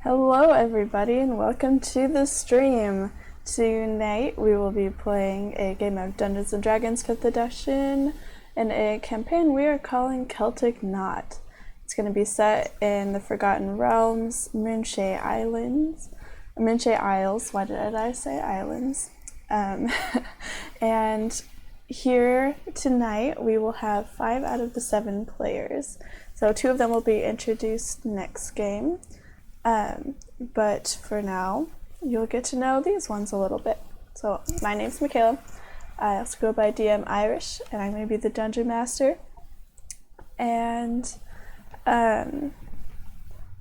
Hello everybody and welcome to the stream. Tonight we will be playing a game of Dungeons & Dragons 5th edition in a campaign we are calling Celtic Not. It's going to be set in the Forgotten Realms, Moonshae Isles, why did I say islands? And here tonight we will have 5 out of the 7 players. So 2 of them will be introduced next game. But for now, you'll get to know these ones a little bit. So my name's Michaela. I also go by DM Irish, and I'm going to be the Dungeon Master. And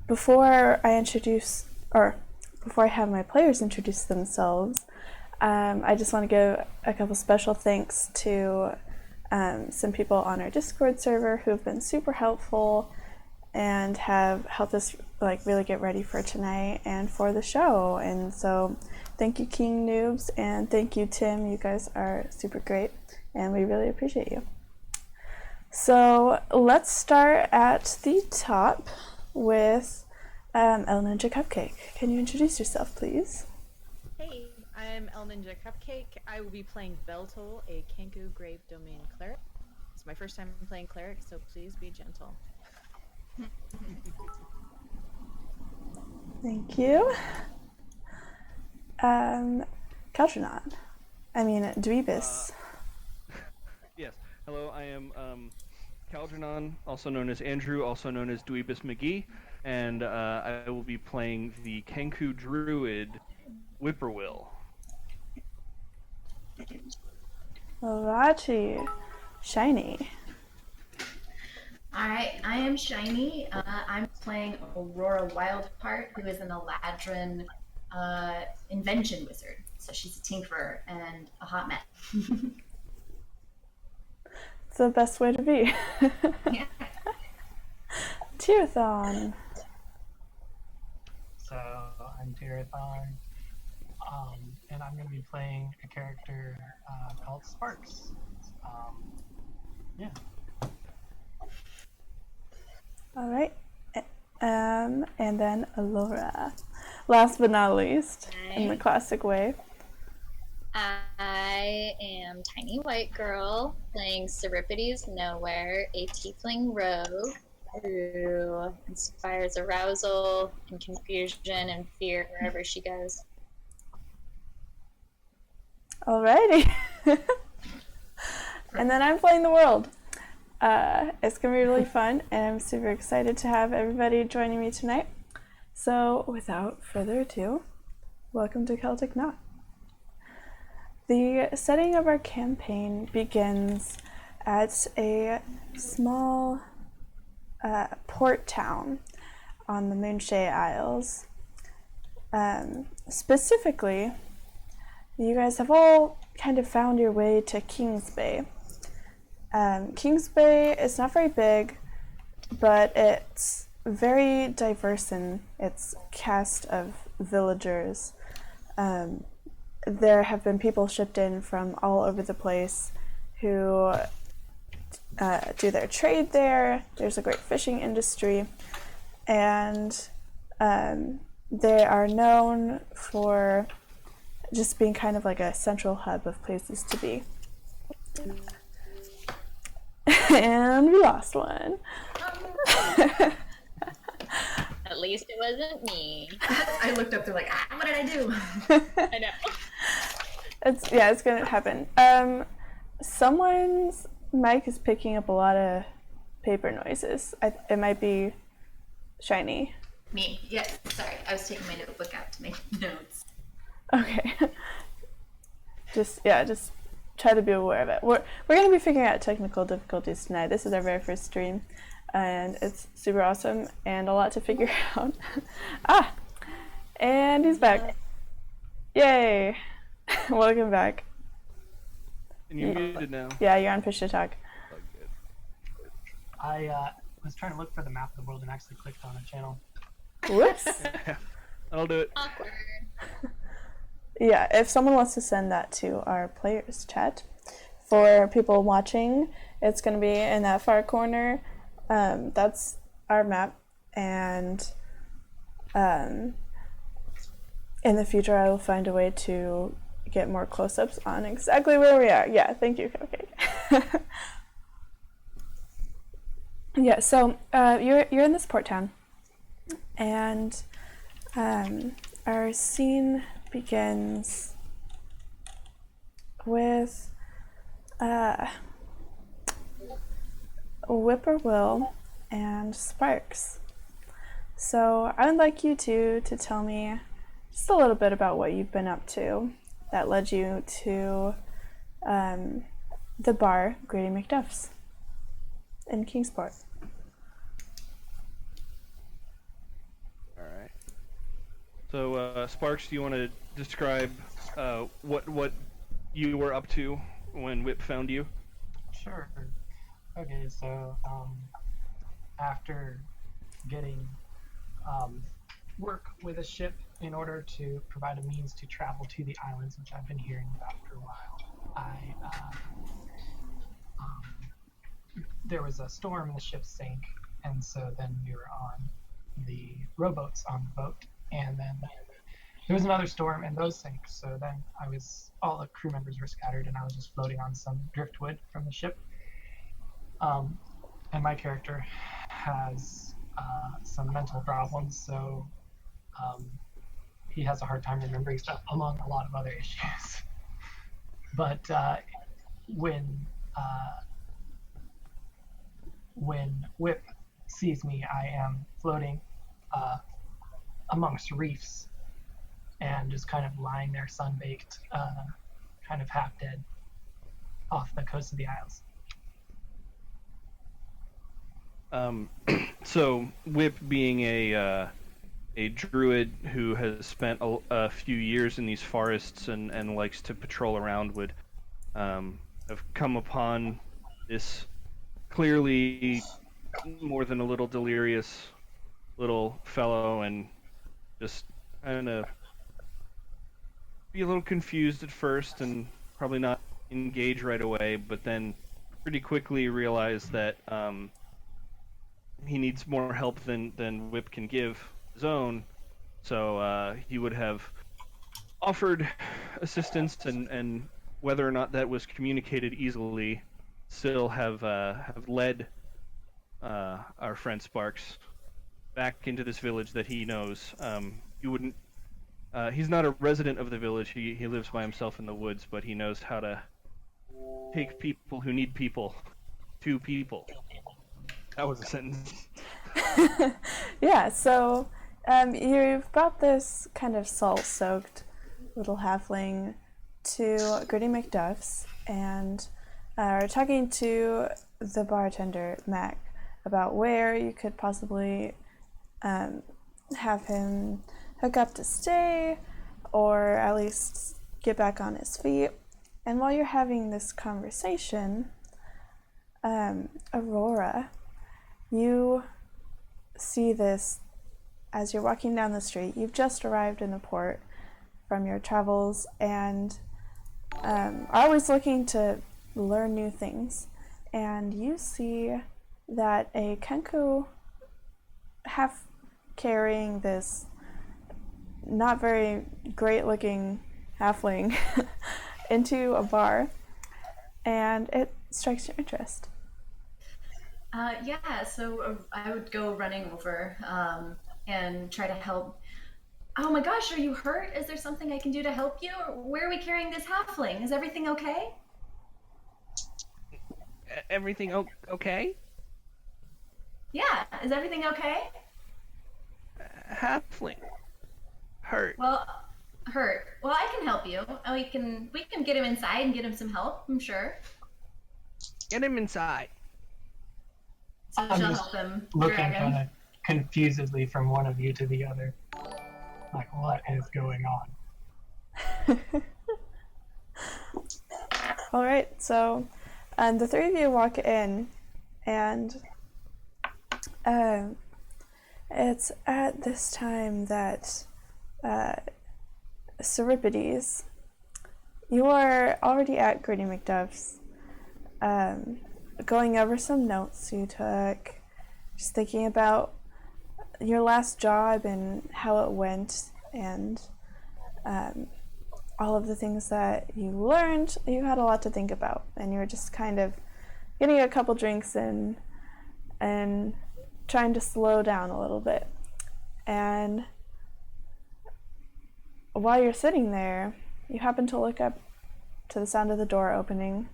before I have my players introduce themselves, I just want to give a couple special thanks to some people on our Discord server who have been super helpful and have helped us really get ready for tonight and for the show. And so thank you, King Noobs, and thank you, Tim. You guys are super great and we really appreciate you. So let's start at the top with El Ninja Cupcake. Can you introduce yourself, please? Hey, I'm El Ninja Cupcake. I will be playing Beltol, a Kenku Grave Domain cleric. It's my first time playing cleric, so please be gentle. Thank you. Dweebus. Yes. Hello, I am Calgernon, also known as Andrew, also known as Dweebus McGee, and I will be playing the Kenku Druid Whippoorwill. Alrighty. Shiny. I am Shiny. I'm playing Aurora Wildheart, who is an Eladrin invention wizard. So she's a tinkerer and a hot mess. It's the best way to be. Yeah. Tirathon. So I'm Tirathon, and I'm going to be playing a character called Sparks. Yeah. All right. And then Alora. Last but not least, in the classic way. I am Tiny White Girl playing Seripides Nowhere, a tiefling rogue who inspires arousal and confusion and fear wherever she goes. Alrighty. And then I'm playing the world. It's going to be really fun, and I'm super excited to have everybody joining me tonight. So, without further ado, welcome to Celtic Not. The setting of our campaign begins at a small port town on the Moonshae Isles. Specifically, you guys have all kind of found your way to Kings Bay. Kings Bay is not very big, but it's very diverse in its cast of villagers. There have been people shipped in from all over the place who do their trade there. There's a great fishing industry, and they are known for just being kind of like a central hub of places to be. And we lost one. At least it wasn't me. I looked up, they're like, what did I do? I know. It's gonna happen. Someone's mic is picking up a lot of paper noises. It might be Shiny. Me. Yeah, sorry. I was taking my notebook out to make notes. Okay. Just try to be aware of it. We're going to be figuring out technical difficulties tonight. This is our very first stream, and it's super awesome and a lot to figure out. And he's back. Yay! Welcome back. And you're muted now. Yeah, you're on push to talk. Oh, good. I was trying to look for the map of the world and actually clicked on a channel. Whoops. I'll do it. Awkward. Yeah, if someone wants to send that to our players chat, for people watching, it's going to be in that far corner. That's our map, and in the future, I will find a way to get more close-ups on exactly where we are. Yeah, thank you, Cupcake. Yeah, so you're in this port town, and our scene begins with Whippoorwill and Sparks. So I would like you two to tell me just a little bit about what you've been up to that led you to the bar, Grady McDuff's, in Kingsport. All right. So, Sparks, do you want to describe what you were up to when Whip found you? Sure. Okay, so after getting work with a ship in order to provide a means to travel to the islands, which I've been hearing about for a while, there was a storm and the ship sank, and so then we were on the rowboats on the boat, and then there was another storm and those sank. So then all the crew members were scattered, and I was just floating on some driftwood from the ship. And my character has some mental problems, so he has a hard time remembering stuff, among a lot of other issues. But when Whip sees me, I am floating amongst reefs and just kind of lying there sun-baked, kind of half dead, off the coast of the Isles. So Whip, being a druid who has spent a few years in these forests and likes to patrol around, would have come upon this clearly more than a little delirious little fellow, and just kind of be a little confused at first and probably not engage right away, but then pretty quickly realize that he needs more help than Whip can give his own. So he would have offered assistance, and whether or not that was communicated easily, still have led our friend Sparks back into this village that he knows. He wouldn't. He's not a resident of the village. He lives by himself in the woods, but he knows how to take people who need people to people. That was a sentence. Yeah, so you've brought this kind of salt-soaked little halfling to Gritty McDuff's, and are talking to the bartender, Mac, about where you could possibly have him hook up to stay, or at least get back on his feet. And while you're having this conversation, Aurora, you see this as you're walking down the street. You've just arrived in the port from your travels, and are always looking to learn new things. And you see that a Kenku, half carrying this not very great looking halfling into a bar, and it strikes your interest. Yeah, so I would go running over and try to help. Oh my gosh, are you hurt? Is there something I can do to help you? Or where are we carrying this halfling? Is everything okay? Everything okay? Yeah, is everything okay? Halfling. Hurt. Well, hurt. Well, I can help you. We can get him inside and get him some help, I'm sure. Get him inside. So I'm she'll just help him looking drag him. kind of confusedly from one of you to the other. Like, what is going on? All right, so the three of you walk in, and it's at this time that Seripides, you are already at Gritty McDuff's, going over some notes you took, just thinking about your last job and how it went, and all of the things that you learned. You had a lot to think about, and you were just kind of getting a couple drinks in and trying to slow down a little bit. And while you're sitting there, you happen to look up to the sound of the door opening,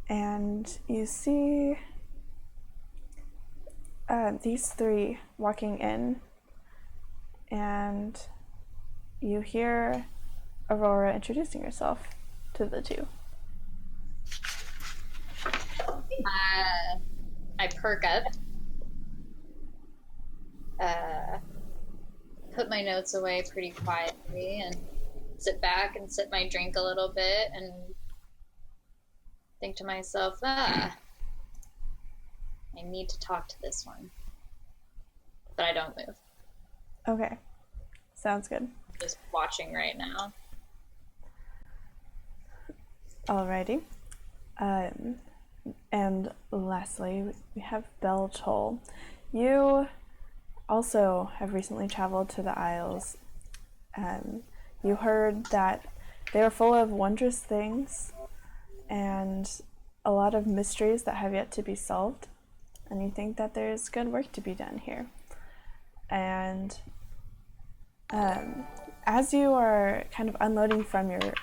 and you see these three walking in, and you hear Aurora introducing herself to the two. I perk up, put my notes away pretty quietly, and sit back and sip my drink a little bit and think to myself, I need to talk to this one. But I don't move. Okay, sounds good. Just watching right now. Alrighty. And lastly, we have Beltol. You also have recently traveled to the Isles. You heard that they are full of wondrous things and a lot of mysteries that have yet to be solved. And you think that there's good work to be done here. And as you are kind of unloading from your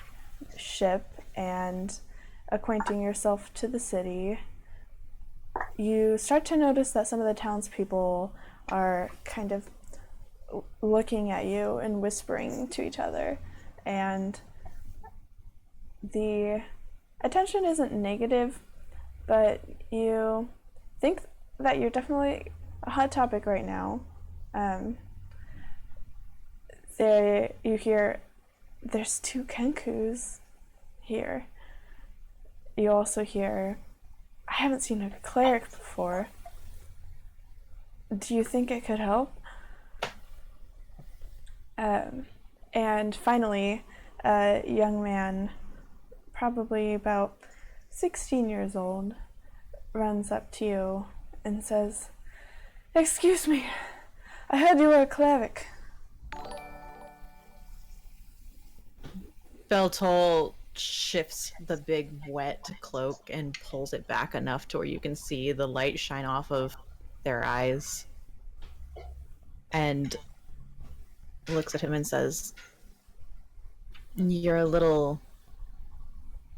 ship and acquainting yourself to the city, you start to notice that some of the townspeople are kind of looking at you and whispering to each other. And the attention isn't negative, but you think that you're definitely a hot topic right now. You hear there's 2 Kenkus here. You also hear, I haven't seen a cleric before. Do you think it could help? And finally, a young man, probably about 16 years old, runs up to you and says, "Excuse me, I heard you were a cleric." Beltol shifts the big wet cloak and pulls it back enough to where you can see the light shine off of their eyes, and looks at him and says, "You're a little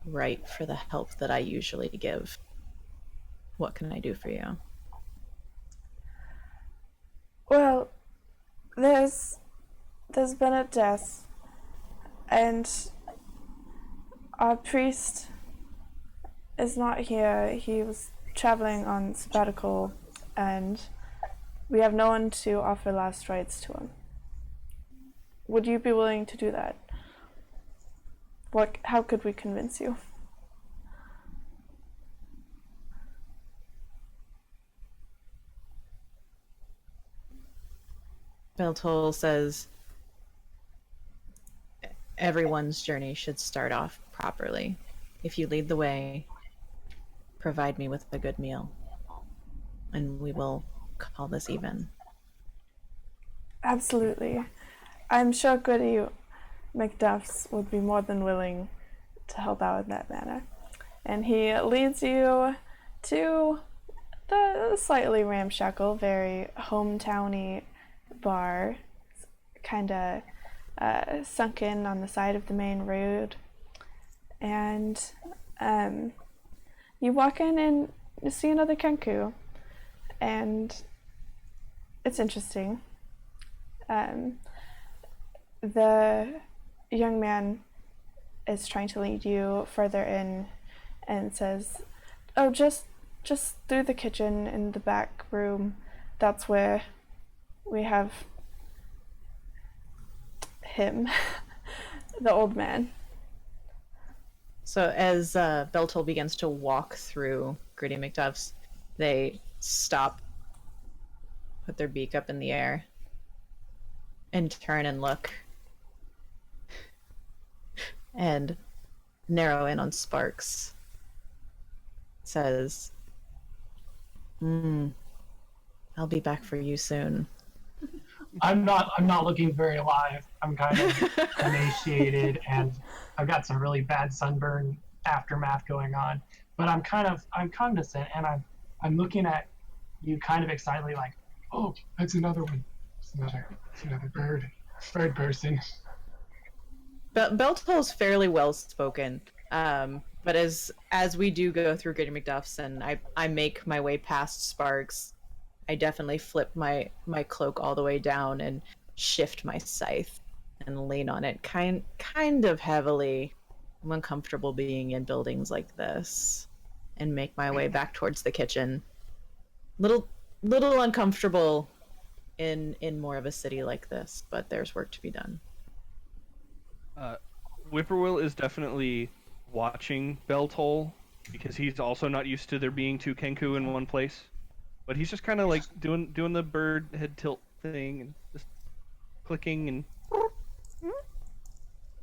ripe for the help that I usually give. What can I do for you?" Well, there's been a death, and our priest is not here. He was traveling on sabbatical, and we have no one to offer last rites to him. Would you be willing to do that? How could we convince you? Beltol says, "Everyone's journey should start off properly. If you lead the way, provide me with a good meal, and we will call this even." Absolutely. I'm sure Goody McDuff's would be more than willing to help out in that manner. And he leads you to the slightly ramshackle, very hometowny bar, kind of sunken on the side of the main road. And you walk in and you see another Kenku, and it's interesting. The young man is trying to lead you further in and says, "Oh, just through the kitchen in the back room. That's where we have him," the old man. So as Beltol begins to walk through Gritty McDuff's, they stop, put their beak up in the air, and turn and look, and narrow in on Sparks. Says, "I'll be back for you soon." I'm not looking very alive. I'm kind of emaciated, and I've got some really bad sunburn aftermath going on. But I'm cognizant, and I'm looking at you kind of excitedly, like, oh, that's another one. It's another bird person. Beltol's fairly well spoken, but as we do go through Gritty McDuff's and I make my way past Sparks, I definitely flip my cloak all the way down and shift my scythe and lean on it kind of heavily. I'm uncomfortable being in buildings like this, and make my way back towards the kitchen. Little uncomfortable in more of a city like this, but there's work to be done. Whippoorwill is definitely watching Beltol because he's also not used to there being two Kenku in one place. But he's just kind of like doing the bird head tilt thing and just clicking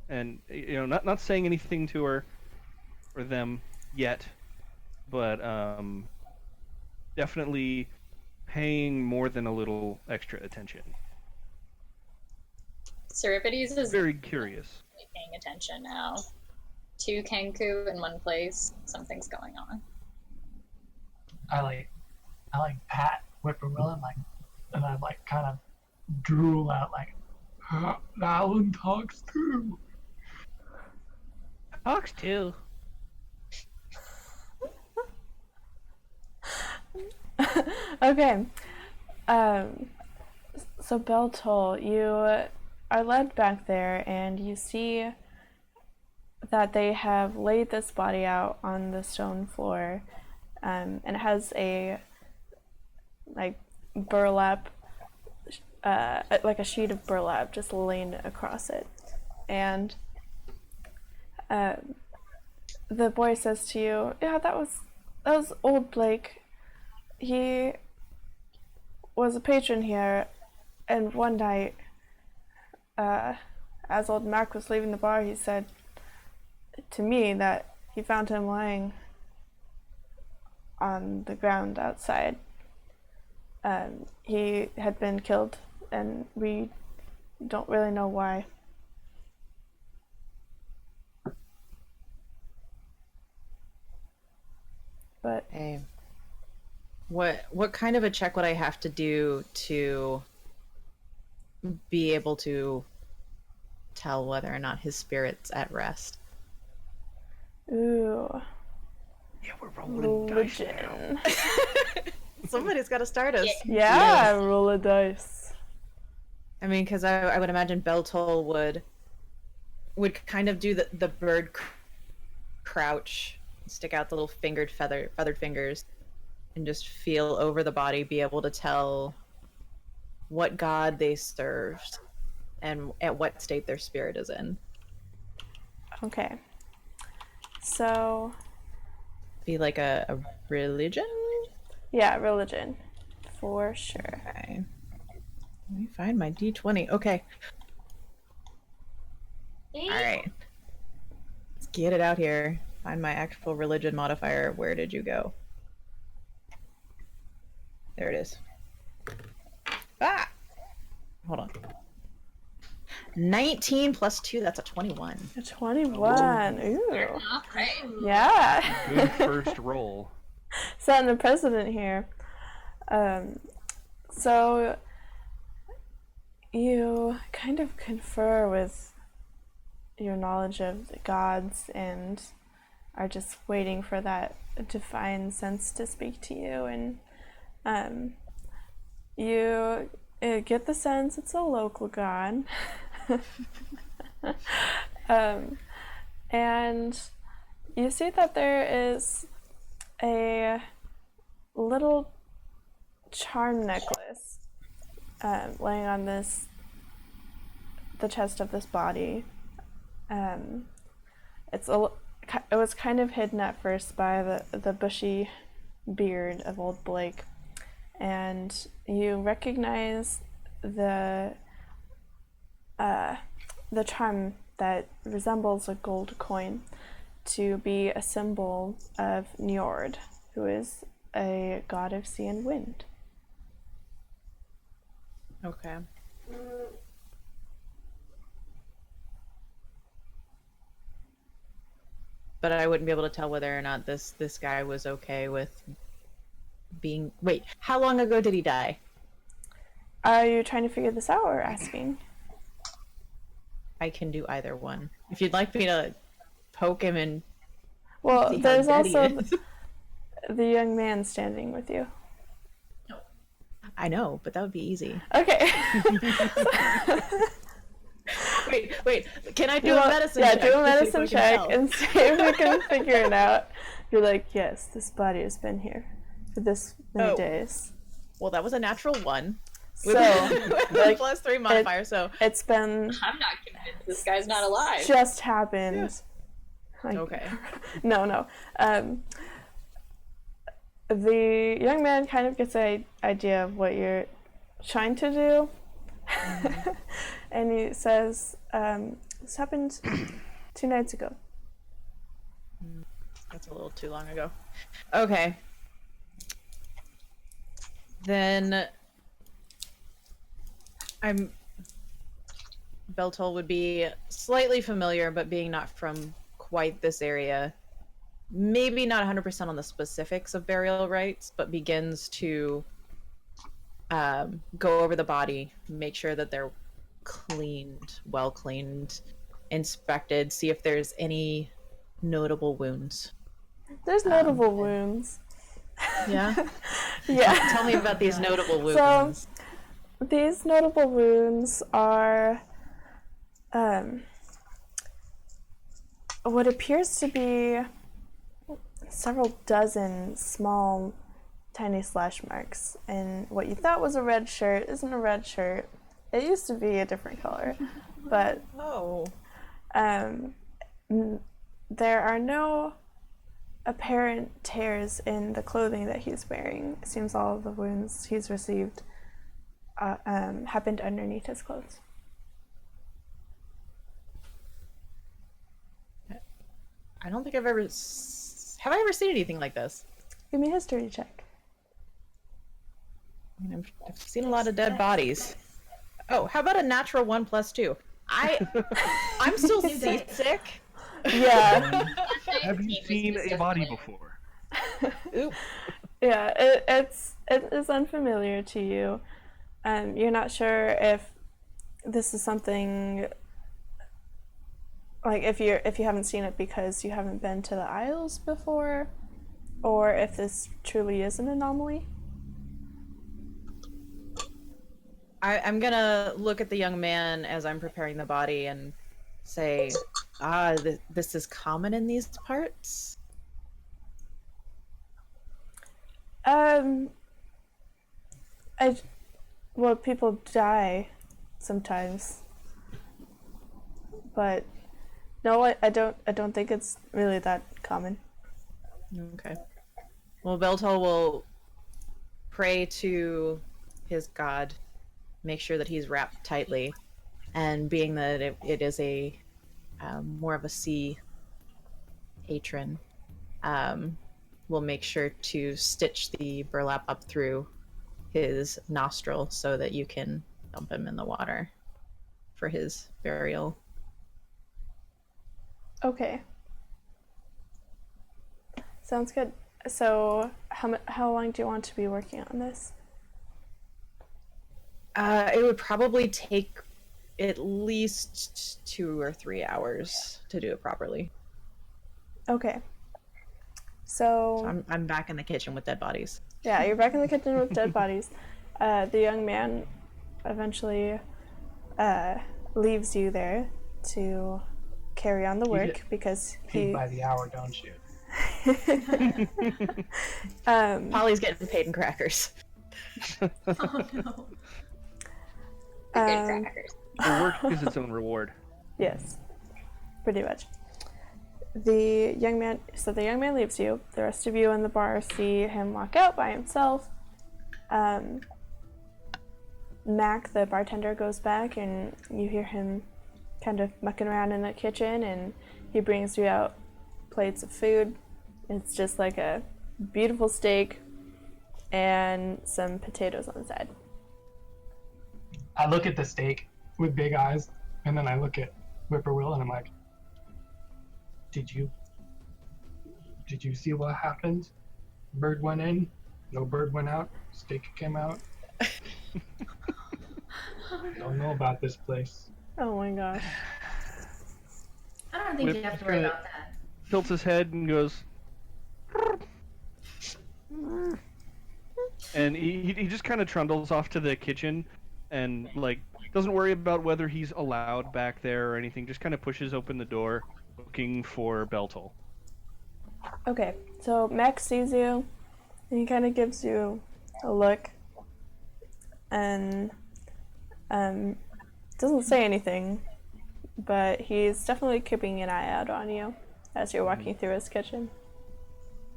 and not saying anything to her or them yet, but definitely paying more than a little extra attention. Seripides is Very curious. paying attention now. Two Kenku in one place. Something's going on. I like pat Whippoorwill and I like kind of drool out like, that one talks too. Talks too. Okay. So Beltol, you are led back there, and you see that they have laid this body out on the stone floor, and it has a like burlap, like a sheet of burlap just laying across it, and the boy says to you, "Yeah, that was old Blake. He was a patron here, and one night, as old Mac was leaving the bar, he said to me that he found him lying on the ground outside. He had been killed, and we don't really know why." But Hey, what kind of a check would I have to do to be able to tell whether or not his spirit's at rest? ooh, Yeah, we're rolling dice now. religion. Somebody's got to start us. Yeah, roll a dice. I mean, because I would imagine Beltol would kind of do the bird crouch, stick out the little feathered fingers, and just feel over the body, be able to tell what god they served and at what state their spirit is in. Okay. So, Be like a religion? yeah, religion. For sure. Okay. Let me find my d20. Okay. All right. Let's get it out here. Find my actual religion modifier. Where did you go? There it is. Ah! Hold on. 19 plus 2, that's a 21. A 21. Ooh. All right. Yeah. Good first roll. Setting the precedent here. So you kind of confer with your knowledge of the gods and are just waiting for that divine sense to speak to you, and you get the sense it's a local god. And you see that there is a little charm necklace laying on the chest of this body. It was kind of hidden at first by the bushy beard of old Blake, and you recognize the charm that resembles a gold coin to be a symbol of Njord, who is a god of sea and wind. Okay. But I wouldn't be able to tell whether or not this guy was okay with being. Wait, how long ago did he die? Are you trying to figure this out or asking? I can do either one. If you'd like me to poke him and Well, see how there's dead he also is. the young man standing with you. I know, but that would be easy. Okay. Wait. Can I do a medicine yeah, check? do a to see if medicine I can check tell? and see if we can figure it out. You're like, yes, this body has been here for this many Oh. days. Well, that was a natural one. So, With like, a +3 modifier, so it's been I'm not convinced this guy's not alive. just happened. Like, okay. No. The young man kind of gets an idea of what you're trying to do. And he says, this happened 2 nights ago. That's a little too long ago. Okay. Then Beltol would be slightly familiar, but being not from quite this area, maybe not 100% on the specifics of burial rites, but begins to go over the body, make sure that they're cleaned, well cleaned, inspected, see if there's any notable wounds. There's notable wounds. Yeah? Yeah. Tell me about these notable wounds. So, these notable wounds are what appears to be several dozen small, tiny slash marks. And what you thought was a red shirt isn't a red shirt. It used to be a different color. But Oh. there are no apparent tears in the clothing that he's wearing. It seems all of the wounds he's received happened underneath his clothes. I don't think I've ever... Have I ever seen anything like this? Give me a history check. I mean, I've seen a lot of dead bodies. Oh, how about a natural 1 + 2? I'm still seasick. Yeah. Have you seen a body before? Oop. Yeah, it is unfamiliar to you. You're not sure if this is something like if you haven't seen it because you haven't been to the Isles before, or if this truly is an anomaly. I'm gonna look at the young man as I'm preparing the body and say, this is common in these parts? Well, people die sometimes, but no, I don't think it's really that common. Okay. Well, Beltol will pray to his god, make sure that he's wrapped tightly, and being that it is a more of a sea patron, we'll make sure to stitch the burlap up through his nostril so that you can dump him in the water for his burial. Okay. Sounds good. So, how long do you want to be working on this? It would probably take at least 2 or 3 hours to do it properly. Okay. So I'm back in the kitchen with dead bodies. yeah, you're back in the kitchen with dead bodies. The young man eventually leaves you there to carry on the work because Paid he. by the hour, don't you? Polly's getting paid in crackers. Oh no. Good crackers. The work is its own reward. Yes, pretty much. The young man leaves you. The rest of you in the bar see him walk out by himself. Mac, the bartender, goes back and you hear him kind of mucking around in the kitchen, and he brings you out plates of food. It's just like a beautiful steak and some potatoes on the side. I look at the steak with big eyes, and then I look at Whippoorwill, and I'm like, Did you see what happened? Bird went in, no bird went out, steak came out. Don't know about this place. Oh my gosh. I don't think you have to worry about that. Tilts his head and goes, and he just kind of trundles off to the kitchen, and like doesn't worry about whether he's allowed back there or anything. Just kind of pushes open the door, looking for Beltol. Okay, so Max sees you, and he kind of gives you a look, and doesn't say anything, but he's definitely keeping an eye out on you as you're walking through his kitchen.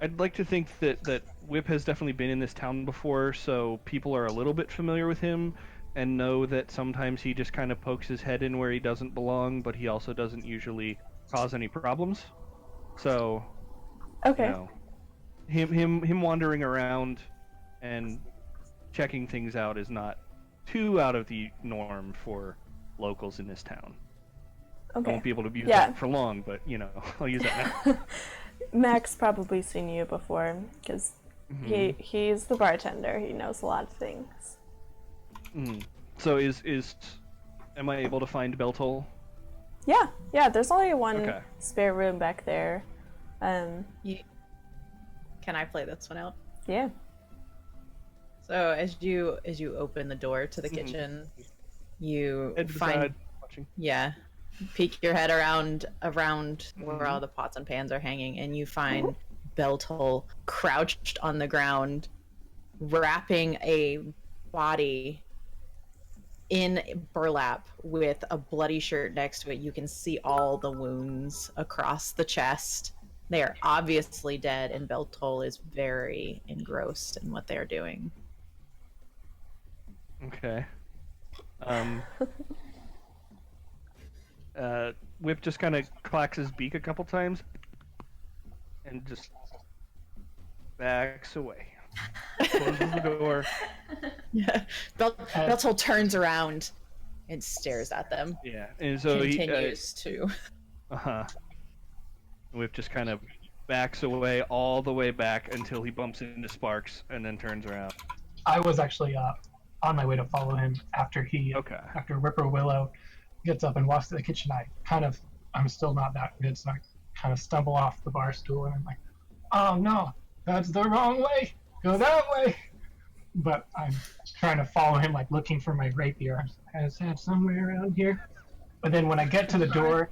I'd like to think that Whip has definitely been in this town before, so people are a little bit familiar with him and know that sometimes he just kind of pokes his head in where he doesn't belong, but he also doesn't usually cause any problems. So, Okay. you know, him wandering around and checking things out is not too out of the norm for locals in this town. I Okay. won't be able to use Yeah. that for long, but, you know, I'll use that now. Max probably seen you before, because he's the bartender. He knows a lot of things. So am I able to find Beltol? Yeah, there's only one Okay. spare room back there. Can I play this one out? Yeah. So as you open the door to the kitchen, you Head to the find side, watching. peek your head around where all the pots and pans are hanging, and you find Beltol crouched on the ground, wrapping a body in burlap with a bloody shirt next to it. You can see all the wounds across the chest. They are obviously dead, and Beltol is very engrossed in what they're doing. Okay. Whip just kind of clacks his beak a couple times and just backs away. Closes the door. Yeah. Beltol turns around and stares at them. Yeah, and so Continues to. Whip just kind of backs away all the way back until he bumps into Sparks and then turns around. I was actually on my way to follow him after after Whippoorwillow gets up and walks to the kitchen. I'm still not that good, so I kind of stumble off the bar stool and I'm like, oh no, that's the wrong way. Go that way. But I'm trying to follow him, like looking for my rapier. Is that somewhere around here? But then when I get to the door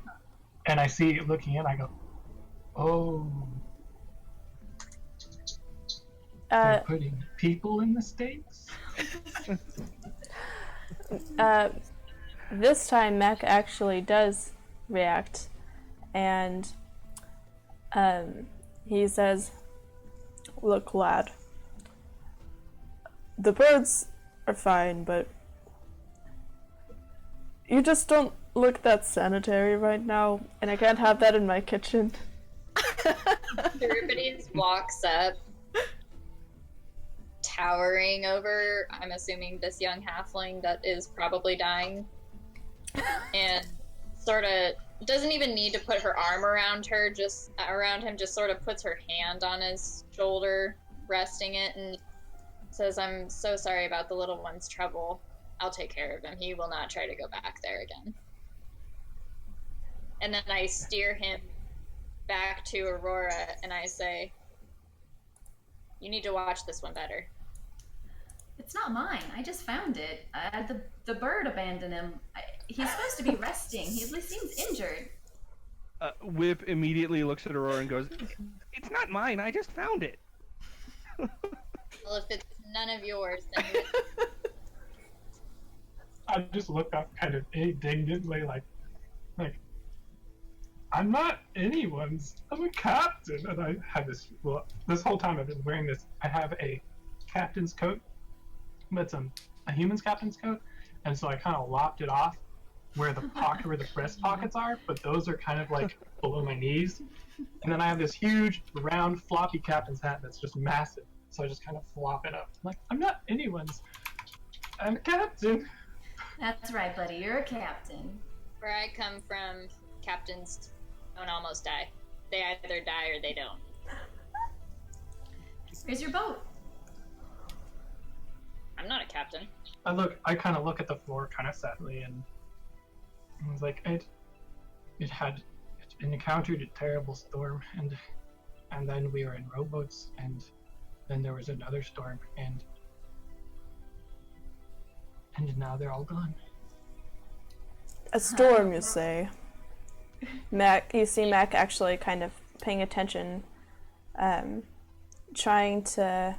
and I see it looking in, I go, oh. They're putting people in the States? This time Mac actually does react, and he says, "Look, lad, the birds are fine, but you just don't look that sanitary right now, and I can't have that in my kitchen." Euripides walks up, towering over, I'm assuming, this young halfling that is probably dying, and sort of doesn't even need to put her arm around him, just sort of puts her hand on his shoulder, resting it, and says, "I'm so sorry about the little one's trouble. I'll take care of him. He will not try to go back there again." And then I steer him back to Aurora, and I say, "You need to watch this one better." It's not mine. I just found it. The bird abandoned him. He's supposed to be resting. He at least seems injured. Whip immediately looks at Aurora and goes, "It's not mine. I just found it." Well, if it's none of yours, then I just look up kind of indignantly, like, I'm not anyone's. I'm a captain, and I have this. Well, this whole time I've been wearing this. I have a captain's coat, but it's a human's captain's coat, and so I kind of lopped it off where the breast pockets are, but those are kind of like below my knees, and then I have this huge, round, floppy captain's hat that's just massive. So I just kind of flop it up. I'm like, I'm not anyone's. I'm a captain. That's right, buddy. You're a captain. Where I come from, captains don't almost die. They either die or they don't. Where's your boat? I'm not a captain. I kind of look at the floor kind of sadly, and I was like, it encountered a terrible storm, and then we were in rowboats, and then there was another storm, and now they're all gone. A storm, you say? Mac, you see Mac actually kind of paying attention, trying to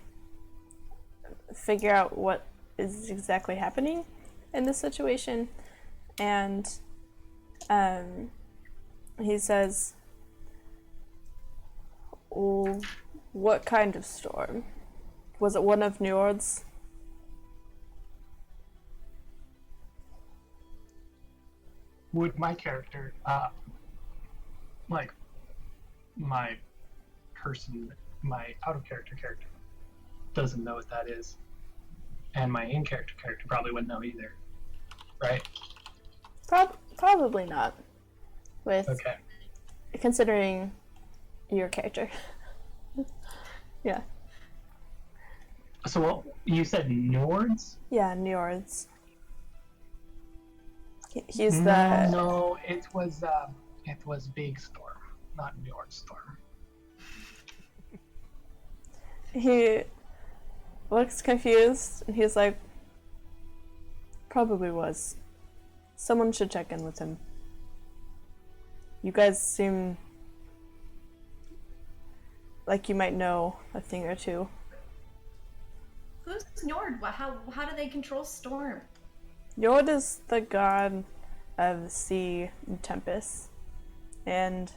figure out what is exactly happening in this situation, and he says, "Oh, what kind of storm? Was it one of Njord's?" Would my character, like my out of character doesn't know what that is, and my in character probably wouldn't know either, right? Probably not. With Okay. considering your character. Yeah. So what you said, Nords? Yeah, Njord's. He's the No, it was Big Storm, not Njord Storm. He looks confused and he's like, probably was. Someone should check in with him. You guys seem like you might know a thing or two. Who's Njord? How do they control storm? Njord is the god of sea and tempest, and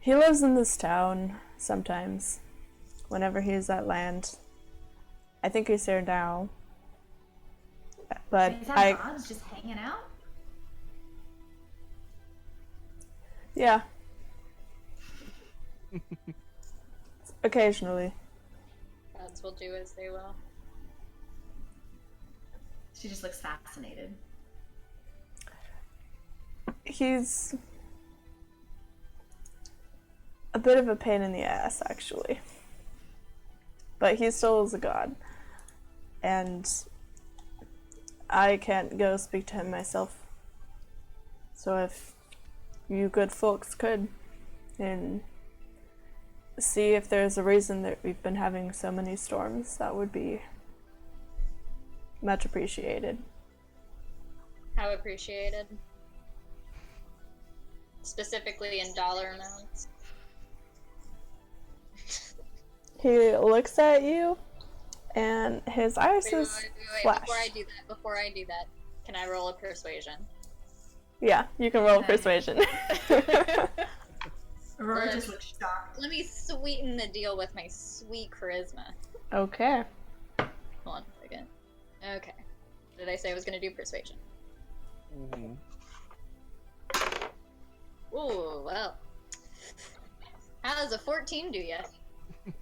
he lives in this town sometimes, whenever he's at land. I think he's here now, but Is that gods just hanging out? yeah. Occasionally. Gods will do as they will. She just looks fascinated. He's a bit of a pain in the ass, actually. But he still is a god. And I can't go speak to him myself. So if you good folks could, and see if there's a reason that we've been having so many storms, that would be much appreciated. How appreciated? Specifically in dollar amounts. He looks at you, and his eyes just flash. Before I do that, can I roll a persuasion? Yeah, you can roll persuasion. Aurora just looks shocked. Let me sweeten the deal with my sweet charisma. Okay. Hold on a second. Okay. Did I say I was going to do persuasion? Mm-hmm. Ooh, well. How does a 14 do ya?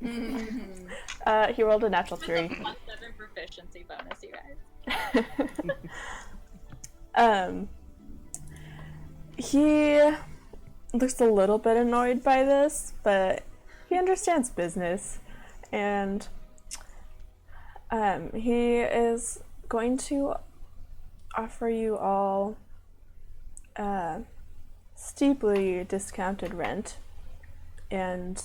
He rolled a natural 3. With a +7 proficiency bonus, you guys. He looks a little bit annoyed by this, but he understands business, and he is going to offer you all steeply discounted rent, and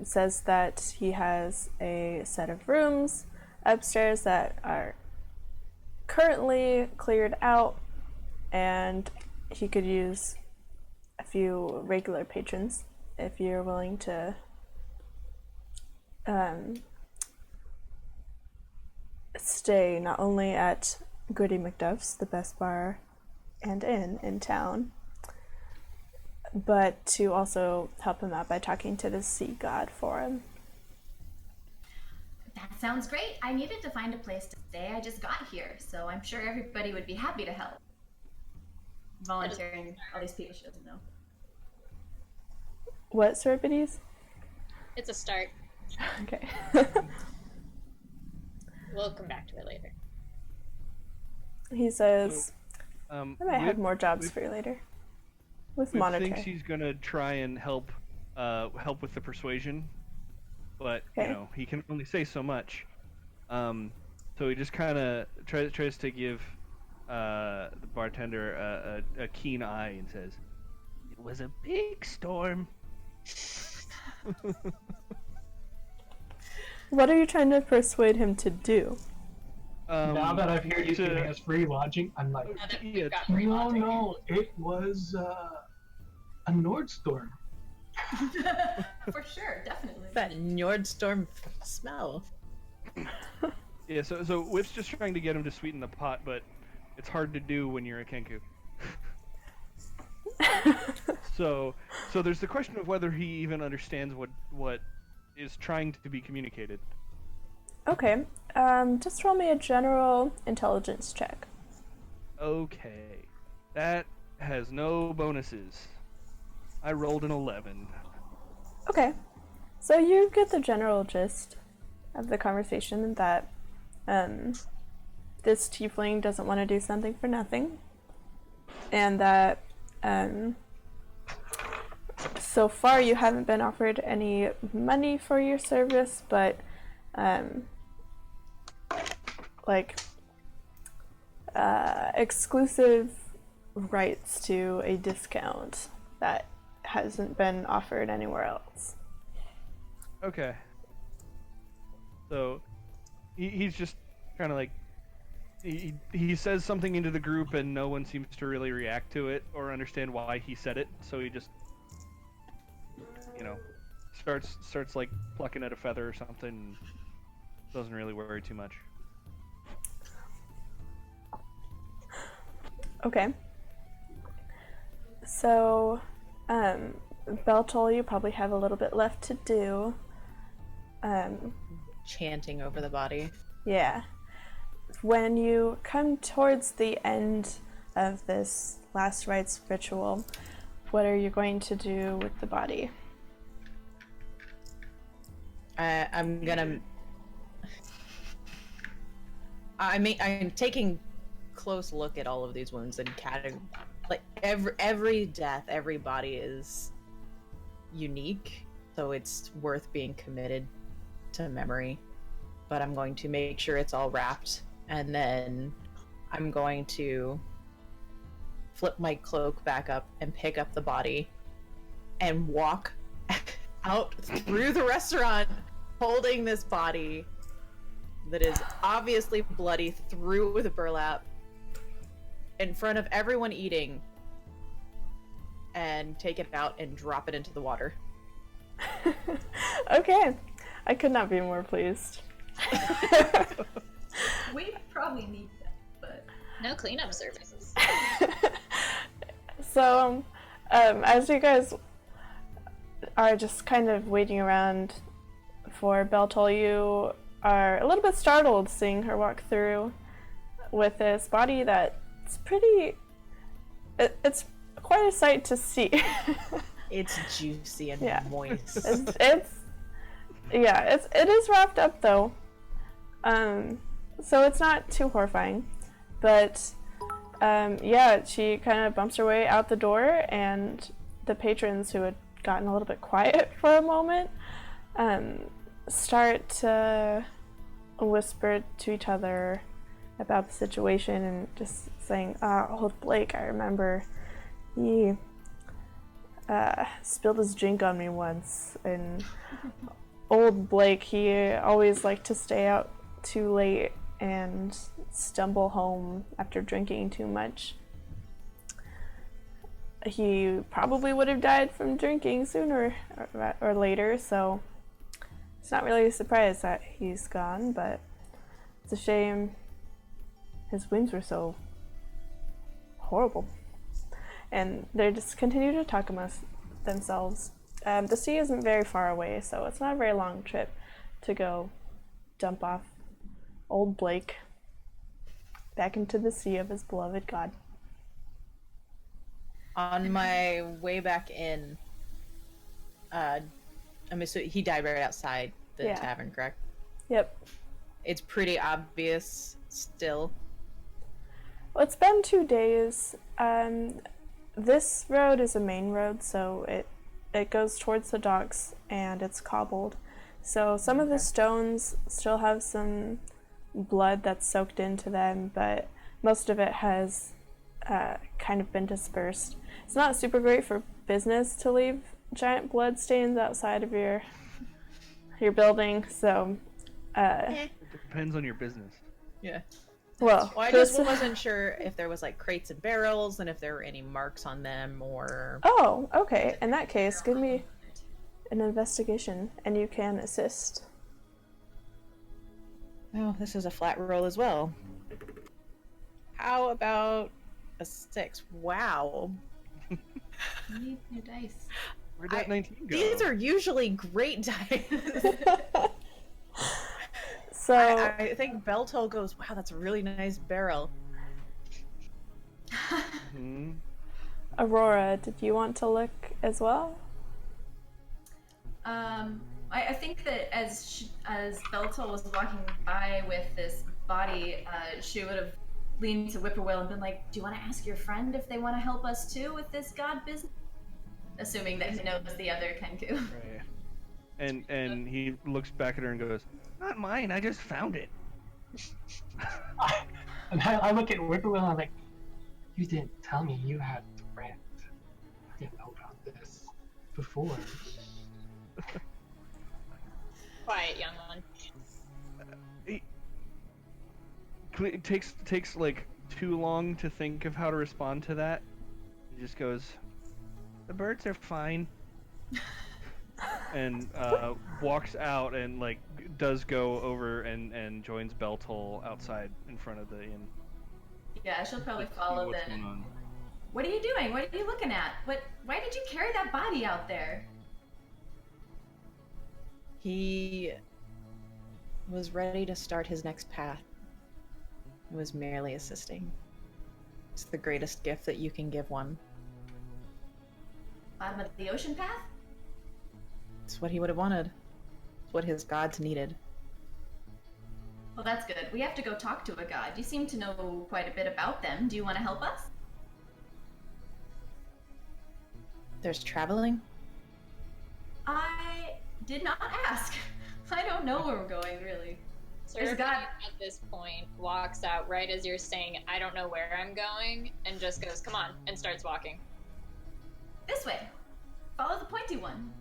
says that he has a set of rooms upstairs that are currently cleared out, and he could use a few regular patrons if you're willing to stay not only at Gritty McDuff's, the best bar and inn in town, but to also help him out by talking to the sea god for him. That sounds great. I needed to find a place to stay. I just got here, so I'm sure everybody would be happy to help. Volunteering all these people she doesn't know. What, Serpides? It's a start. Okay. We'll come back to it later. He says, I I might have more jobs for you later. With monetary. thinks he's gonna try and help with the persuasion, but Okay. he can only say so much. So he just kind of tries to give the bartender a keen eye and says, "It was a big storm." What are you trying to persuade him to do? Now that I've heard he's to- giving us free lodging, I'm like, Now that Yeah, we've got free lodging. no, it was a Nordstorm. For sure, definitely. That Nordstorm smell. Yeah, so Whip's just trying to get him to sweeten the pot, but it's hard to do when you're a Kenku. So there's the question of whether he even understands what is trying to be communicated. Okay. Just roll me a general intelligence check. Okay, that has no bonuses. I rolled an 11. Okay. So you get the general gist of the conversation that this tiefling doesn't want to do something for nothing. And that so far you haven't been offered any money for your service, but exclusive rights to a discount that hasn't been offered anywhere else. Okay. So he's just kind of like he says something into the group and no one seems to really react to it or understand why he said it. So he just starts like plucking at a feather or something. And doesn't really worry too much. Okay. So, Beltol, you probably have a little bit left to do. Chanting over the body. Yeah. When you come towards the end of this last rites ritual, what are you going to do with the body? I'm taking close look at all of these wounds and like every death, every body is unique, so it's worth being committed to memory. But I'm going to make sure it's all wrapped, and then I'm going to flip my cloak back up and pick up the body and walk out through the restaurant holding this body that is obviously bloody through with burlap in front of everyone eating, and take it out and drop it into the water. Okay. I could not be more pleased. We probably need that, but No cleanup services. So, as you guys are just kind of waiting around for Beltol, you are a little bit startled seeing her walk through with this body that's pretty... It's quite a sight to see. It's juicy and Yeah. moist. It is wrapped up though. So it's not too horrifying. But she kind of bumps her way out the door, and the patrons, who had gotten a little bit quiet for a moment, start to whisper to each other about the situation and just saying, old Blake, I remember he spilled his drink on me once, and old Blake, he always liked to stay out too late and stumble home after drinking too much. He probably would have died from drinking sooner or later, so it's not really a surprise that he's gone, but it's a shame his wounds were so horrible. And they just continue to talk amongst themselves. The sea isn't very far away, so it's not a very long trip to go dump off old Blake back into the sea of his beloved god. On my way back in, I'm assuming he died right outside the Yeah. tavern, correct? Yep. It's pretty obvious still. Well, it's been 2 days. This road is a main road, so it goes towards the docks, and it's cobbled. So some of the stones still have some blood that's soaked into them, but most of it has kind of been dispersed. It's not super great for business to leave giant blood stains outside of your building, so It depends on your business. Yeah. well, I just wasn't sure if there was like crates and barrels and if there were any marks on them or... Oh, okay. In that case, give me an investigation and you can assist. Oh, this is a flat roll as well. How about a 6? Wow. You need new dice. Where'd that 19 go? These are usually great dice. So I think Beltol goes, wow, that's a really nice barrel. Mhm. Aurora, did you want to look as well? I think that as Beltol was walking by with this body, she would have leaned to Whippoorwill and been like, "Do you want to ask your friend if they want to help us too with this god business?" Assuming that he knows the other Kenku. Right. And he looks back at her and goes, "Not mine. I just found it." And I look at Whippoorwill and I'm like, you didn't tell me you had a friend. I didn't know about this before. Quiet, young one. It takes like too long to think of how to respond to that. He just goes, "The birds are fine," and walks out and like does go over and joins Beltol outside in front of the inn. Yeah, she'll probably See follow what's then. going on. What are you doing? What are you looking at? Why did you carry that body out there? He was ready to start his next path. He was merely assisting. It's the greatest gift that you can give one. Bottom of the ocean path? It's what he would have wanted. It's what his gods needed. Well, that's good. We have to go talk to a god. You seem to know quite a bit about them. Do you want to help us? There's traveling? I did not ask. I don't know where we're going, really. There's a Serapine god. at this point walks out right as you're saying, I don't know where I'm going, and just goes, come on, and starts walking. This way. Follow the pointy one.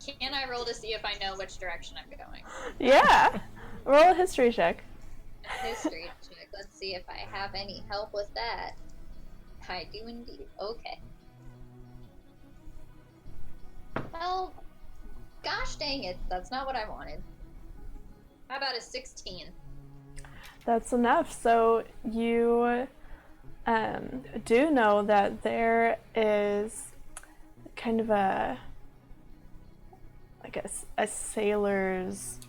Can I roll to see if I know which direction I'm going? Yeah. Roll a history check. A history check. Let's see if I have any help with that. I do indeed. Okay. Well, gosh dang it, that's not what I wanted. How about a 16? That's enough. So you do know that there is kind of a sailor's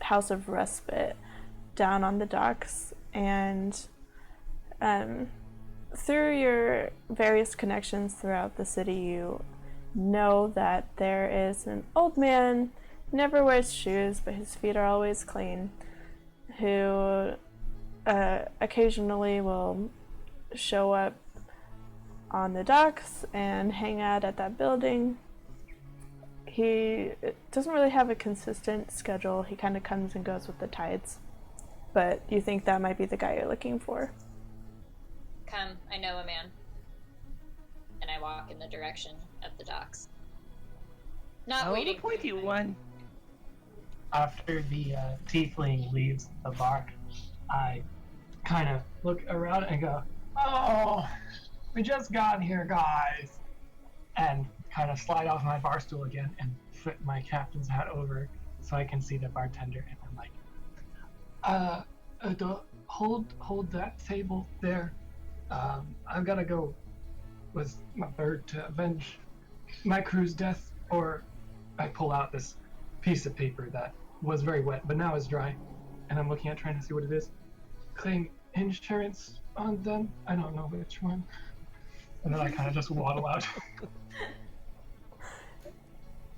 house of respite down on the docks, and through your various connections throughout the city, you know that there is an old man, never wears shoes, but his feet are always clean, who occasionally will show up on the docks and hang out at that building. He doesn't really have a consistent schedule. He kind of comes and goes with the tides, but you think that might be the guy you're looking for. Come, I know a man. And I walk in the direction of the docks. Not waiting. The pointy one. After the tiefling leaves the bar, I kind of look around and go, "Oh, we just got here, guys," and kind of slide off my bar stool again and flip my captain's hat over so I can see the bartender, and I'm like, hold that table there. I've got to go with my bird to avenge my crew's death." Or I pull out this piece of paper that was very wet but now is dry, and I'm looking at trying to see what it is. Claim insurance on them? I don't know which one. And then I kind of just waddle out.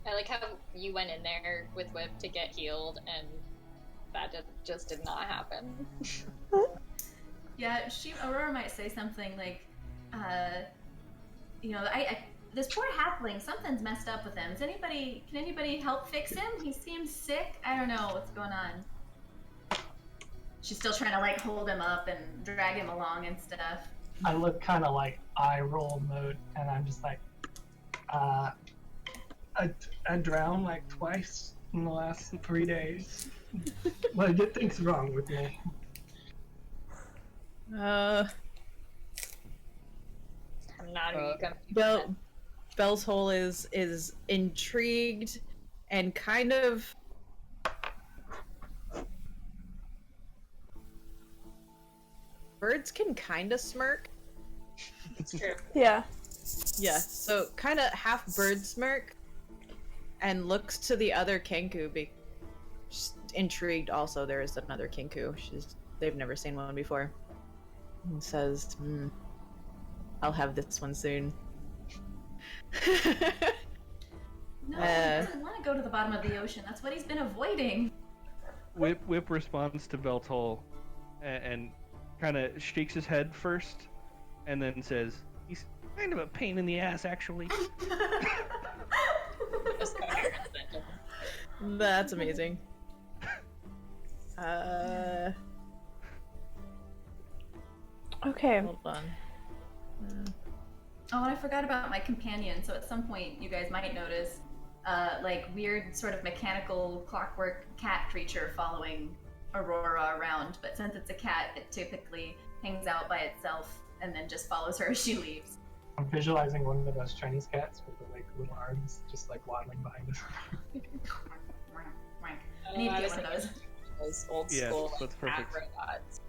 I like how you went in there with Whip to get healed, and That just did not happen. Yeah, Aurora might say something like, this poor halfling, something's messed up with him. Can anybody help fix him? He seems sick. I don't know what's going on. She's still trying to like hold him up and drag him along and stuff. I look kind of like eye roll mode, and I'm just like, I drowned like twice in the last 3 days. Like, things wrong with me. I'm not even Bell's Hole is intrigued and kind of birds can kind of smirk. It's true. Yeah. Yeah, so kind of half bird smirk and looks to the other Kenku. She's intrigued also. There is another Kenku. They've never seen one before. And says, I'll have this one soon. No, he doesn't want to go to the bottom of the ocean. That's what he's been avoiding. Whip responds to Beltol and kind of shakes his head first, and then says, "He's kind of a pain in the ass, actually." That's amazing. Okay. Hold on. Oh, and I forgot about my companion. So at some point, you guys might notice, like weird sort of mechanical clockwork cat creature following Aurora around. But since it's a cat, it typically hangs out by itself and then just follows her as she leaves. I'm visualizing one of those Chinese cats with the like little arms just like waddling behind us. I need to get one of those. Those old Yes, school that's cat perfect. robots.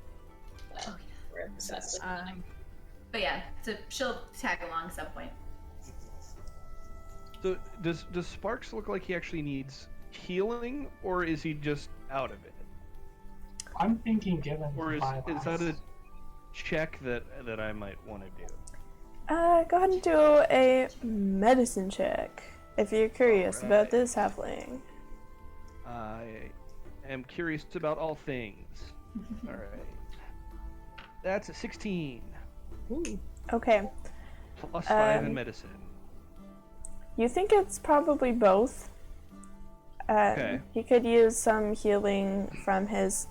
Oh, We're obsessed with them. But yeah, so she'll tag along at some point. So does Sparks look like he actually needs healing, or is he just out of it? I'm thinking given Or is my that last- a check that I might want to do? Go ahead and do a medicine check if you're curious about Alright. this halfling. I am curious about all things. All right. That's a 16. Okay. Plus 5 in Um, medicine. You think it's probably both. Okay. He could use some healing from his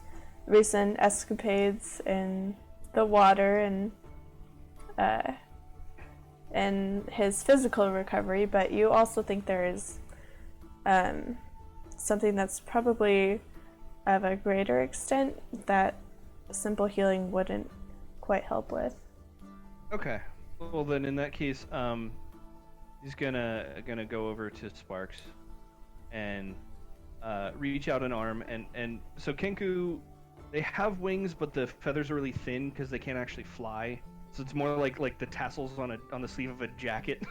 recent escapades in the water and his physical recovery, but you also think there is something that's probably of a greater extent that simple healing wouldn't quite help with. Okay. Well, then in that case, he's gonna go over to Sparks and reach out an arm and so Kenku, they have wings, but the feathers are really thin because they can't actually fly. So it's more like the tassels on the sleeve of a jacket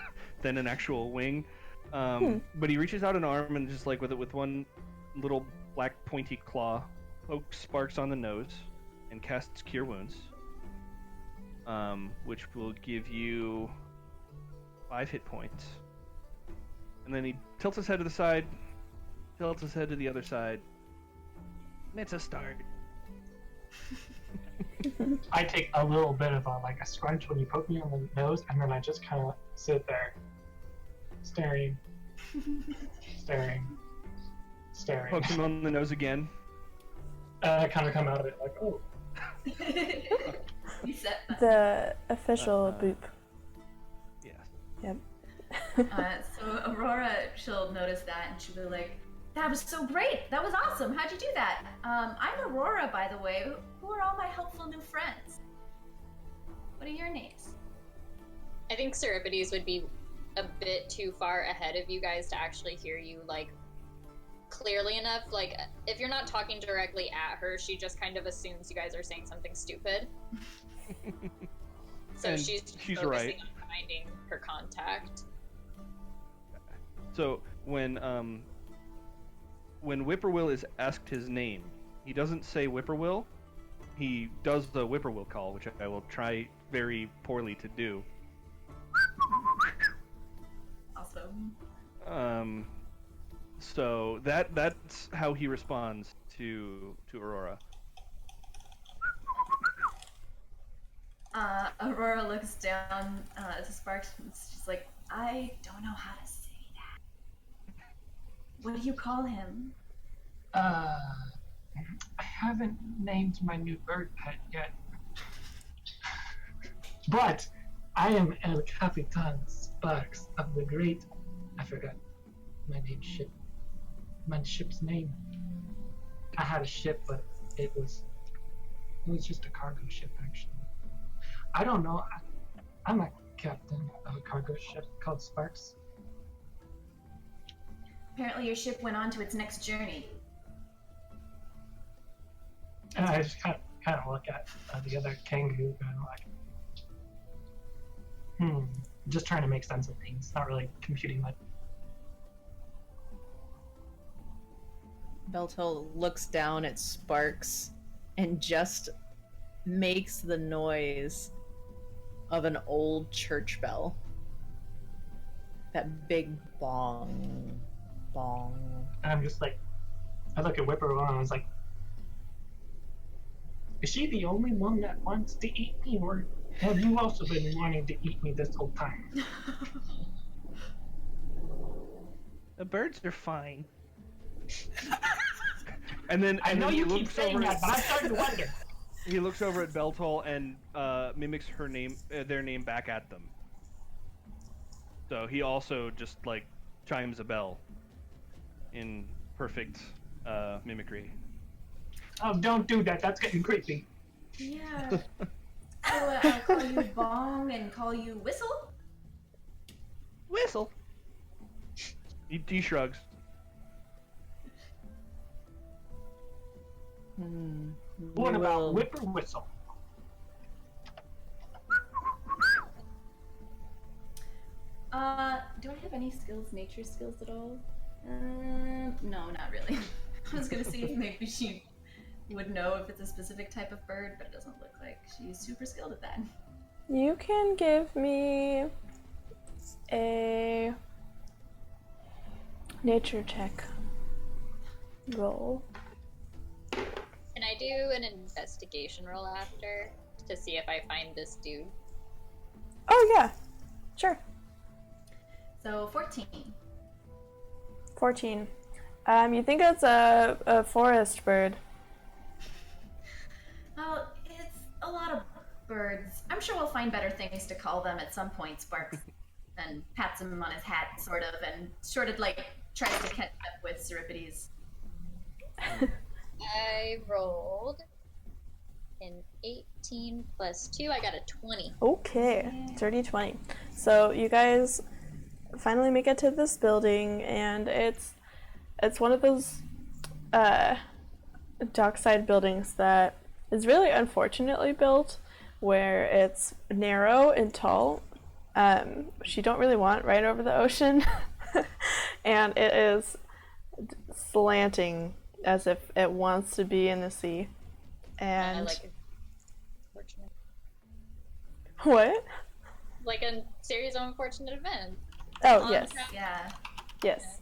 than an actual wing. But he reaches out an arm and just like with one little black pointy claw, pokes Sparks on the nose and casts Cure Wounds, which will give you 5 hit points. And then he tilts his head to the side, tilts his head to the other side. It's a start. I take a little bit of a scrunch when you poke me on the nose, and then I just kind of sit there, staring. Poke him on the nose again. I kind of come out of it like, oh. You set that. The official boop. Yes. Yep. So Aurora, she'll notice that and she'll be like, "That was so great! That was awesome! How'd you do that? I'm Aurora, by the way. Who are all my helpful new friends? What are your names?" I think Cerebrides would be a bit too far ahead of you guys to actually hear you clearly enough. Like, if you're not talking directly at her, she just kind of assumes you guys are saying something stupid. So And she's she's focusing right. on finding her contact. So when Whippoorwill is asked his name, he doesn't say Whippoorwill. He does the Whippoorwill call, which I will try very poorly to do. Also, So that's how he responds to Aurora. Aurora looks down to Sparks and she's like, I don't know how to say that. What do you call him? I haven't named my new bird pet yet. But I am El Capitan Sparks of the Great. I forgot my ship's name. I had a ship, but it was just a cargo ship, actually. I don't know. I'm a captain of a cargo ship called Sparks. Apparently your ship went on to its next journey. And I just kind of look at the other kangaroo and I'm like, just trying to make sense of things, not really computing much. Beltel looks down at Sparks and just makes the noise of an old church bell. That big bong, bong. And I'm just like, I look at Whippoorwill and I was like, is she the only one that wants to eat me, or have you also been wanting to eat me this whole time? The birds are fine. And then I know he you keep looks saying over that, at- but I'm starting to wonder. He looks over at Beltol and mimics their name back at them. So he also just like chimes a bell in perfect mimicry. Oh, don't do that. That's getting creepy. Yeah. So I'll call you Bong and call you Whistle? Whistle. He shrugs. What about Well, Whippoorwhistle? Do I have any skills, nature skills at all? No, not really. I was gonna see if maybe she would know if it's a specific type of bird, but it doesn't look like she's super skilled at that. You can give me a nature check roll. Can I do an investigation roll after to see if I find this dude? Oh yeah, sure. So 14. 14. You think it's a forest bird? Well, it's a lot of birds. I'm sure we'll find better things to call them at some point, Sparks. And pats him on his hat, sort of, and sort of like tries to catch up with Seripides. I rolled an 18 plus 2. I got a 20. Okay, dirty 20. So you guys finally make it to this building, and it's one of those dockside buildings that is really unfortunately built, where it's narrow and tall, which you don't really want right over the ocean, and it is slanting as if it wants to be in the sea. And Like a unfortunate, what? like a series of unfortunate events. Oh On yes, track. Yeah. yes.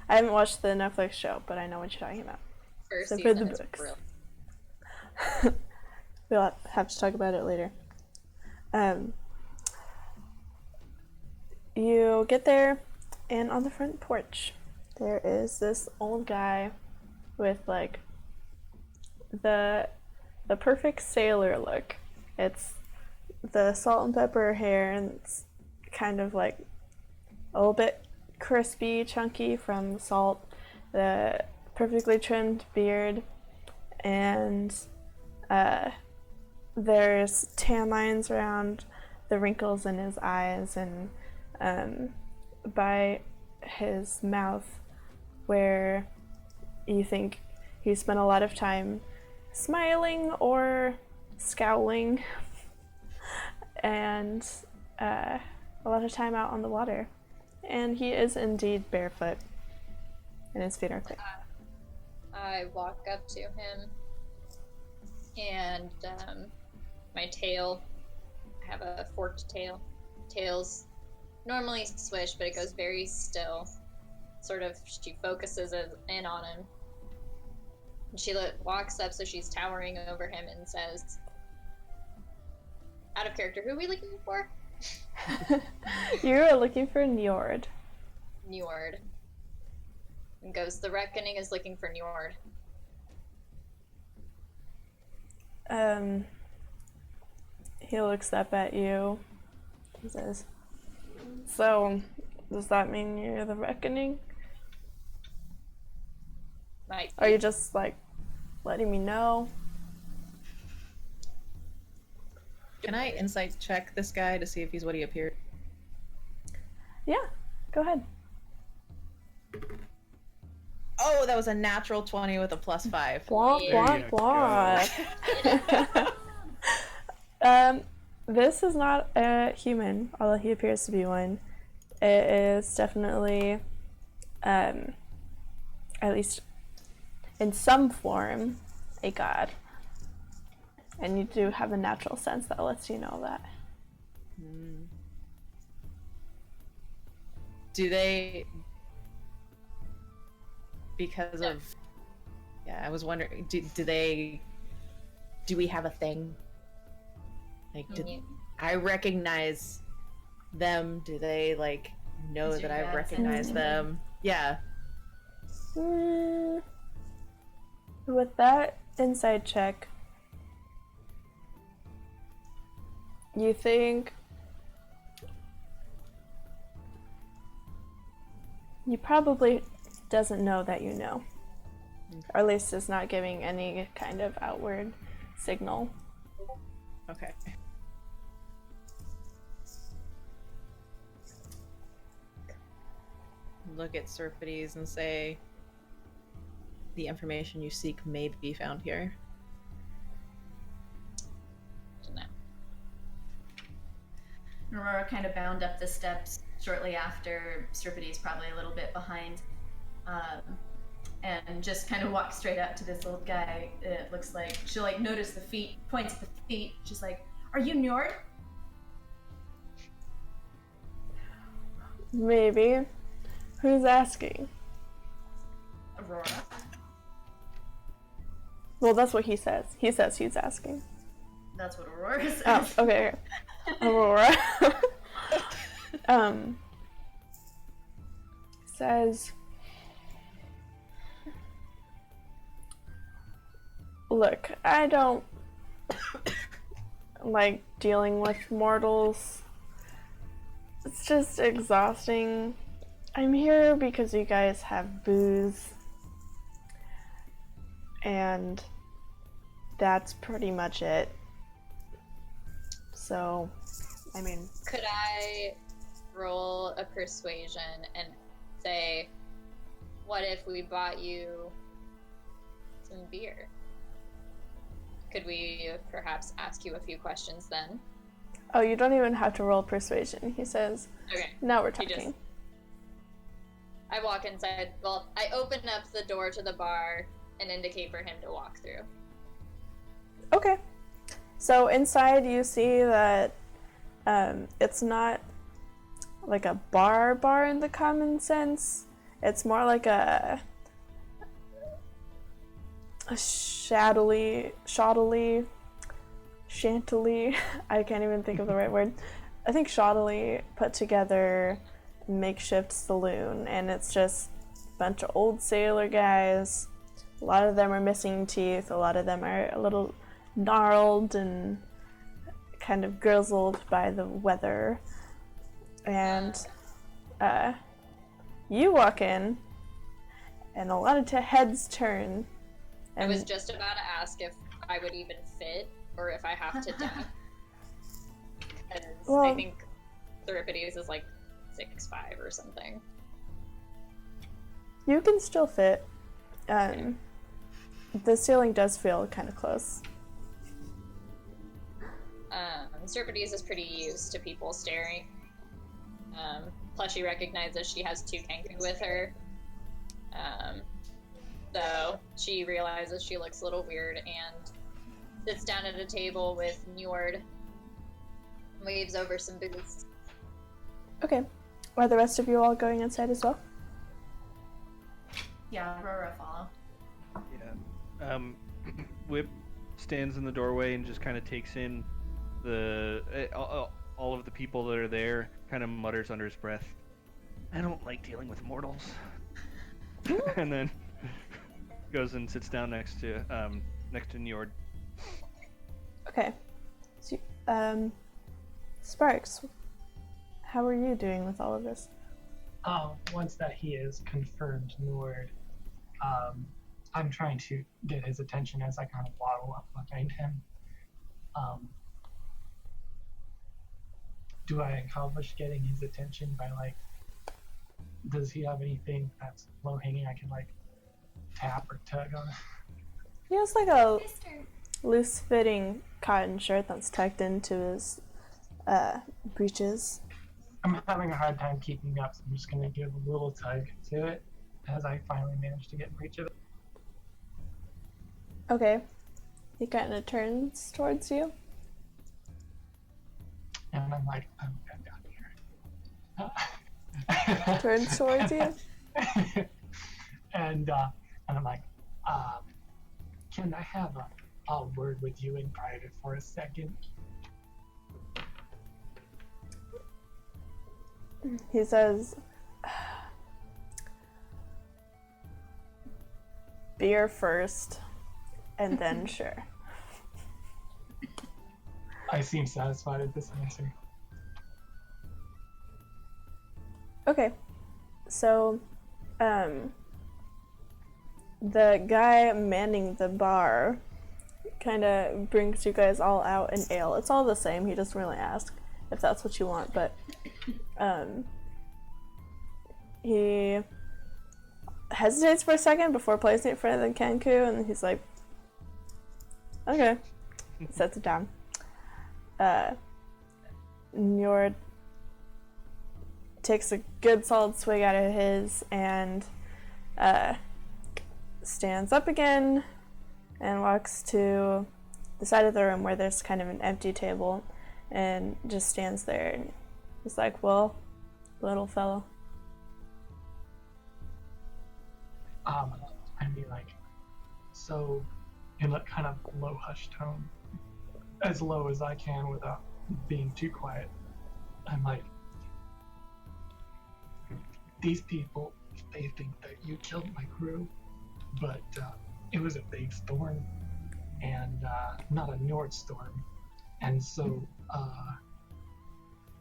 I haven't watched the Netflix show, but I know what you're talking about. First So season for the is books. brilliant. We'll have to talk about it later. You get there, and on the front porch, there is this old guy with like the perfect sailor look. It's the salt and pepper hair, and it's kind of like a little bit crispy, chunky from the salt. The perfectly trimmed beard, and there's tan lines around the wrinkles in his eyes, and by his mouth, where you think he spent a lot of time smiling or scowling, and a lot of time out on the water. And he is indeed barefoot, and his feet are clean. I walk up to him, and my tail, I have a forked tail. Tail's normally swish, but it goes very still. she focuses in on him. And she walks up so she's towering over him and says, out of character, who are we looking for? You are looking for Njord. Njord. And goes, the Reckoning is looking for Njord. He looks up at you. He says, so, does that mean you're the Reckoning? Might Are you just, like, letting me know? Can I insight check this guy to see if he's what he appeared? Yeah, go ahead. Oh, that was a natural 20 with a +5. Blah, Yeah. blah, blah. This is not a human, although he appears to be one. It is definitely, at least in some form, a god. And you do have a natural sense that lets you know that. Do they... Because of... Yeah, I was wondering, do we have a thing? Like, I recognize them? Do they, like, know that I recognize them? Yeah. With that inside check, you think he probably doesn't know that you know, or at least is not giving any kind of outward signal. Okay. Look at Serpides and say, the information you seek may be found here. No. Aurora kind of bound up the steps shortly after. Serpides probably a little bit behind, and just kind of walks straight up to this old guy. It looks like she'll like notice the feet, points at the feet. She's like, "Are you Njord?" Maybe. Who's asking? Aurora. Well, that's what he says. He says he's asking. That's what Aurora says. Oh, okay. Aurora. Says, look, I don't like dealing with mortals. It's just exhausting. I'm here because you guys have booze. And that's pretty much it. So, I mean... Could I roll a persuasion and say, what if we bought you some beer? Could we perhaps ask you a few questions then? Oh, you don't even have to roll persuasion, he says. Okay. Now we're talking. I walk inside. Well, I open up the door to the bar and indicate for him to walk through. Okay. So inside you see that it's not like a bar in the common sense. It's more like a shantily, I can't even think of the right word. I think shoddily put together makeshift saloon, and it's just a bunch of old sailor guys. A lot of them are missing teeth, a lot of them are a little gnarled and kind of grizzled by the weather. And you walk in, and a lot of heads turn. I was just about to ask if I would even fit, or if I have to duck. Because I think Theripides is like 6'5" or something. You can still fit. The ceiling does feel kind of close. Serpides is pretty used to people staring. Plus she recognizes she has 2 Kenku with her. So she realizes she looks a little weird and sits down at a table with Njord, waves over some booze. Okay. Are the rest of you all going inside as well? Yeah, Aurora follow. Yeah. Whip stands in the doorway and just kind of takes in all of the people that are there. Kind of mutters under his breath, "I don't like dealing with mortals," and then goes and sits down next to Njord. Okay. So, Sparks, how are you doing with all of this? Once that he is confirmed Nord, I'm trying to get his attention as I kind of waddle up behind him. Do I accomplish getting his attention by, like, does he have anything that's low hanging I can, like, tap or tug on? He has like a Mister. loose-fitting cotton shirt that's tucked into his breeches. I'm having a hard time keeping up, so I'm just going to give a little tug to it as I finally manage to get in reach of it. Okay. He kind of turns towards you. And I'm like, oh, God, here. Turns towards you. and I'm like, can I have a word with you in private for a second? He says, beer first, and then sure. I seem satisfied with this answer. Okay. So, the guy manning the bar kind of brings you guys all out an ale. It's all the same. He doesn't really ask if that's what you want, but he hesitates for a second before placing it in front of the Kenku, and he's like, okay. Sets it down. Njord takes a good solid swig out of his and stands up again and walks to the side of the room where there's kind of an empty table and just stands there and he's like, well, little fellow. I'd be like, so in a kind of low hush tone, as low as I can without being too quiet, I'm like, these people, they think that you killed my crew, but it was a big storm and not a Nord storm, and so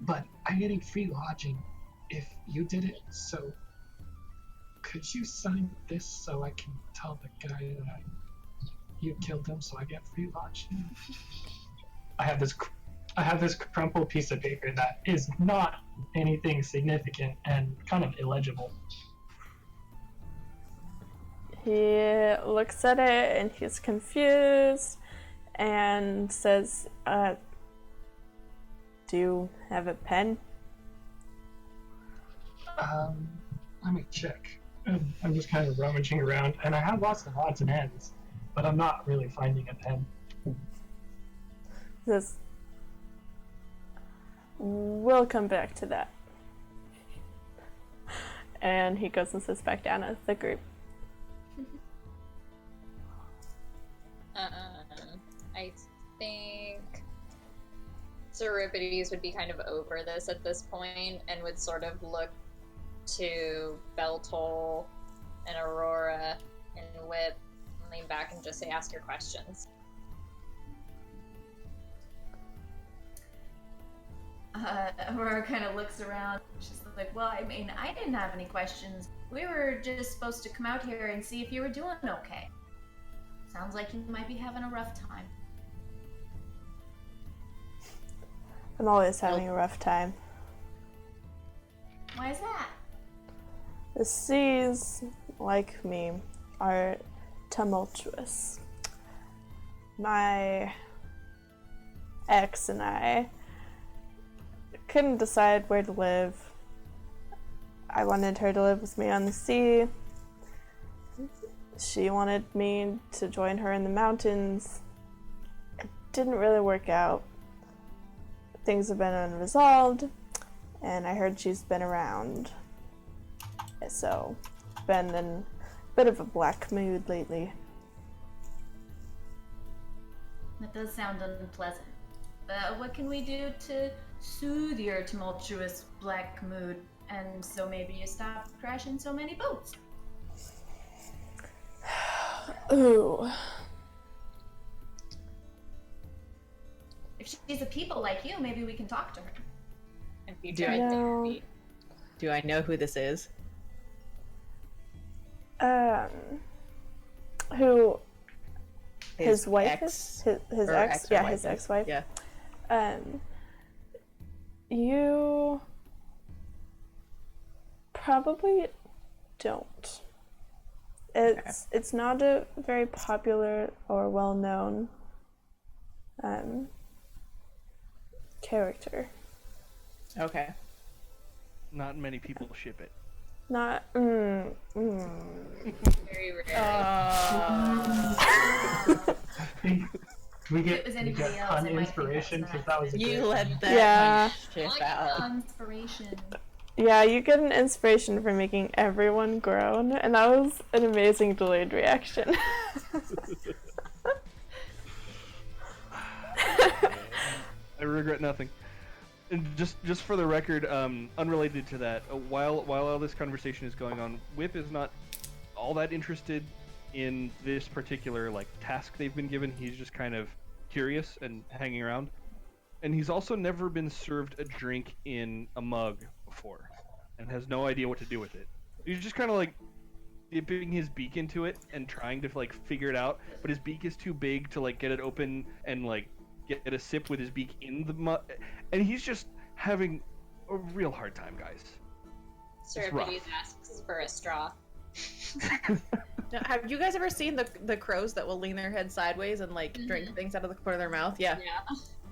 but I'm getting free lodging if you did it, so could you sign this so I can tell the guy that you killed him so I get free lodging? I have this crumpled piece of paper that is not anything significant and kind of illegible. He looks at it and he's confused and says, do you have a pen? Let me check. I'm just kind of rummaging around, and I have lots of odds and ends, but I'm not really finding a pen. He says, we'll come back to that. And he goes and sits back down at the group. I think Euripides would be kind of over this at this point and would sort of look to Beltol and Aurora and Whip and lean back and just say, ask your questions. Aurora kind of looks around. She's like, well, I mean, I didn't have any questions. We were just supposed to come out here and see if you were doing okay. Sounds like you might be having a rough time. I'm always having a rough time. Why is that? The seas, like me, are tumultuous. My ex and I couldn't decide where to live. I wanted her to live with me on the sea. She wanted me to join her in the mountains. It didn't really work out. Things have been unresolved, and I heard she's been around. So, been bit of a black mood lately. That does sound unpleasant. But what can we do to soothe your tumultuous black mood, and so maybe you stop crashing so many boats? Ooh. If she's a people like you, maybe we can talk to her. If you Do tried I know? therapy. Do I know who this is? Who his wife ex, is? His or ex? Yeah, ex-wife his is. ex-wife. Yeah. You probably don't. It's not a very popular or well-known character. Okay. Not many people ship it. Not. Very rare. We If it was get anybody else, pun I might think inspiration that's because that was a You great let one. that Yeah. ship out. Inspiration. Yeah, you get an inspiration for making everyone groan, and that was an amazing delayed reaction. I regret nothing. And just for the record, unrelated to that, while all this conversation is going on, Whip is not all that interested in this particular task they've been given. He's just kind of curious and hanging around. And he's also never been served a drink in a mug before, and has no idea what to do with it. He's just kind of dipping his beak into it and trying to figure it out, but his beak is too big to get it open and get a sip with his beak in the mug, and he's just having a real hard time, guys. Serapides asks for a straw. Now, have you guys ever seen the crows that will lean their head sideways and drink things out of the corner of their mouth? Yeah. Yeah.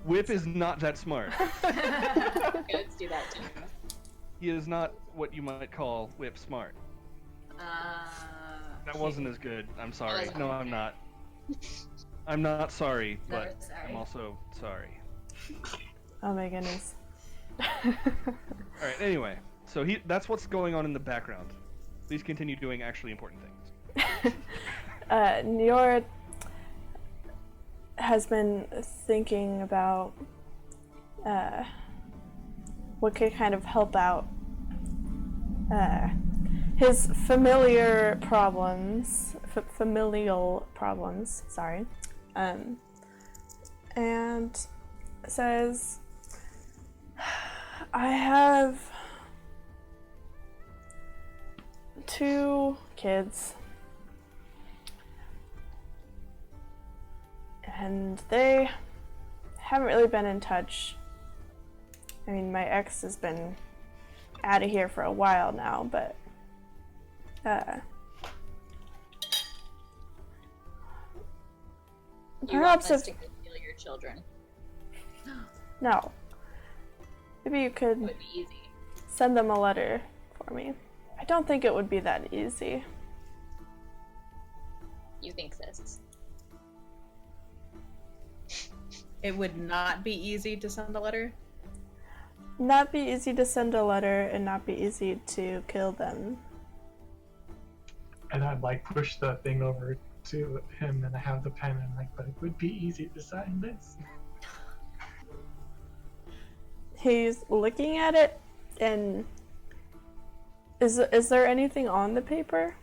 Whip is not that smart. Goats do that too. He is not what you might call Whip smart. That wasn't as good. I'm sorry. wasn't No, okay. I'm not. I'm not sorry, Never but sorry. I'm also sorry. Oh my goodness. Alright, anyway. So that's what's going on in the background. Please continue doing actually important things. Nior has been thinking about what could kind of help out his familial problems, sorry, and says, I have 2 kids, and they haven't really been in touch. I mean, my ex has been out of here for a while now, but You perhaps want us if to go steal your children. no, maybe you It could would be easy. send them a letter for me. I don't think it would be that easy. You think this? It would not be easy to send a letter. Not be easy to send a letter and not be easy to kill them. And I'd push the thing over to him and I have the pen and but it would be easy to sign this. He's looking at it, and is there anything on the paper?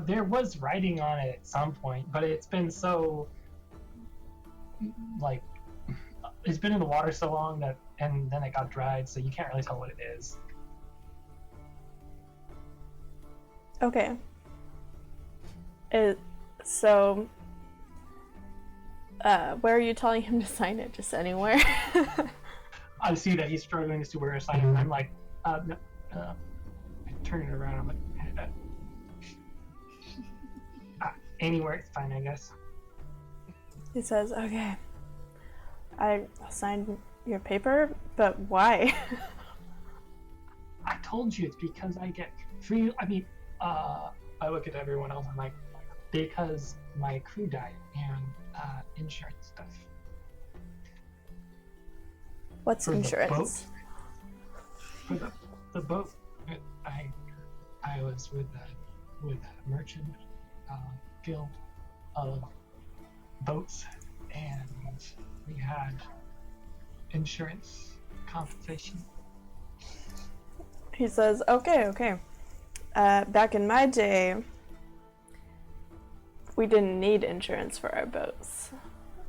There was writing on it at some point, but it's been so it's been in the water so long that, and then it got dried, so you can't really tell what it is. Okay. Where are you telling him to sign it? Just anywhere? I see that he's struggling to see where to sign it, and I'm like, no, I turn it around, I'm like, anywhere it's fine, I guess. He says, okay, I signed your paper, but why? I told you it's because I get free. I mean, I look at everyone else. I'm like, because my crew died and insurance stuff. What's For the insurance? For the boat, I was with with a merchant guild of boats, and we had insurance compensation. He says, okay. Back in my day, we didn't need insurance for our boats.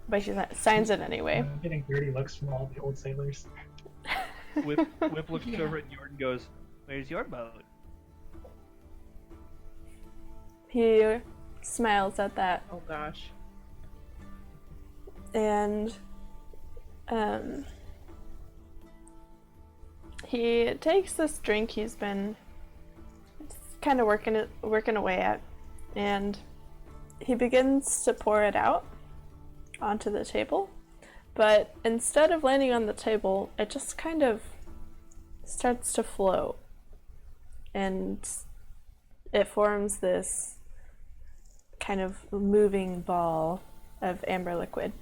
But she signs it anyway. Getting dirty looks from all the old sailors. Whip looks over at Jordan and goes, "Where's your boat?" He smiles at that, Oh gosh. and he takes this drink he's been kind of working away at, and he begins to pour it out onto the table, but instead of landing on the table, it just kind of starts to float, and it forms this kind of moving ball of amber liquid,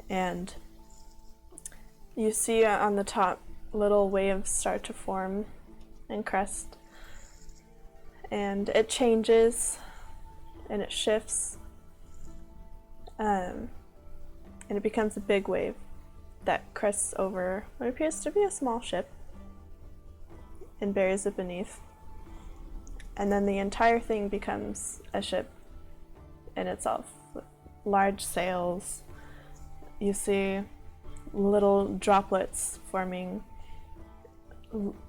and you see on the top little waves start to form and crest, and it changes and it shifts, and it becomes a big wave that crests over what appears to be a small ship and buries it beneath, and then the entire thing becomes a ship in itself, with large sails. You see little droplets forming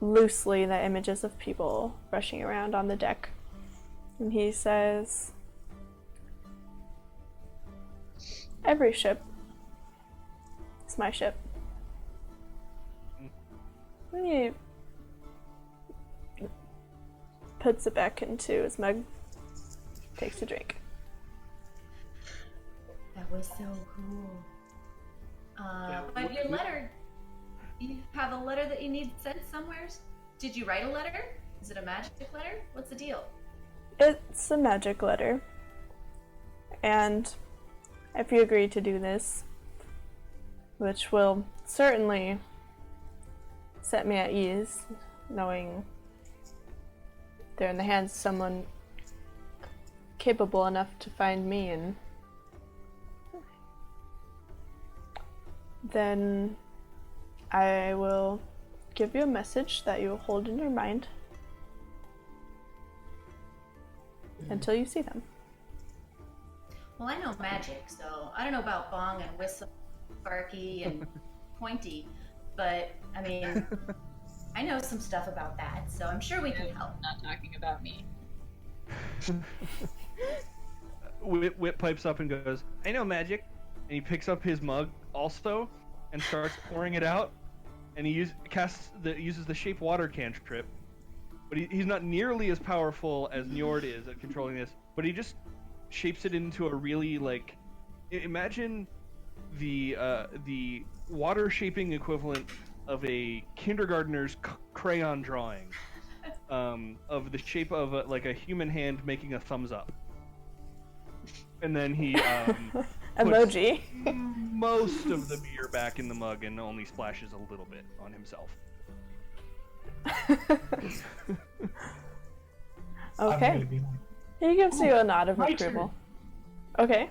loosely, the images of people rushing around on the deck, and he says, "Every ship is my ship." He puts it back into his mug, takes a drink. That was so cool. But your letter, you have a letter that you need sent somewhere? Did you write a letter? Is it a magic letter? What's the deal? It's a magic letter, and if you agree to do this, which will certainly set me at ease, knowing they're in the hands of someone capable enough to find me, and then I will give you a message that you will hold in your mind until you see them. Well, I know magic, so I don't know about bong and whistle, sparky and pointy, but I mean, I know some stuff about that, so I'm sure we can help. Not talking about me. Whip pipes up and goes, "I know magic," and he picks up his mug also and starts pouring it out, and he uses the shape water cantrip, but he's not nearly as powerful as Njord is at controlling this, but he just shapes it into a really, like, imagine the water shaping equivalent of a kindergartner's crayon drawing of the shape of a human hand making a thumbs up, and then he Emoji. most of the beer back in the mug and only splashes a little bit on himself. I'm Okay. gonna be like, He gives you a nod of my approval. Okay.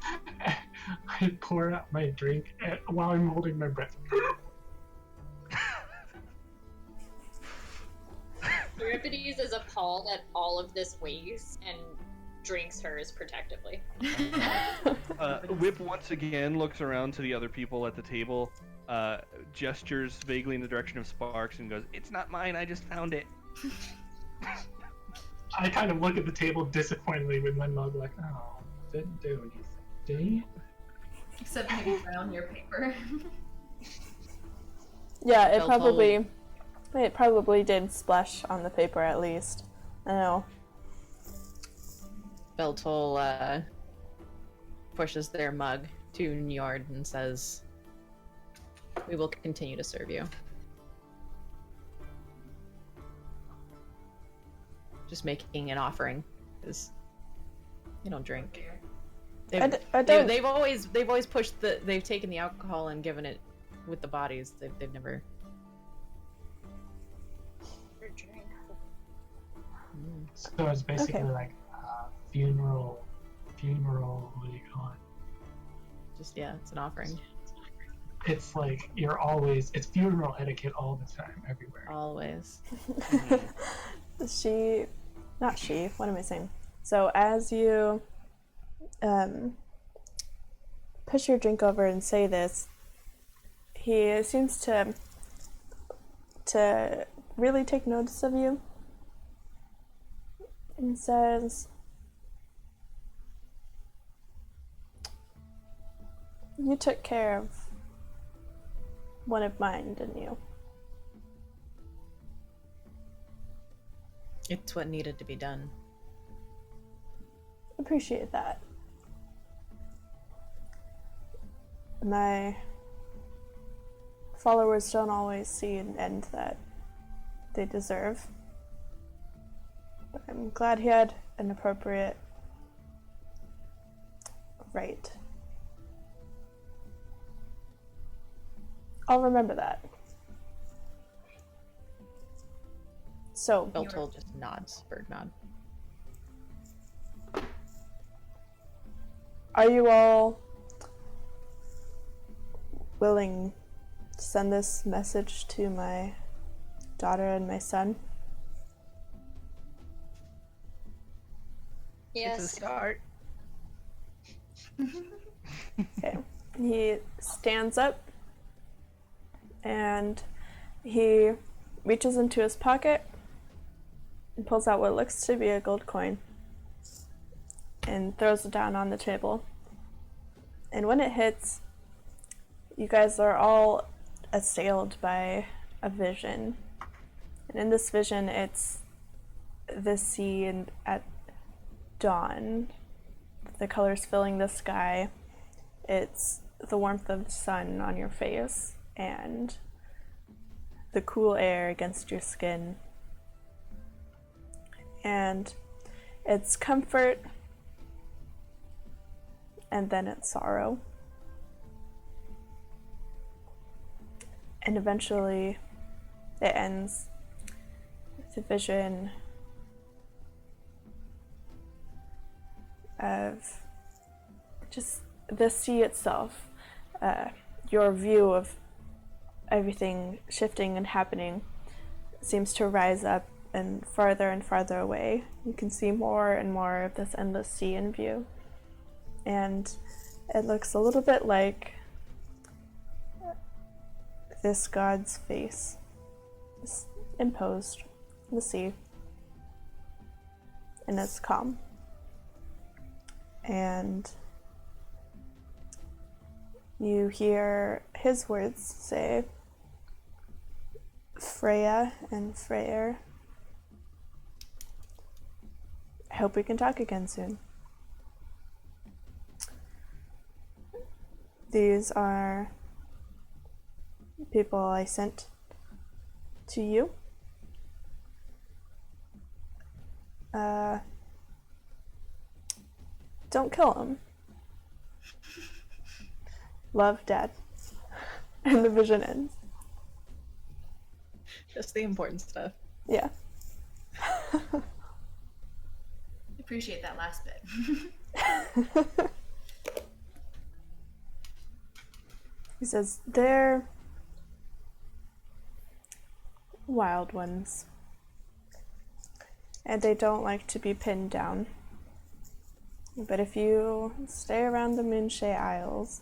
I pour out my drink while I'm holding my breath. Euripides is appalled at all of this waste and drinks hers protectively. Whip once again looks around to the other people at the table, gestures vaguely in the direction of Sparks, and goes, "It's not mine, I just found it." I kind of look at the table disappointedly with my mug, like, oh, didn't do anything, did he? Except maybe brown your paper. Yeah, it They'll probably did splash on the paper at least. I know. Beltol pushes their mug to Njord and says, "We will continue to serve you." Just making an offering, because they don't drink. I don't. They've always pushed they've taken the alcohol and given it with the bodies. They've never. So it's basically Okay. like funeral. What do you call it? Just yeah, it's an offering. It's like it's funeral etiquette all the time, everywhere. Always. What am I saying? So as you push your drink over and say this, he seems to really take notice of you and says, "You took care of one of mine, didn't you?" It's what needed to be done. Appreciate that. My followers don't always see an end that they deserve. But I'm glad he had an appropriate right. I'll remember that. So, Beltol just nods, bird nod. are you all willing to send this message to my daughter and my son? Yes. It's a start. Okay. He stands up and he reaches into his pocket and pulls out what looks to be a gold coin and throws it down on the table. And when it hits, you guys are all assailed by a vision. And in this vision, it's the sea at dawn, the colors filling the sky. It's the warmth of the sun on your face and the cool air against your skin. And it's comfort, and then it's sorrow. And eventually it ends with a vision of just the sea itself, your view of everything shifting and happening seems to rise up and farther away. You can see more and more of this endless sea in view. And it looks a little bit like this god's face is imposed in the sea. And it's calm. And you hear his words say, "Freya and Freyr, I hope we can talk again soon." These are people I sent to you. Don't kill him. Love, Dad. And the vision ends. Just the important stuff. Yeah. Appreciate that last bit. He says, "They're wild ones. And they don't like to be pinned down. But if you stay around the Moonshay Isles,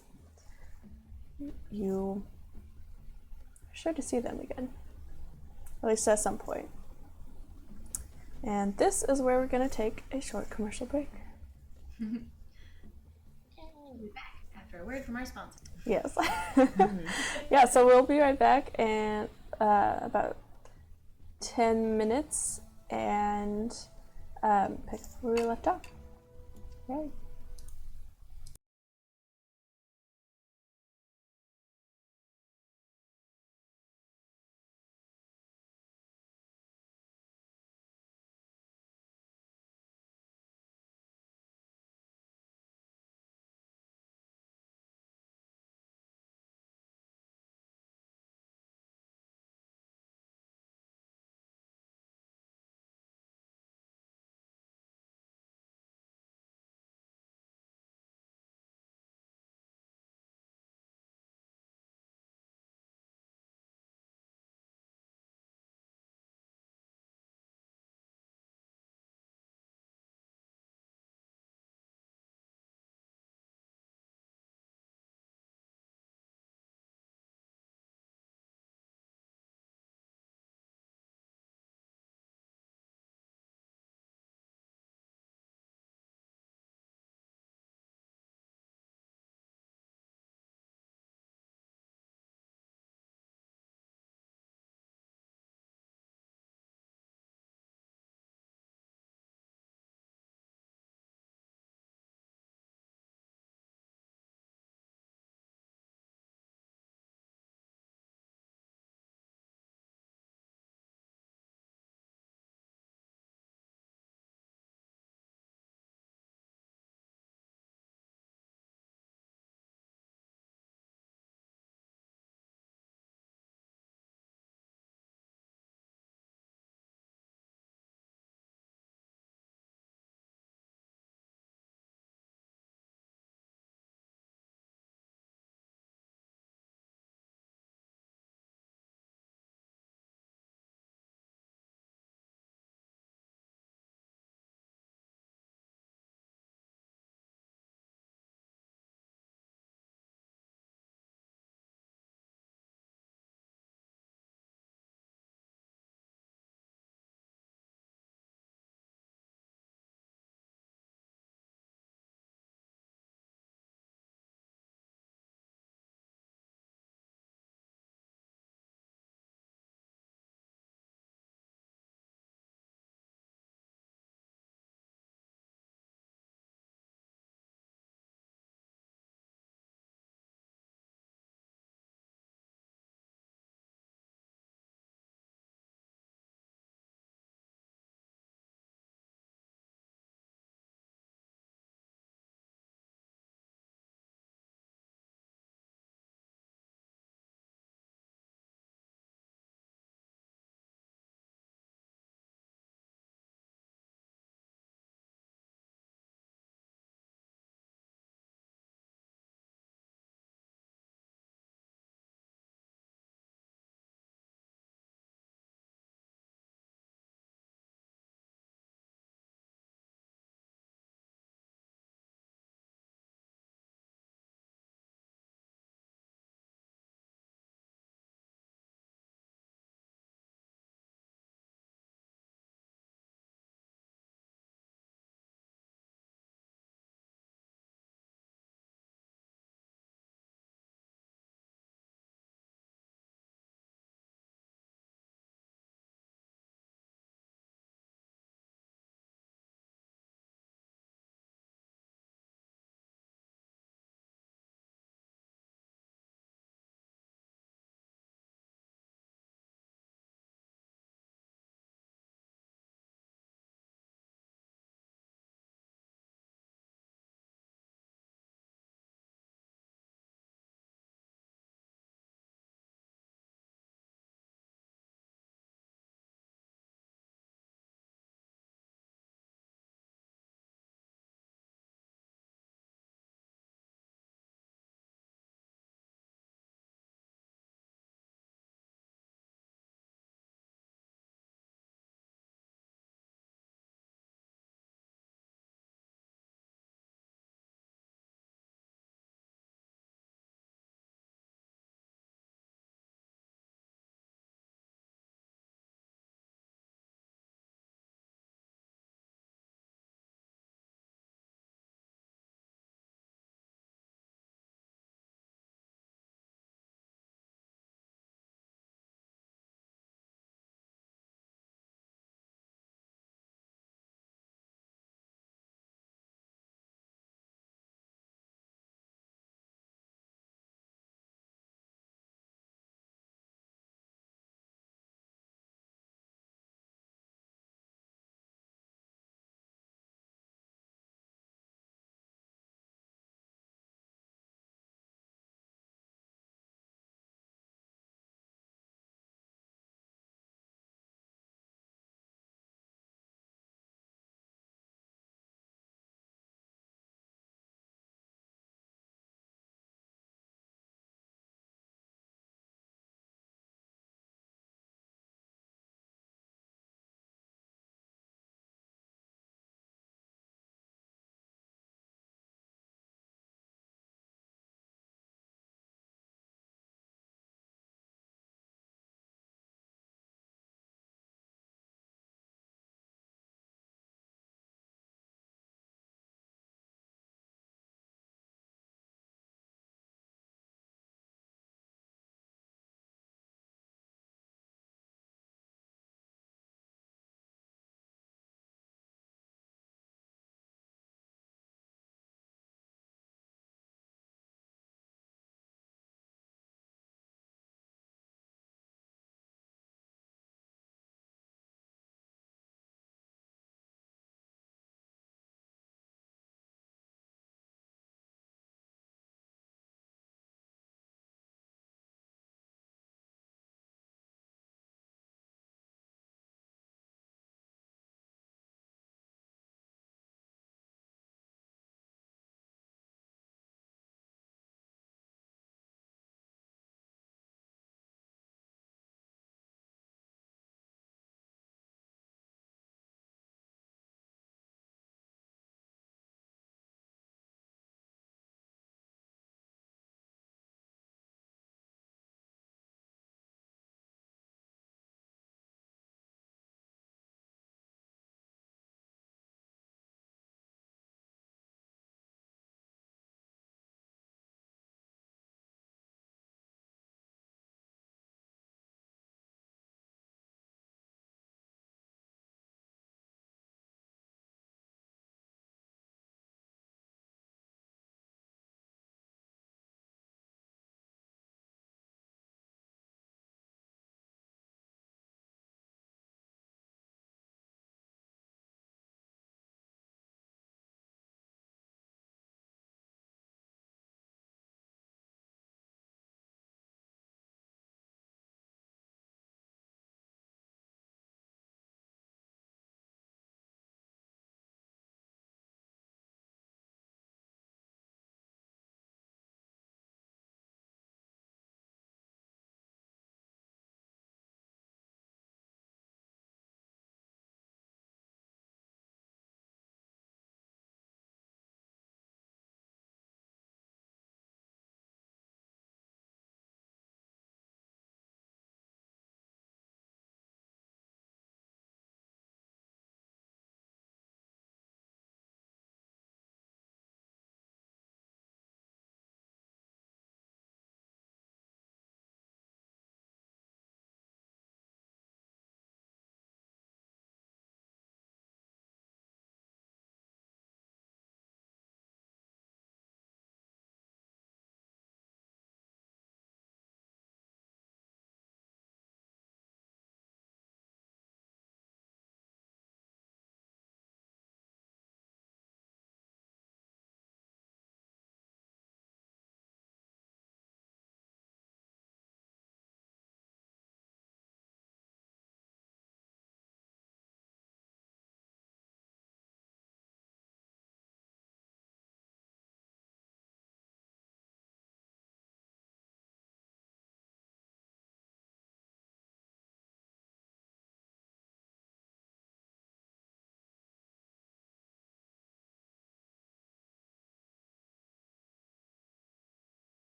you are sure to see them again. At least at some point." And this is where we're going to take a short commercial break. We'll be back after a word from our sponsor. Yes. Yeah, so we'll be right back in about 10 minutes and pick up where we left off. Yay.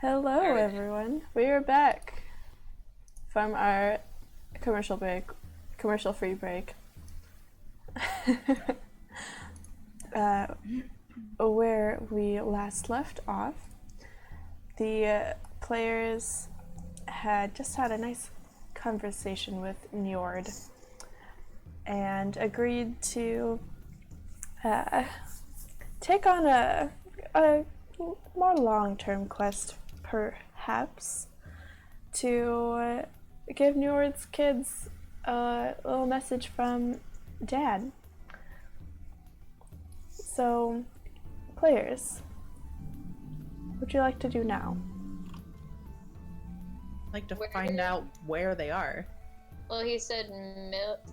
Hello, Alright. everyone. We are back from our commercial-free break. Where we last left off, the players had just had a nice conversation with Njord and agreed to take on a more long-term quest, perhaps, to give Njord's kids a little message from Dad. So, players, what would you like to do now? I'd like to Where- find out where they are. Well, he said,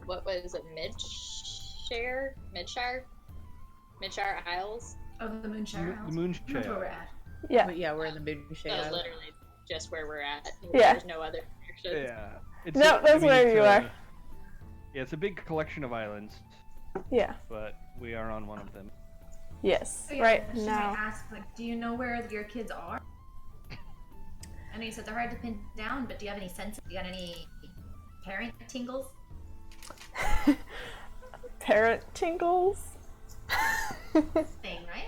what was it, Midshire? Midshire Isles? Oh, the Moonshire House. The Moonshire. That's where we're at. Yeah. But yeah, we're in the Moonshade So Island. literally just where we're at. Yeah. There's no other direction. Yeah. It's No, that's where it's you are. Yeah, it's a big collection of islands, Yeah. but we are on one of them. Yes. So, yeah, Right she now. might ask, like, do you know where your kids are? I know you said they're hard to pin down, but do you have any sense? You got any parent tingles? Parrot tingles. Thing, right?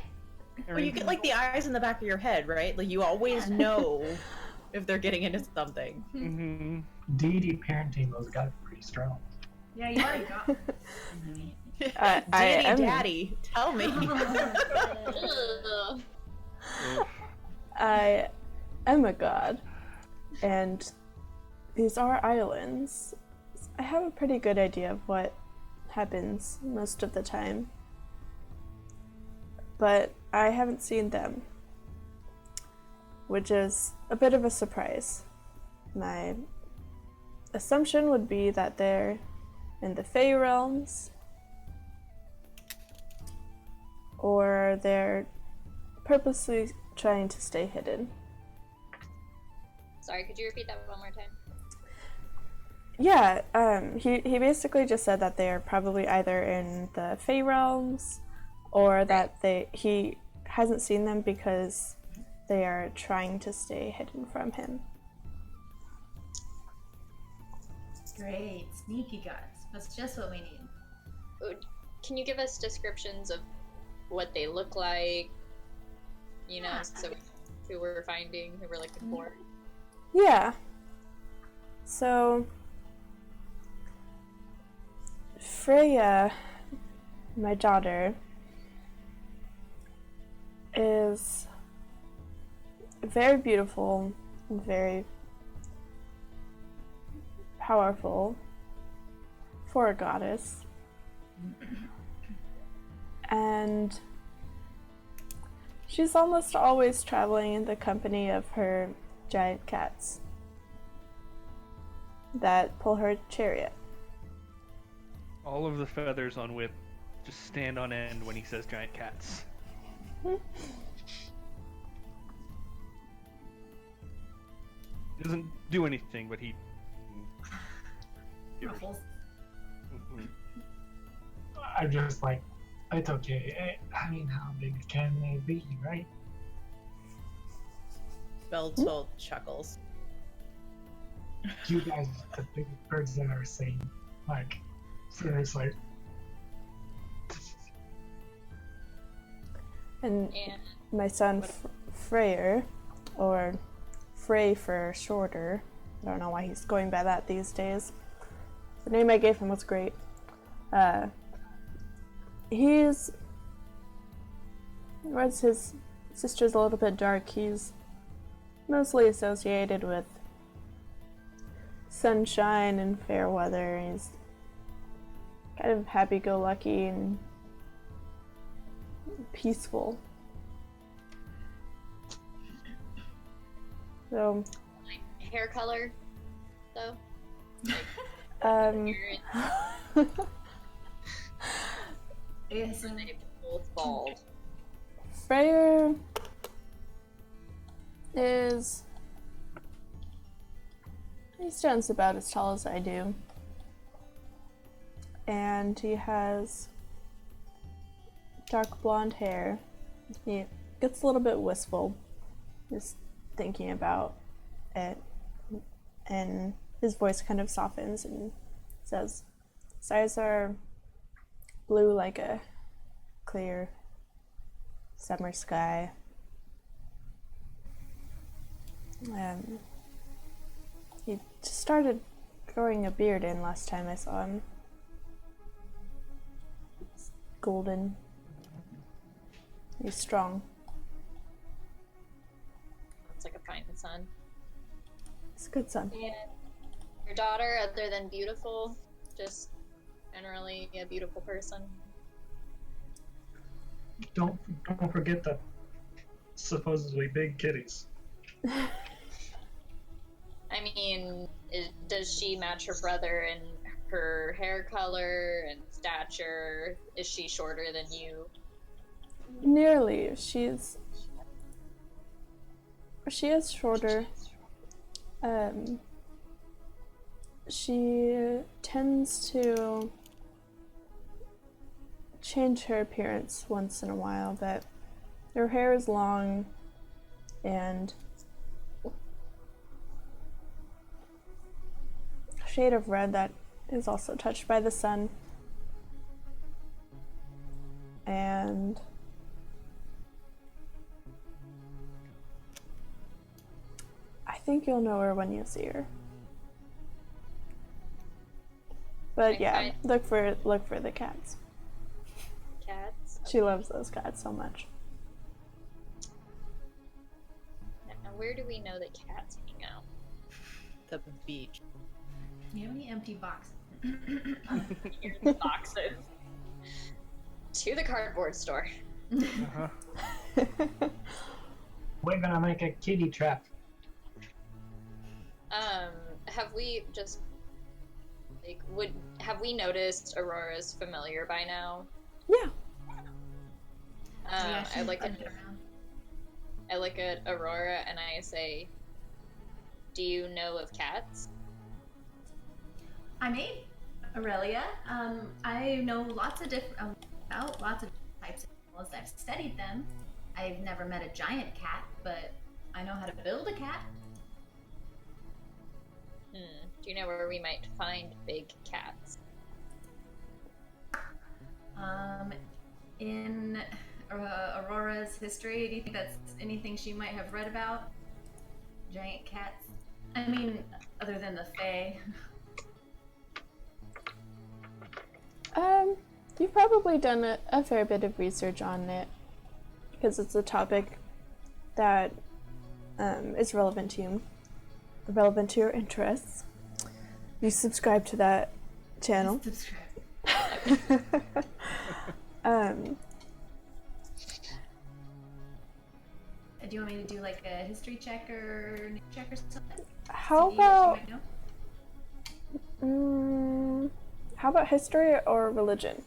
Well, you get like the eyes in the back of your head, right? Like you always know if they're getting into something. Mm-hmm. D&D parenting, those got pretty strong. Yeah, you already got them. I Daddy, tell me. Ugh. I am a god, and these are islands. I have a pretty good idea of what happens most of the time, but I haven't seen them, which is a bit of a surprise. My assumption would be that they're in the Fey realms, or they're purposely trying to stay hidden. Sorry, could you repeat that one more time? Yeah, he basically just said that they are probably either in the Fey realms, or that he hasn't seen them because they are trying to stay hidden from him. Great, sneaky guts. That's just what we need. Can you give us descriptions of what they look like? You know, Yeah. so who we're finding, who we're looking for. Yeah. So Freya, my daughter, is very beautiful and very powerful for a goddess. And she's almost always traveling in the company of her giant cats that pull her chariot. All of the feathers on Whip just stand on end when he says giant cats. He doesn't do anything, but he. Ruffles. Mhm. I'm just like, it's okay. I mean, how big can they be, right? Beltold chuckles. You guys are the biggest birds I've ever seen. Like, seriously. And And my son Freyr, or Frey for shorter, I don't know why he's going by that these days. The name I gave him was great. Whereas his sister's a little bit dark, he's mostly associated with sunshine and fair weather. He's kind of happy-go-lucky and peaceful. So, hair color, though? um, Yes, Or they both bald? Freyr he stands about as tall as I do. And he has dark blonde hair. He gets a little bit wistful. His thinking about it, and his voice kind of softens and says, "Stars are blue like a clear summer sky. He just started growing a beard in last time I saw him. It's golden. He's strong. It's like a fine son. He's a good son. And your daughter, other than beautiful, just generally a beautiful person. Don't forget the supposedly big kitties. I mean, does she match her brother in her hair color and stature? Is she shorter than you? Nearly. She is shorter. She tends to change her appearance once in a while, but her hair is long and a shade of red that is also touched by the sun. And I think you'll know her when you see her. But yeah, look for the cats. Cats? She loves those cats so much. Now, where do we know that cats hang out? The beach. Do you have any empty boxes? Here's the boxes. To the cardboard store. Uh-huh. We're gonna make a kitty trap. Have we just have we noticed Aurora's familiar by now? Yeah. I look at Aurora and I say, "Do you know of cats?" I made Aurelia. I know lots of different about lots of types of animals. I've studied them. I've never met a giant cat, but I know how to build a cat. Do you know where we might find big cats? In Aurora's history, do you think that's anything she might have read about? Giant cats? I mean, other than the Fae. You've probably done a fair bit of research on it because it's a topic that is relevant to you, relevant to your interests. You subscribe to that channel. Subscribe. Do you want me to do like a history check or name check or something? How See what about you might know? how about history or religion?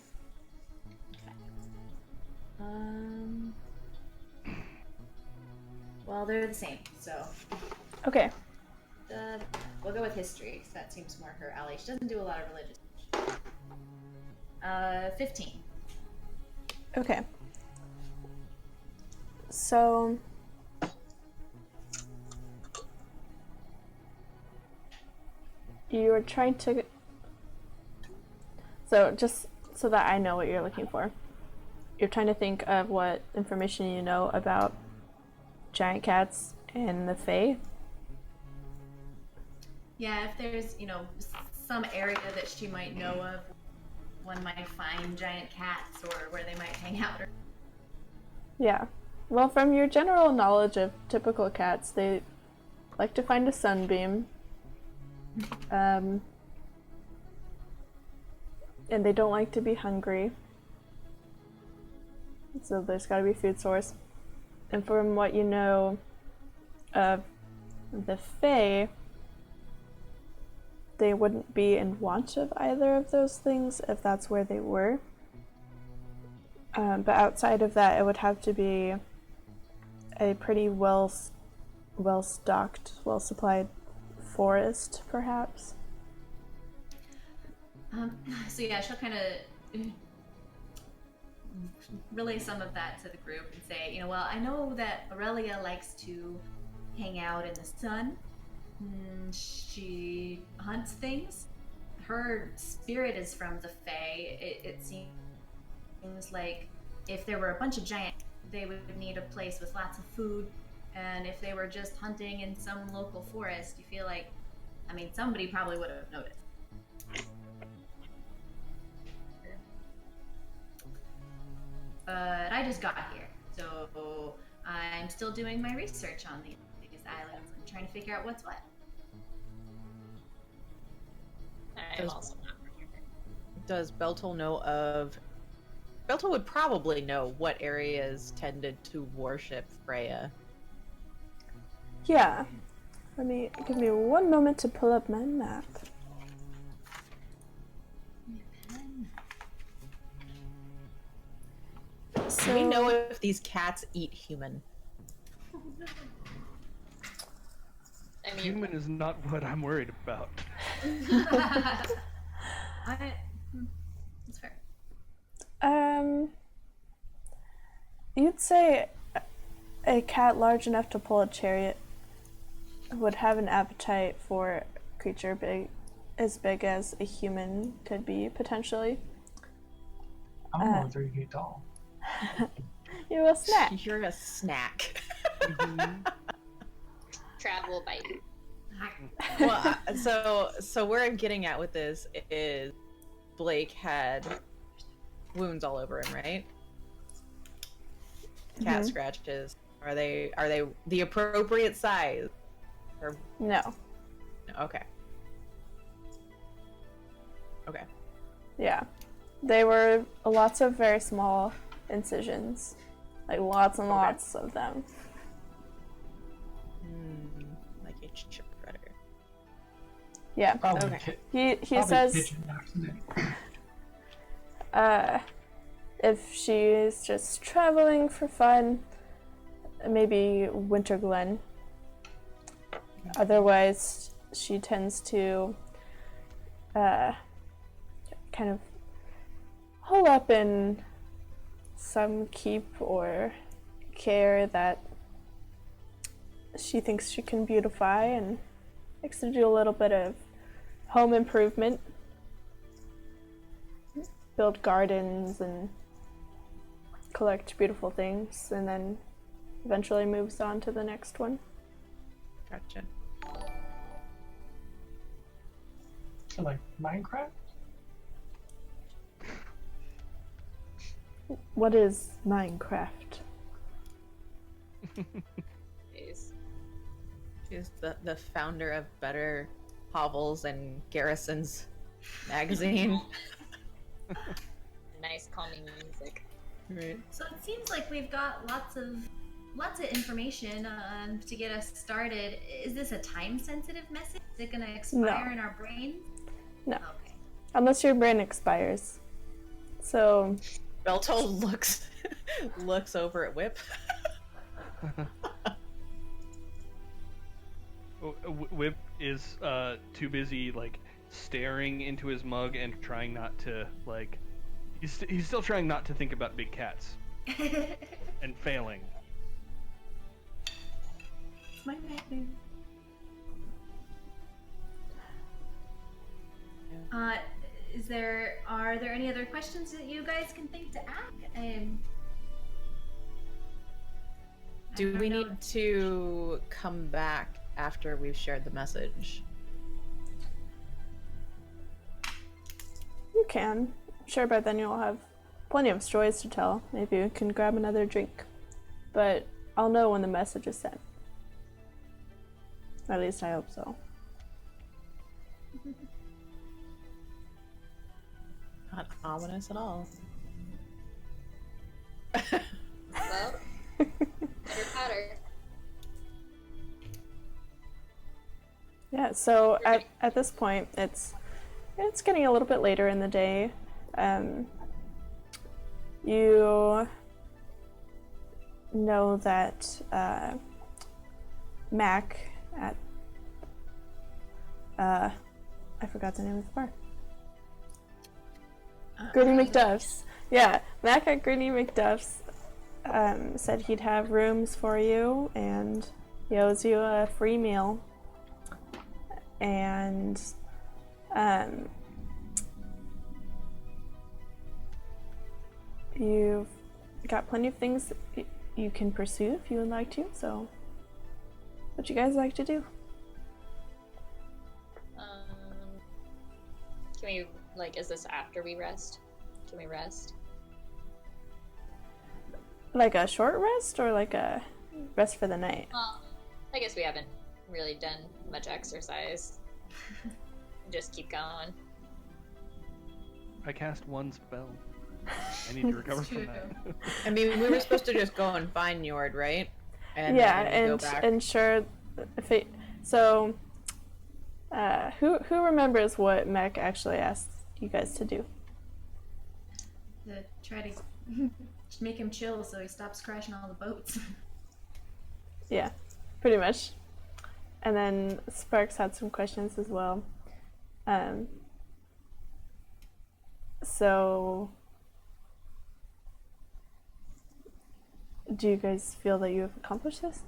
Well, they're the same, so Okay. we'll go with history because that seems more her alley. She doesn't do a lot of religion. 15. Okay. So you're trying to. So just so that I know what you're looking for, you're trying to think of what information you know about giant cats and the Fae. Yeah, if there's, some area that she might know of, one might find giant cats or where they might hang out. Yeah. Well, from your general knowledge of typical cats, they like to find a sunbeam. And they don't like to be hungry. So there's got to be a food source. And from what you know of the Fae, they wouldn't be in want of either of those things if that's where they were. But outside of that, it would have to be a pretty well-stocked, well-supplied forest, perhaps. So yeah, she'll kind of relay some of that to the group and say, well, I know that Aurelia likes to hang out in the sun. She hunts things. Her spirit is from the Fae. It seems like if there were a bunch of giants, they would need a place with lots of food. And if they were just hunting in some local forest, you feel like, I mean, somebody probably would have noticed. But I just got here, so I'm still doing my research on these islands and trying to figure out what's what. I'm also not familiar. Does Beltol know of... Beltol would probably know what areas tended to worship Freya. Yeah. Give me one moment to pull up my map. Do we know if these cats eat human? I mean, Human is not what I'm worried about. That's fair. You'd say a cat large enough to pull a chariot would have an appetite for a creature as big as a human could be, potentially. I'm only 3 feet tall. You will snack. You're a snack. travel by you. Well, so where I'm getting at with this is Blake had wounds all over him, right? Cat scratches. Are they the appropriate size? Or No. okay. Okay. Yeah. They were lots of very small incisions. Like lots and lots of them. Like a shredder. Yeah. Probably, Okay. He probably says pigeon accident. if she's just traveling for fun, maybe Winter Glen. Otherwise, she tends to kind of hole up in some keep or care that she thinks she can beautify and likes to do a little bit of home improvement. Build gardens and collect beautiful things, and then eventually moves on to the next one. Gotcha. So like Minecraft? What is Minecraft? Jeez. She's the founder of Better Hovels and Garrison's magazine. Nice calming music. Right. So it seems like we've got lots of information to get us started. Is this a time-sensitive message? Is it going to expire No. in our brains? No. Okay. Unless your brain expires. So, Belto looks over at Whip. Whip is too busy like staring into his mug and trying not to like. He's still trying not to think about big cats and failing. It's my nightmare. Are there any other questions that you guys can think to ask? Do we need to come back after we've shared the message? you can. Sure, by then you'll have plenty of stories to tell. Maybe you can grab another drink. But I'll know when the message is sent. At least I hope so. Not ominous at all. Well, better patter. Yeah, so at this point, it's getting a little bit later in the day. You know that Mac at I forgot the name of the bar. Gritty McDuff's. Yeah, Mac at Gritty McDuff's said he'd have rooms for you, and He owes you a free meal, and you've got plenty of things that you can pursue if you would like to. So, what you guys like to do? Can we, like, is this after we rest? Can we rest? Like a short rest or like a rest for the night? Well, I guess we haven't really done much exercise. Just keep going. I cast one spell. I need to recover from that. I mean, we were supposed to just go and find Njord, right? And Yeah, then go and back. ensure if it. So, who remembers what Mech actually asked you guys to do? To try to just make him chill so he stops crashing all the boats. Yeah, pretty much. And then Sparks had some questions as well. So, do you guys feel that you have accomplished this?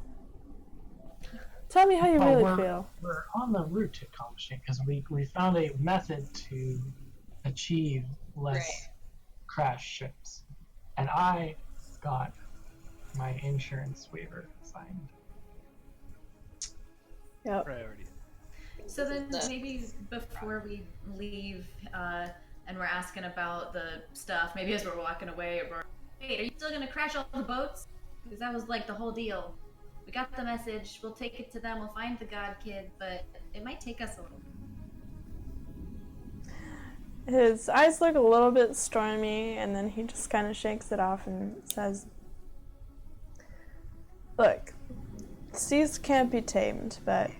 Tell me how you Well, really feel. We're on the route to accomplishing because we found a method to achieve less crash ships, and I got my insurance waiver signed. Yep. Priority. So then maybe before we leave, and we're asking about the stuff, maybe as we're walking away, we're, hey, are you still gonna crash all the boats? Because that was like the whole deal. We got the message, we'll take it to them, we'll find the god kid, but it might take us a little. His eyes look a little bit stormy, and then he just kind of shakes it off and says, "Look, seas can't be tamed, but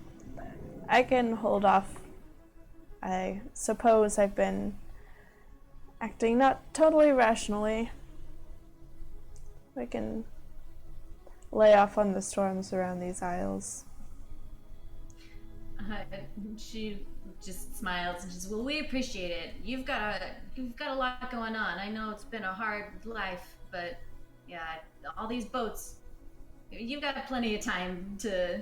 I can hold off. I suppose I've been acting not totally rationally. I can lay off on the storms around these isles." She just smiles and says, "Well, we appreciate it. You've got a lot going on. I know it's been a hard life, but yeah, all these boats. You've got plenty of time to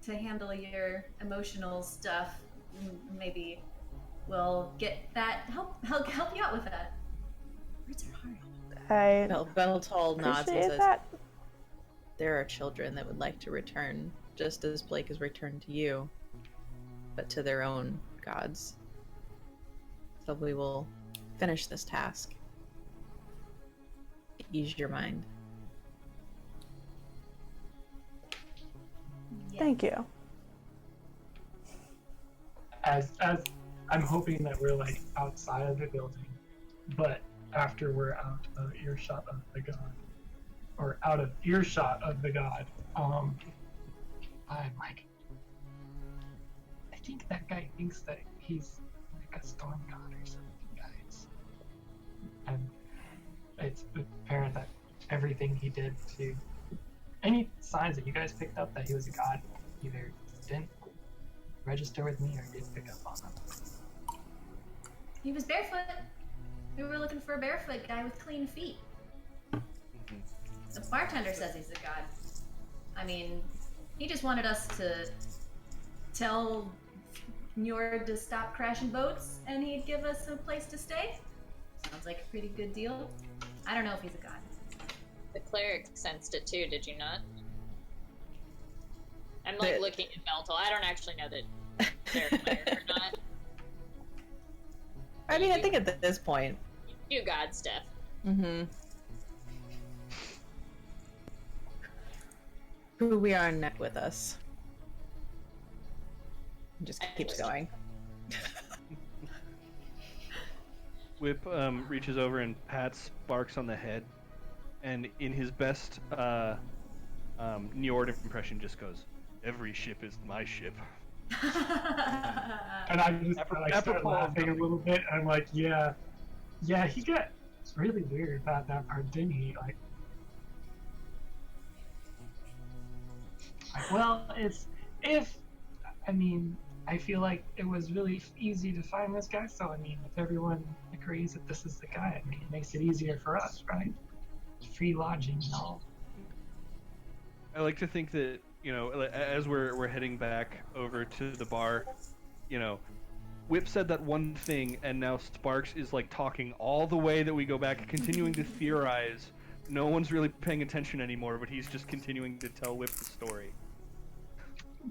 handle your emotional stuff. Maybe we'll get that help you out with that." Words are hard. I Beltol nods and appreciate says, that. "There are children that would like to return, just as Blake has returned to you, but to their own gods. So we will finish this task. Ease your mind." Thank you. As I'm hoping that we're like outside of the building, but after we're out of earshot of the god, or out of earshot of the god, I'm like, I think that guy thinks that he's like a storm god or something, guys. And it's apparent that everything he did to any signs that you guys picked up that he was a god either didn't register with me or did pick up on them. He was barefoot. We were looking for a barefoot guy with clean feet. The bartender says he's a god. I mean, he just wanted us to tell Njord to stop crashing boats and he'd give us a place to stay. Sounds like a pretty good deal. I don't know if he's a god. The cleric sensed it too, did you not? I'm like looking at Beltal. I don't actually know that they're a cleric or not. I mean, I think at this point. You do god stuff. Mm-hmm. Who we are net with us. Just keeps going. Whip reaches over and pats Sparks on the head, and in his best Njord impression just goes, "Every ship is my ship." And I just start laughing a little bit. I'm like, yeah, he got really weird about that part, didn't he? Like, well, I feel like it was really easy to find this guy, so I mean, if everyone agrees that this is the guy, I mean, it makes it easier for us, right? Free lodging and all. I like to think that as we're heading back over to the bar, Whip said that one thing, and now Sparks is like talking all the way that we go back, continuing to theorize. No one's really paying attention anymore, but he's just continuing to tell Whip the story.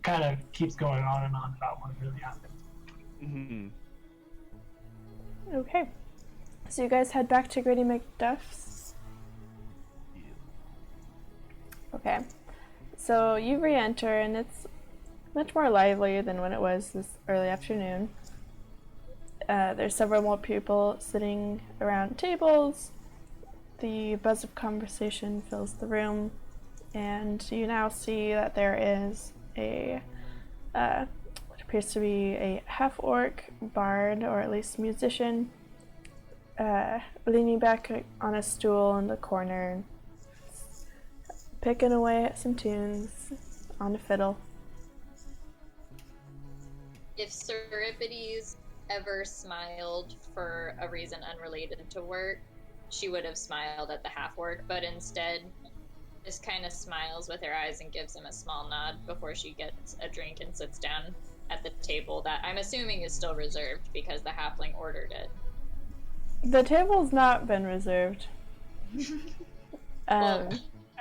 Kind of keeps going on and on about what really happened. Mm-hmm. Okay. So you guys head back to Gritty McDuff's? Okay. So you re-enter, and it's much more lively than when it was this early afternoon. There's several more people sitting around tables. The buzz of conversation fills the room, and you now see that there is what appears to be a half-orc bard, or at least musician, leaning back on a stool in the corner, picking away at some tunes on a fiddle. If Seripides ever smiled for a reason unrelated to work, she would have smiled at the half-orc, but instead just kind of smiles with her eyes and gives him a small nod before she gets a drink and sits down at the table that I'm assuming is still reserved because the halfling ordered it. The table's not been reserved. Well,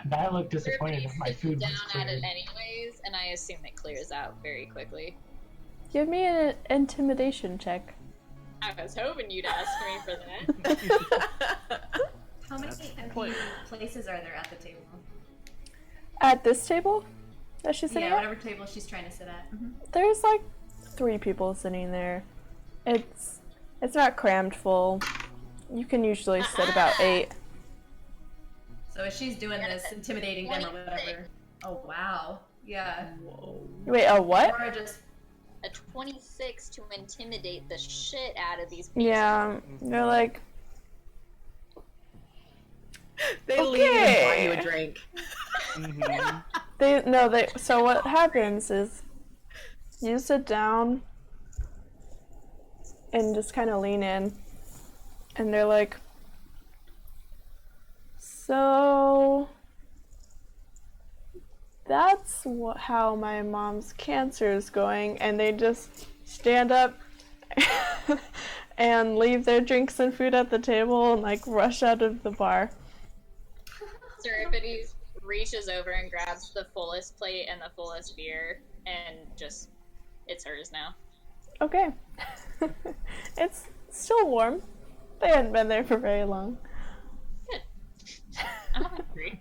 And I look disappointed Seripides if my sits food down was at cleared. it anyways, and I assume it clears out very quickly. Give me an intimidation check. I was hoping you'd ask me for that. How many empty places are there at the table? At this table that she's sitting Yeah, at? whatever table she's trying to sit at. Mm-hmm. There's like 3 people sitting there. It's not crammed full. You can usually sit about 8. So as she's doing this, intimidating them or whatever. Oh wow. Yeah. Wait, a what? Or just A 26 to intimidate the shit out of these people. Yeah, they're like, They leave and buy you a drink. Mm-hmm. so what happens is you sit down and just kind of lean in, and they're like, so that's how my mom's cancer is going, and they just stand up and leave their drinks and food at the table and like rush out of the bar. Seripides reaches over and grabs the fullest plate and the fullest beer, and just, it's hers now. Okay. It's still warm. They hadn't been there for very long. Good. I'm hungry.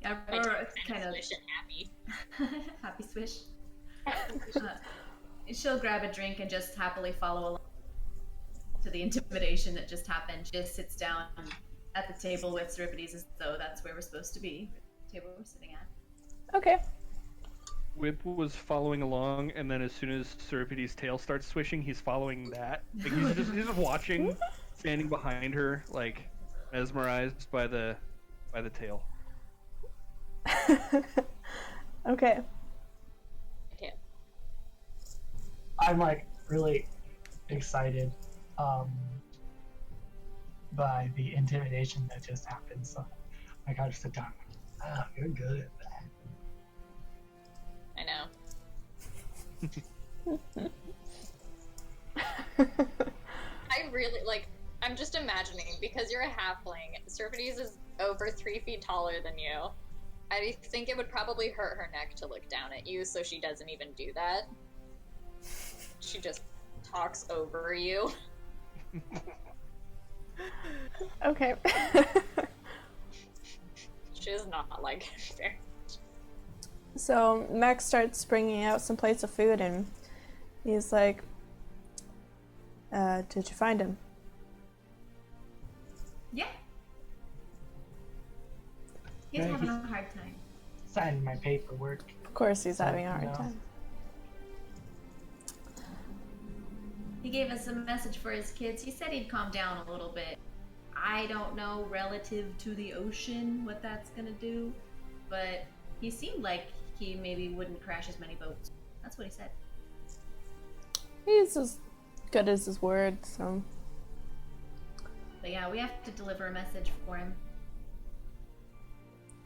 yeah, I or just kind of swish and happy. happy swish. She'll grab a drink and just happily follow along to the intimidation that just happened. She just sits down at the table with Seripides as though that's where we're supposed to be. The table we're sitting at. Okay. Whip was following along, and then as soon as Seripides' tail starts swishing, he's following that. Like he's just watching, standing behind her, like mesmerized by the tail. Okay. Okay. I'm like really excited by the intimidation that just happened. So I gotta sit down. Ah, you're good at that. I know. I really, I'm just imagining, because you're a halfling, Seripides is over 3 feet taller than you. I think it would probably hurt her neck to look down at you, so she doesn't even do that. She just talks over you. Okay. She is not like fair. So Max starts bringing out some plates of food, and he's like, did you find him? Yeah. He's Yeah, having a hard time. Signing my paperwork. Of course he's having a hard No. time. He gave us a message for his kids. He said he'd calm down a little bit. I don't know relative to the ocean what that's gonna do, but he seemed like he maybe wouldn't crash as many boats. That's what he said. He's as good as his word, so. But yeah, we have to deliver a message for him.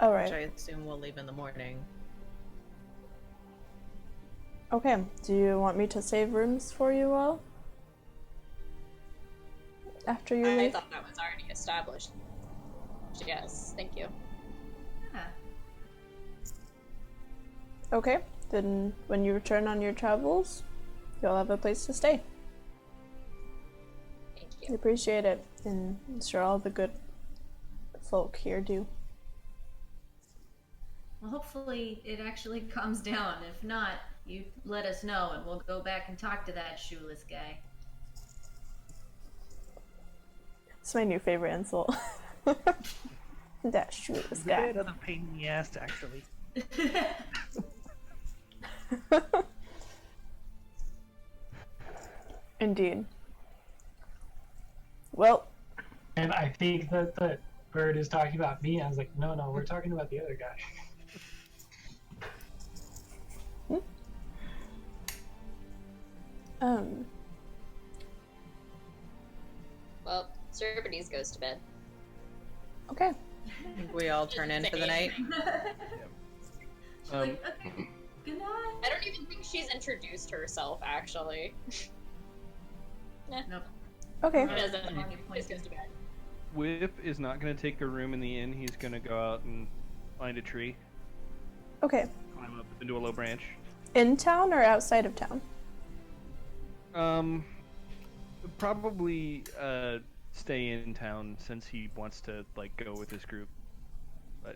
All which I right. assume we'll leave in the morning. Okay. Do you want me to save rooms for you all after you I leave? thought that was already established. Yes, thank you. Yeah. Okay. Then when you return on your travels, you'll have a place to stay. Thank I you. appreciate it, and I'm sure all the good folk here do. Well, hopefully it actually calms down. If not, you let us know and we'll go back and talk to that shoeless guy. It's my new favorite insult. That shoeless It's a guy. bit of a pain in the ass, actually. Indeed. Well, And I think that the bird is talking about me. I was like, no, we're talking about the other guy. um, Well, Cerberdes goes to bed. okay. I think we all turn in for the night. She's like, okay, good night. I don't even think she's introduced herself, actually. Nope. Okay. She doesn't. Wrong Just point. goes to bed. Whip is not going to take a room in the inn. He's going to go out and find a tree, Okay. climb up into a low branch. In town or outside of town? Probably stay in town since he wants to like go with his group, but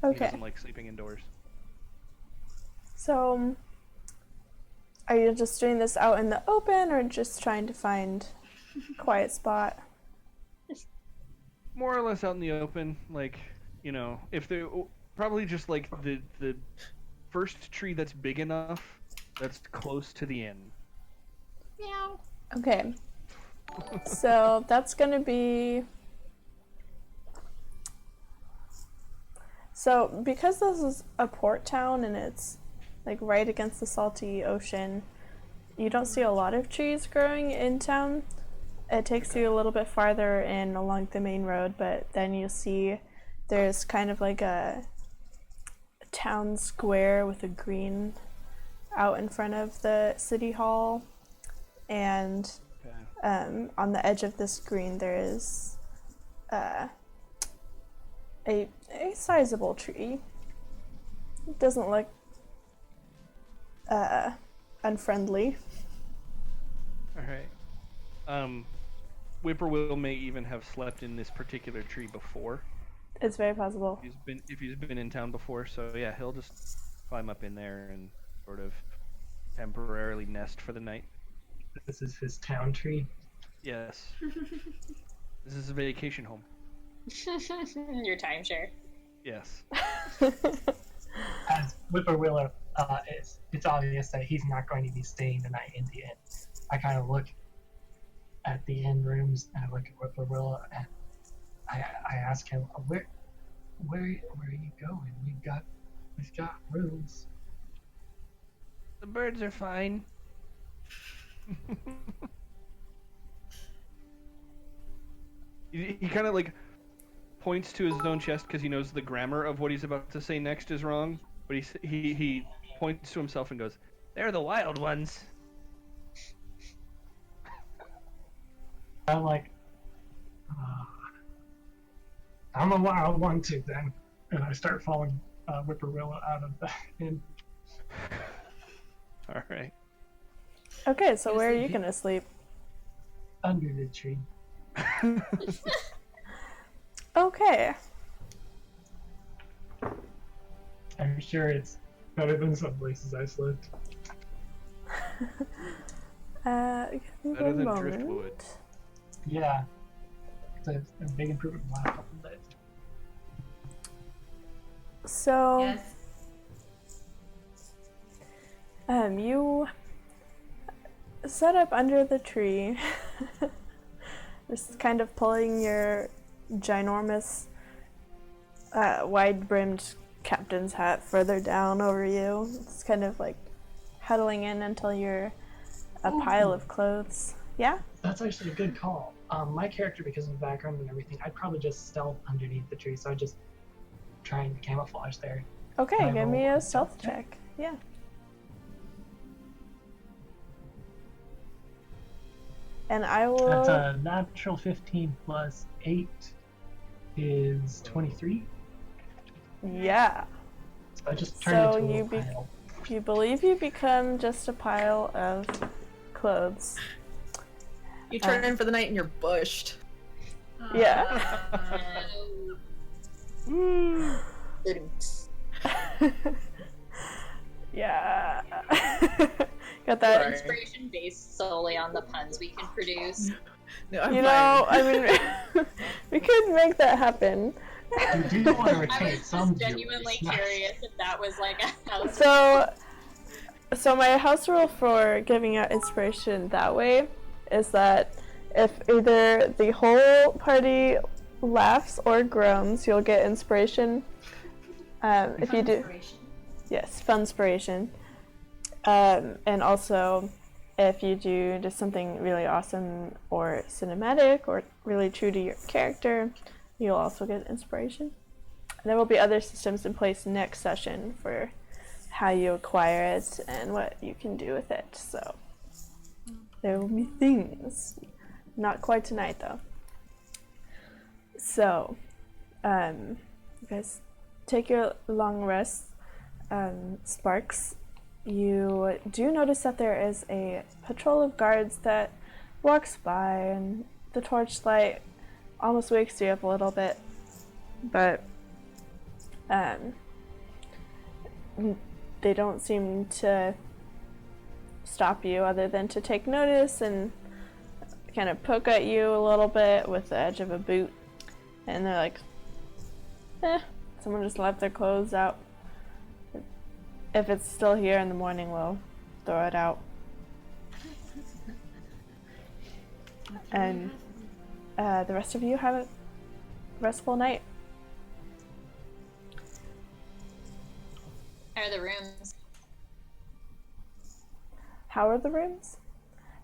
he Okay. doesn't like sleeping indoors. So, are you just doing this out in the open or just trying to find a quiet spot? More or less out in the open, like, you know, if they probably just like the first tree that's big enough that's close to the inn. Meow. Okay. So, that's gonna be. So, because this is a port town and it's like right against the salty ocean, you don't see a lot of trees growing in town. It takes you a little bit farther in along the main road, but then you see there's kind of like a town square with a green out in front of the city hall, and Okay. on the edge of this green there is a sizable tree. It doesn't look unfriendly. All right. Whippoorwill may even have slept in this particular tree before. It's very possible. If he's been in town before, so yeah, he'll just climb up in there and sort of temporarily nest for the night. This is his town tree. Yes. This is a vacation home. Your timeshare. Yes. As Whippoorwillow, it's obvious that he's not going to be staying the night in the inn. I kind of look at the inn rooms and I look at Whippoorwillow and I ask him, where are you going? We've got rooms. The birds are fine. He kind of like points to his own chest because he knows the grammar of what he's about to say next is wrong. But he points to himself and goes, "They're the wild ones." I'm like, I'm a wild one too then. And I start following Whippoorwillow out of the inn. All right. Okay, so where are you gonna sleep? Under the tree. Okay. I'm sure it's better than some places I slept. Give me Better one than moment. driftwood. Yeah. It's a big improvement in the last couple of days. So, Yes. You set up under the tree, just kind of pulling your ginormous, wide-brimmed captain's hat further down over you. It's kind of like huddling in until you're a pile of clothes. Yeah? That's actually a good call. My character, because of the background and everything, I'd probably just stealth underneath the tree. So I just trying to camouflage there. Okay, Can I give me roll a a stealth stealth check? check. Yeah. And I will. That's a natural 15 plus 8 is 23. Yeah. So I just So turned into you a pile. You believe you become just a pile of clothes. You turn in for the night and you're bushed. Yeah. Yeah. Got that. Sorry. Inspiration based solely on the puns we can produce. No, I'm You fine. know, I mean, we could make that happen. You do want to I retain was some just genuinely jewels. curious if that was like a house. So my house rule for giving out inspiration that way is that if either the whole party laughs or groans, you'll get inspiration. If you do, Inspiration. yes, fun inspiration. And also, if you do just something really awesome or cinematic or really true to your character, you'll also get inspiration. There will be other systems in place next session for how you acquire it and what you can do with it. So there will be things. Not quite tonight though. So, you guys take your long rest. Sparks, you do notice that there is a patrol of guards that walks by, and the torchlight almost wakes you up a little bit, but they don't seem to stop you other than to take notice and kind of poke at you a little bit with the edge of a boot, and they're like, someone just left their clothes out. If it's still here in the morning, we'll throw it out. And the rest of you have a restful night. How are the rooms? How are the rooms?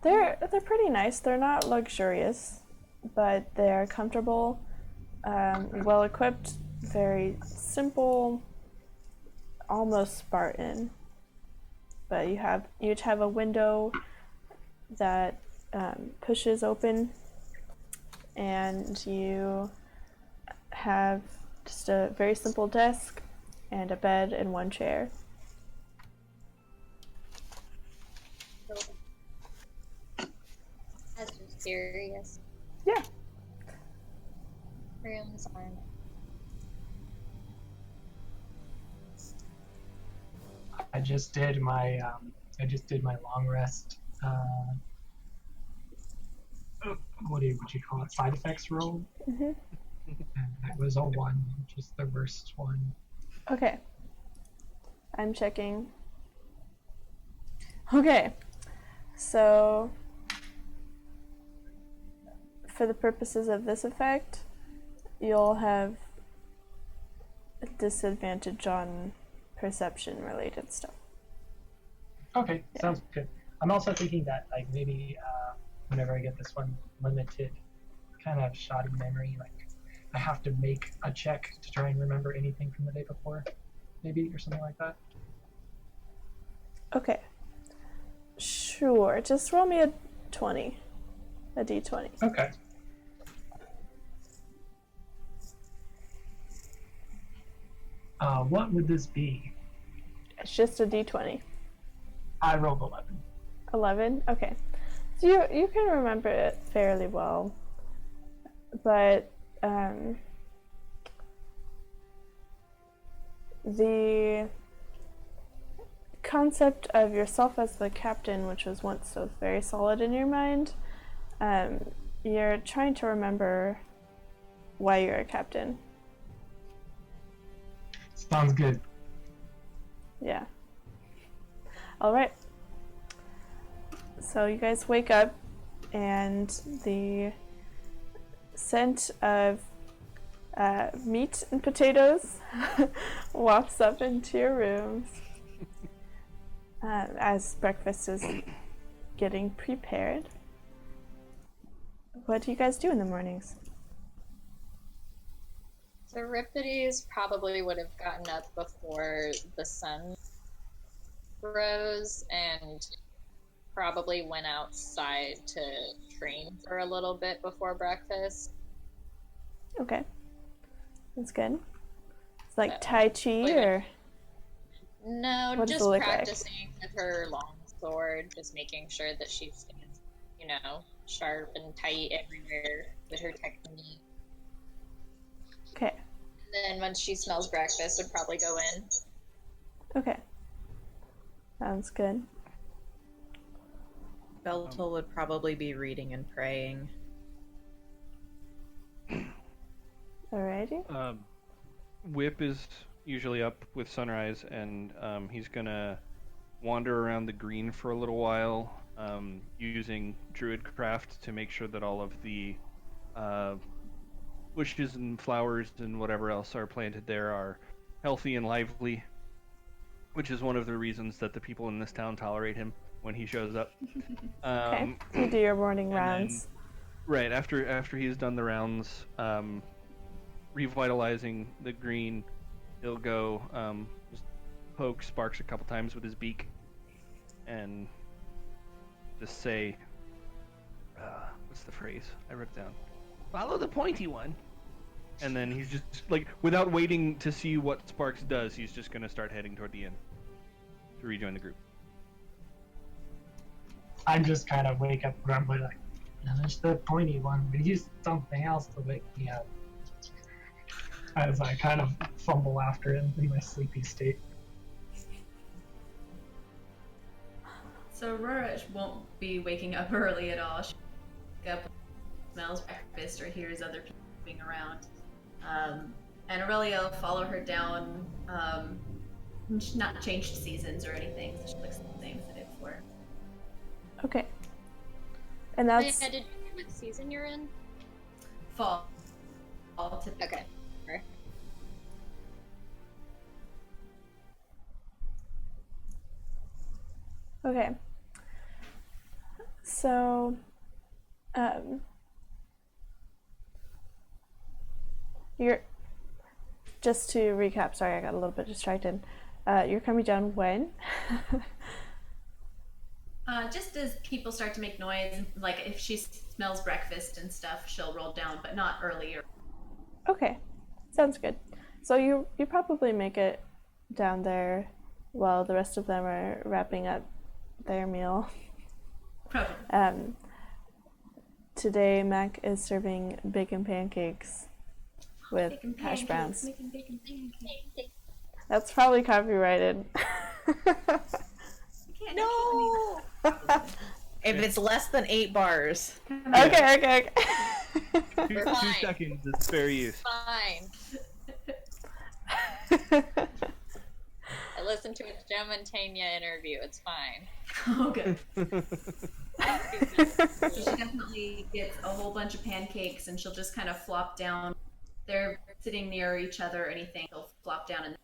They're pretty nice. They're not luxurious, but they're comfortable, well equipped, very simple, almost Spartan. But you each have a window that pushes open, and you have just a very simple desk and a bed and one chair. That's just curious. Yeah. Rooms are I just did my long rest. What do you call it? Side effects roll, Mm-hmm. and it was a 1, which is the worst one. Okay. I'm checking. Okay. So, for the purposes of this effect, you'll have a disadvantage on perception related stuff. Okay, sounds good. I'm also thinking that like maybe whenever I get this one limited, kind of shoddy memory, like I have to make a check to try and remember anything from the day before, maybe, or something like that. Okay. Sure. Just roll me a 20. A d20. Okay. What would this be? It's just a d20. I rolled 11. 11? Okay. So you can remember it fairly well. But the concept of yourself as the captain, which was once so very solid in your mind, you're trying to remember why you're a captain. Sounds good. Yeah. All right. So you guys wake up, and the scent of meat and potatoes wafts up into your rooms as breakfast is getting prepared. What do you guys do in the mornings? Euripides probably would have gotten up before the sun rose and probably went outside to train for a little bit before breakfast. Okay. That's good. It's like So, Tai Chi wait a or No, what does just it look like? practicing with her long sword, just making sure that she stays, sharp and tight everywhere with her technique. Okay. And then once she smells breakfast, would probably go in. Okay. Sounds good. Beltel would probably be reading and praying. Alrighty. Whip is usually up with sunrise, and he's gonna wander around the green for a little while, using druidcraft to make sure that all of the bushes and flowers and whatever else are planted there are healthy and lively, which is one of the reasons that the people in this town tolerate him when he shows up. Okay. You do your morning and rounds. then, right after he's done the rounds, revitalizing the green, he'll go just poke Sparks a couple times with his beak, and just say, what's the phrase? I wrote it down. Follow the pointy one. And then he's just, like, without waiting to see what Sparks does, he's just going to start heading toward the inn to rejoin the group. I'm just kind of wake up grumbly like, there's the pointy one. We use something else to wake me up. As I kind of fumble after him in my sleepy state. So Aurora won't be waking up early at all. She'll wake up, smells breakfast, or hears other people moving around. And Aurelia will follow her down. She's not changed seasons or anything, so she looks the same as it did before. Okay. And that's Did you know what season you're in? Fall. To Okay. Sure. okay. So, you're just to recap. Sorry, I got a little bit distracted. You're coming down when? Just as people start to make noise, like if she smells breakfast and stuff, she'll roll down, but not early. Okay, sounds good. So you probably make it down there while the rest of them are wrapping up their meal. Probably. Today Mac is serving bacon pancakes with Bacon hash pancakes, browns. making bacon pancakes. That's probably copyrighted. No! If it's less than 8 bars. Okay. Two fine. seconds is fair use. Fine. I listened to a Joe Mantegna interview. It's fine. Oh, good. So she definitely gets a whole bunch of pancakes, and she'll just kind of flop down. They're sitting near each other or anything. She'll flop down and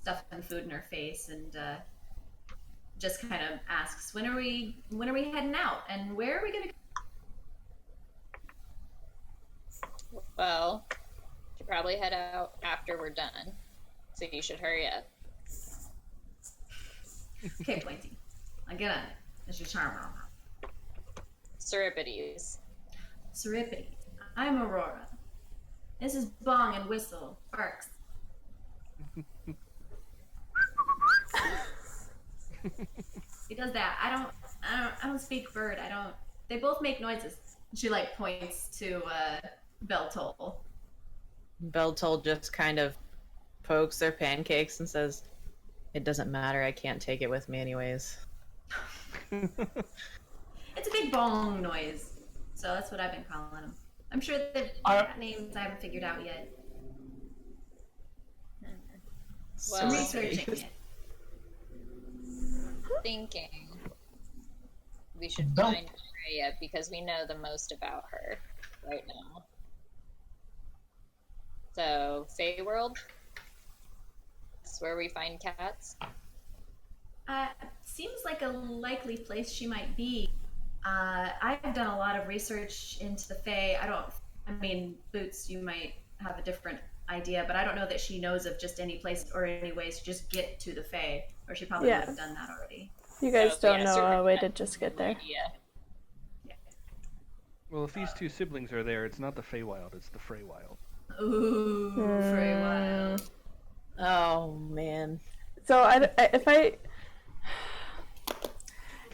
stuffing food in her face, and just kind of asks, "When are we heading out? And where are we gonna go?" Well, should probably head out after we're done. So you should hurry up. Okay, Pointy. I get on it. It's your charm. Euripides. Seripity. I'm Aurora. This is Bong and Whistle. Sparks. He does that. I don't speak bird. They both make noises. She like points to Beltol. Beltol just kind of pokes their pancakes and says, "It doesn't matter, I can't take it with me anyways." It's a big bong noise. So that's what I've been calling them. I'm sure that names I haven't figured out yet. Well, I'm researching it. Thinking we should Don't. find Freya because we know the most about her right now. So, Feyworld? That's where we find cats. Seems like a likely place she might be. I've done a lot of research into the Fae. Boots, you might have a different idea, but I don't know that she knows of just any place or any ways to just get to the Fae, or she probably would have done that already. You guys So, don't yeah, know certainly a way to not just get there. Yeah. Well, if these two siblings are there, it's not the Feywild, it's the Freywild. Ooh, Frey Wild. Oh man. So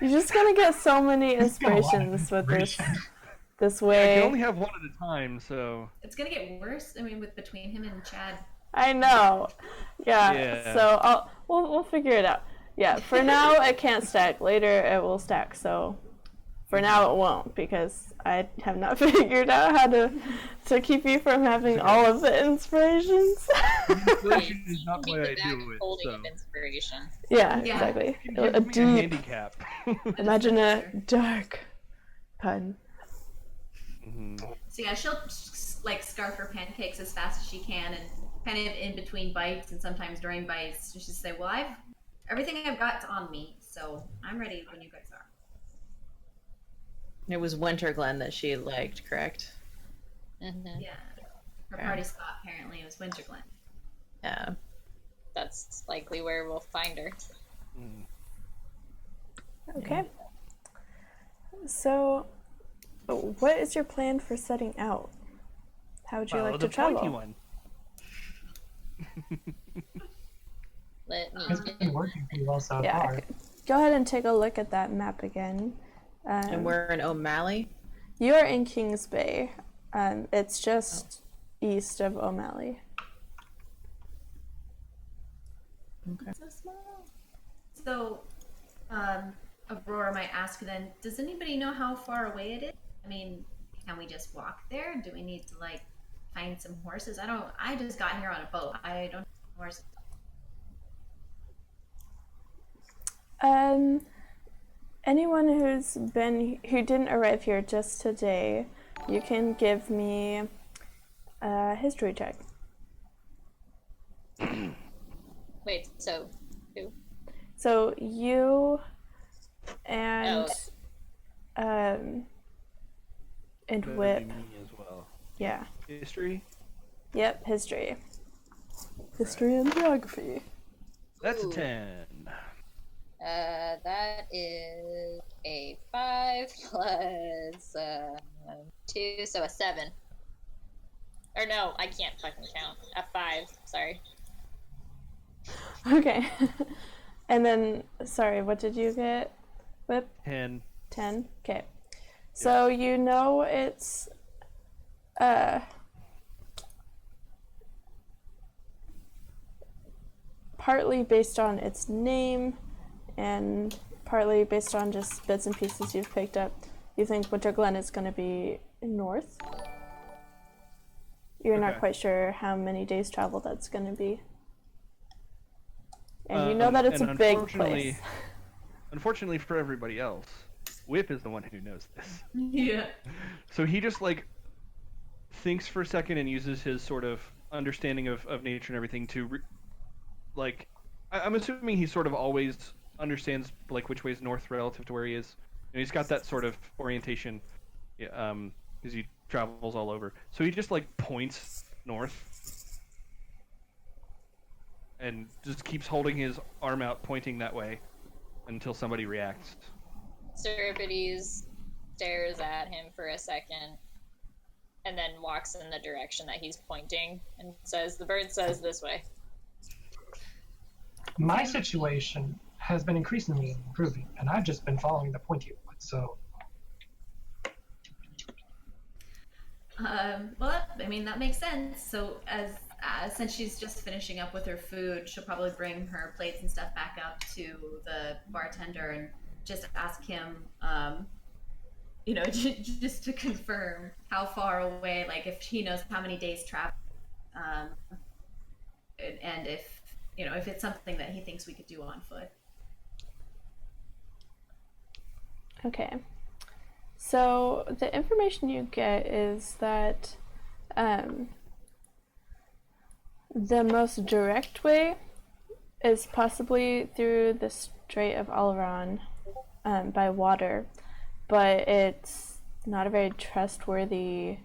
you're just gonna get so many inspirations with this I way. can only have one at a time, so... It's gonna get worse. I mean, with between him and Chad. I know. Yeah. Yeah. So we'll figure it out. Yeah. For now, it can't stack. Later, it will stack. So for now, it won't because I have not figured out how to keep you from having all of the inspirations. Inspiration is not Keep why the I bag do it, holding so... of inspiration. Yeah. Yeah. Exactly. Give A me a deep. handicap. Imagine a dark pun. So yeah, she'll like scarf her pancakes as fast as she can, and kind of in between bites and sometimes during bites, she'll just say, "Well, everything I've got's on me, so I'm ready when you guys are." It was Winterglen that she liked, correct? Mm-hmm. Yeah. Her party spot apparently was Winterglen. Yeah. That's likely where we'll find her. Okay. So, what is your plan for setting out? How would you Follow like the to travel? pointy one. Let me It's been working pretty well so Yeah. far. Go ahead and take a look at that map again. And we're in O'Malley. You are in Kings Bay. It's just east of O'Malley. Okay. So small. So, Aurora might ask then, does anybody know how far away it is? I mean, can we just walk there? Do we need to like find some horses? I just got here on a boat. I don't have horses. Anyone who didn't arrive here just today, you can give me a history check. wait. So who? So you and That'd Whip. be me as well. Yeah. History? Yep, history. History and geography. That's Ooh. a 10. That is a 5 plus 2, so a 7. Or no, I can't fucking count. A 5, sorry. Okay. And then, sorry, what did you get, Whip? 10. 10? Okay. So you know it's partly based on its name and partly based on just bits and pieces you've picked up. You think Winterglen is going to be north. You're not Okay. quite sure how many days travel that's going to be. And you know that it's and a big unfortunately- place. Unfortunately for everybody else, Whip is the one who knows this. Yeah. So he just like thinks for a second and uses his sort of understanding of nature and everything to I'm assuming he sort of always understands like which way is north relative to where he is. And he's got that sort of orientation because he travels all over. So he just like points north and just keeps holding his arm out pointing that way until somebody reacts. Euripides stares at him for a second and then walks in the direction that he's pointing and says, "The bird says this way." My situation has been increasingly improving, and I've just been following the pointy one, so Well, I mean, that makes sense. So, since she's just finishing up with her food, she'll probably bring her plates and stuff back up to the bartender and just ask him, just to confirm how far away, like if he knows how many days travel, and if it's something that he thinks we could do on foot. Okay. So the information you get is that the most direct way is possibly through the Strait of Oleron by water, but it's not a very trustworthy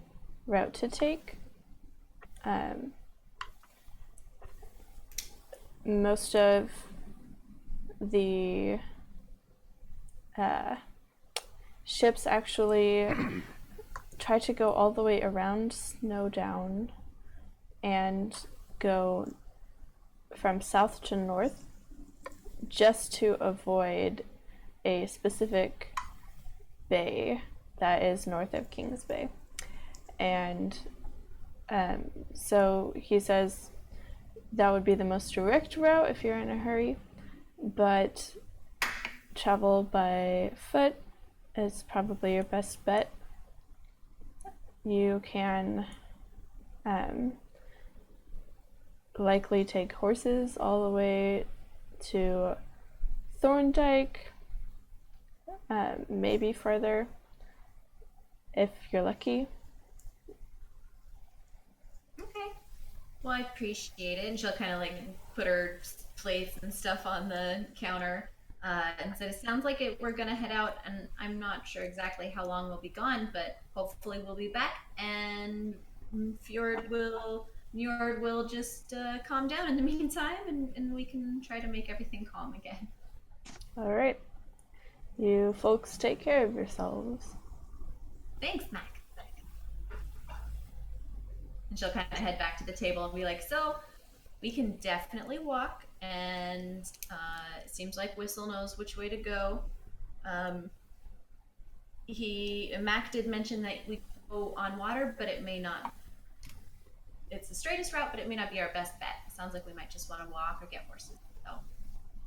route to take. most of the ships actually try to go all the way around Snowdown and go from south to north just to avoid a specific bay that is north of Kings Bay. And so he says that would be the most direct route if you're in a hurry, but travel by foot is probably your best bet. You can likely take horses all the way to Thorndyke, maybe further if you're lucky. Okay. Well, I appreciate it. And she'll kind of like put her plates and stuff on the counter. And so it sounds like we're going to head out, and I'm not sure exactly how long we'll be gone, but hopefully we'll be back, and Njord will just calm down in the meantime, and we can try to make everything calm again. All right. You folks take care of yourselves. Thanks, Mac. And she'll kind of head back to the table and be like, so we can definitely walk, and it seems like Whistle knows which way to go. Mac did mention that we go on water, but it may not. It's the straightest route, but it may not be our best bet. It sounds like we might just want to walk or get horses. So,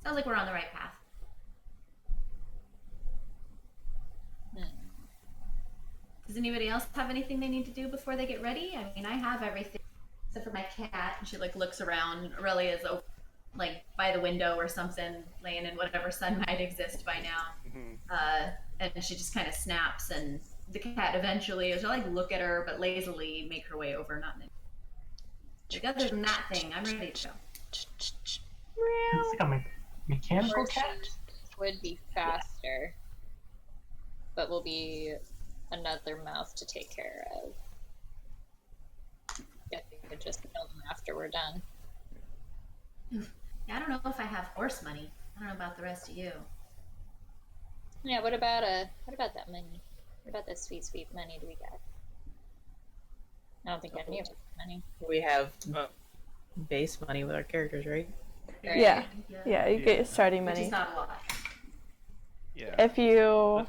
sounds like we're on the right path. Does anybody else have anything they need to do before they get ready? I mean, I have everything except for my cat. And she like looks around. Aurelia is like by the window or something, laying in whatever sun might exist by now. Mm-hmm. And she just kind of snaps, and the cat eventually she'll like look at her, but lazily make her way over. Like, other than that thing, I'm ready to go. It's like a mechanical cat. Would be faster, but will be another mouth to take care of. Yeah, we could just kill them after we're done. Yeah, I don't know if I have horse money. I don't know about the rest of you. Yeah, what about that money? What about that sweet money do we got? I don't think any of us have money. We have base money with our characters, right? Yeah, you get your starting Which money. is not a lot. Yeah. If you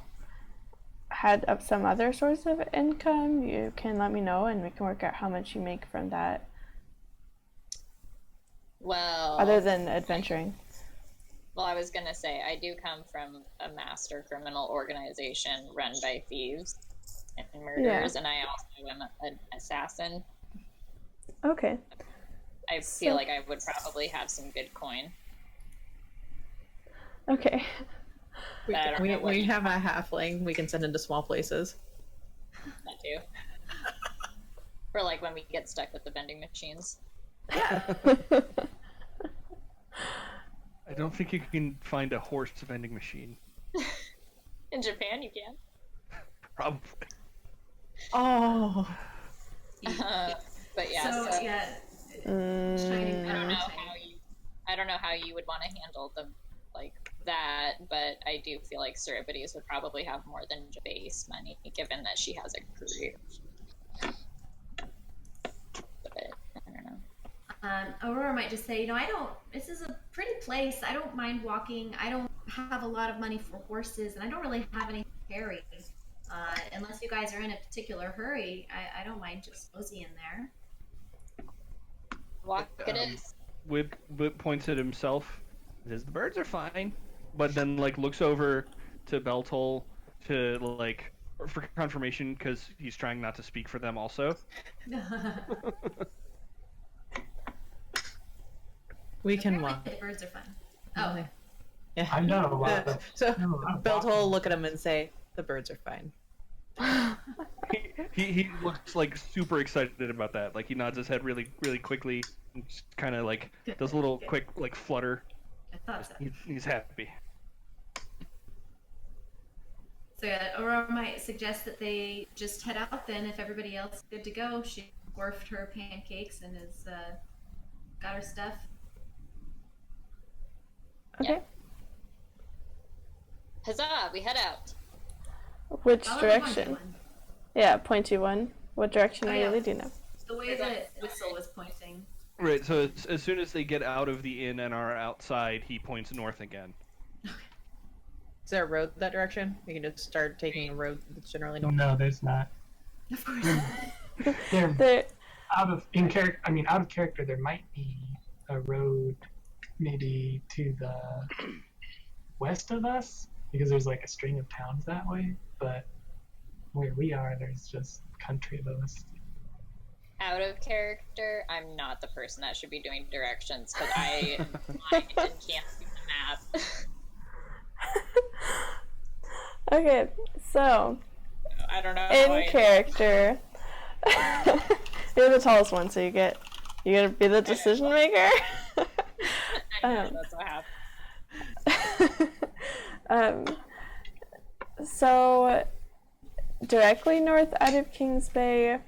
had some other source of income, you can let me know, and we can work out how much you make from that, Well, other than adventuring. Well, I was gonna say, I do come from a master criminal organization run by thieves and murderers, and I also am an assassin. Okay. I feel like I would probably have some good coin. Okay. But I don't know what We you have a halfling we can send into small places. that too. For like when we get stuck with the vending machines. I don't think you can find a horse vending machine. In Japan, you can. Probably. Oh. But yeah, So, so yeah. I don't know how you would want to handle them like that, but I do feel like Cerebrides would probably have more than base money, given that she has a career. But I don't know. Aurora might just say, this is a pretty place. I don't mind walking. I don't have a lot of money for horses, and I don't really have any to carry. Unless you guys are in a particular hurry, I don't mind just moseying there. Walk it is. Whip points at himself. Says the birds are fine, but then like looks over to Beltol to like for confirmation because he's trying not to speak for them also. We can Apparently walk. the birds are fine. Oh, Yeah. I've done a lot of So done a lot of Belt will walking. look at him and say, "The birds are fine." He looks like super excited about that. Like he nods his head really quickly and kind of like does a little quick like flutter. I thought so. He's happy. So yeah, Aurora might suggest that they just head out then if everybody else is good to go. She orfed her pancakes and has got her stuff. Okay. Huzzah! We head out. Which Follow the direction? pointy one. Yeah, pointy one. What direction Oh, are yeah. you leading them? The way that Whistle was pointing. Right. So as soon as they get out of the inn and are outside, he points north again. Is there a road that direction? We can just start taking a road that's generally north. No, there's not. Of course. They're There, out of character. There might be a road, maybe to the west of us, because there's like a string of towns that way. But where we are, there's just country above us. Out of character, I'm not the person that should be doing directions because I am blind and can't see the map. okay, so I don't know. how in I- character, you're the tallest one, so you get to be the decision maker. I know, that's what happened. So directly north out of Kings Bay,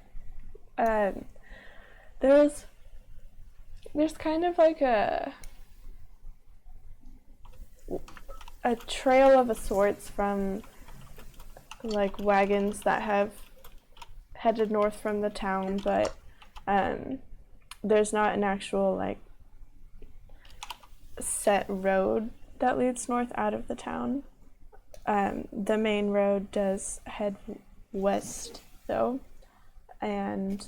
there's kind of like a trail of sorts from like wagons that have headed north from the town, but there's not an actual like set road that leads north out of the town. The main road does head west though, and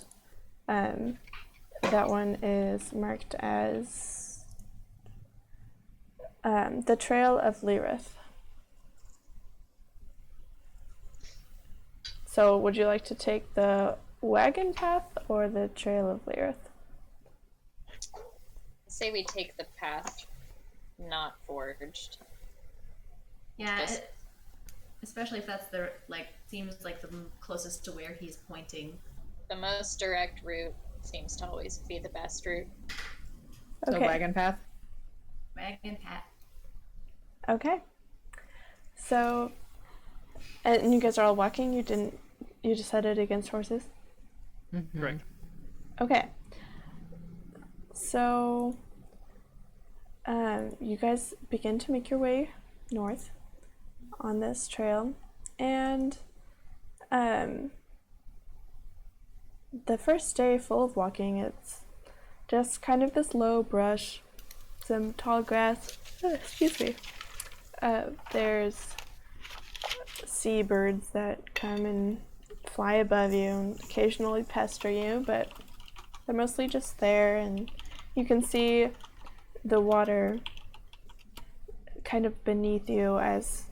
that one is marked as the Trail of Lyrith. So would you like to take the wagon path or the Trail of Lyrith? Say we take the path not forged. Yeah, Yes. especially if that's the seems like the closest to where he's pointing. The most direct route seems to always be the best route. So Okay. wagon path. Wagon Pat. Okay. So, and you guys are all walking? You decided against horses? Mm-hmm. Correct. Okay. So, you guys begin to make your way north on this trail, and the first day full of walking, it's just kind of this low brush, some tall grass. Excuse me. There's seabirds that come and fly above you and occasionally pester you, but they're mostly just there, and you can see the water kind of beneath you as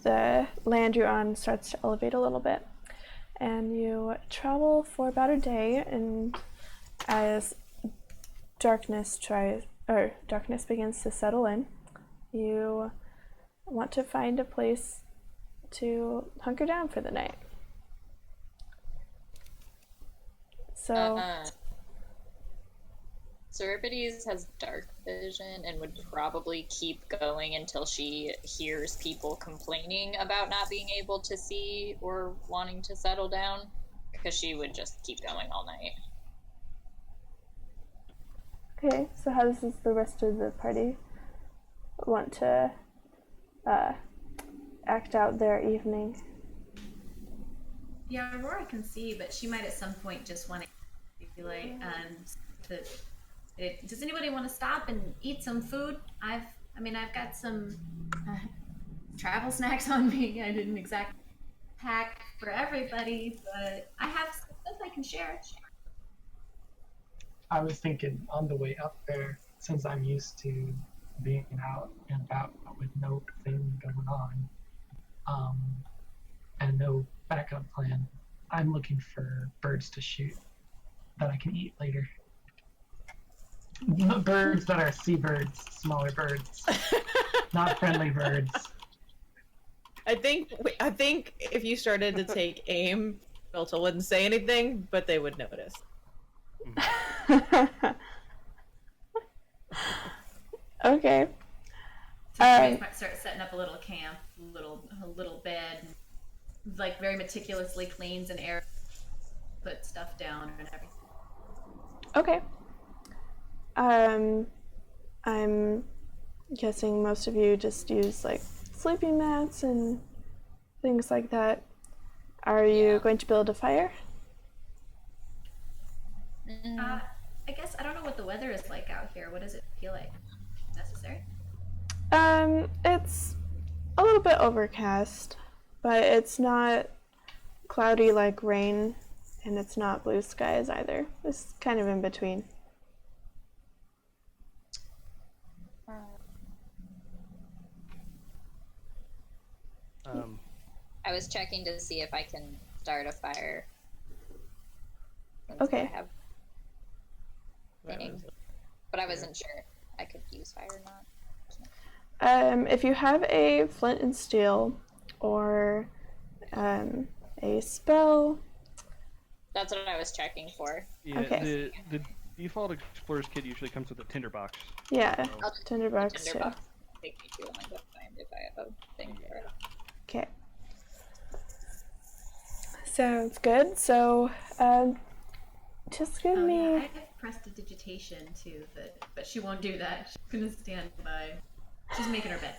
the land you're on starts to elevate a little bit. And you travel for about a day, and as darkness begins to settle in, you want to find a place to hunker down for the night. So Euripides has dark vision and would probably keep going until she hears people complaining about not being able to see or wanting to settle down, because she would just keep going all night. okay, so how does the rest of the party want to act out their evening? Yeah, Aurora can see, but she might at some point just want to be like, does anybody want to stop and eat some food? I've got some travel snacks on me. I didn't exactly pack for everybody, but I have some stuff I can share. I was thinking on the way up there, since I'm used to being out and about with no thing going on, and no backup plan, I'm looking for birds to shoot that I can eat later. Birds that are seabirds, smaller birds, not friendly birds. I think if you started to take aim, Belta wouldn't say anything, but they would notice. Okay. So you might start setting up a little camp, a little bed, like very meticulously cleans and air, put stuff down and everything. Okay. I'm guessing most of you just use like sleeping mats and things like that. Are you going to build a fire? I guess I don't know what the weather is like out here. What does it feel like? Necessary? It's a little bit overcast, but it's not cloudy like rain, and it's not blue skies either. It's kind of in between. I was checking to see if I can start a fire. Since Okay. I have thing, but I wasn't sure I could use fire or not. If you have a flint and steel or a spell, That's what I was checking for. Yeah, Okay. the default explorer's kit usually comes with a tinderbox. yeah, I'll just tinderbox too. tinderbox. Take me too long to find if I have a thing for it. Okay. Sounds good. So, just give me. Yeah, I have prestidigitation too, but she won't do that. She's gonna stand by. She's making her bed.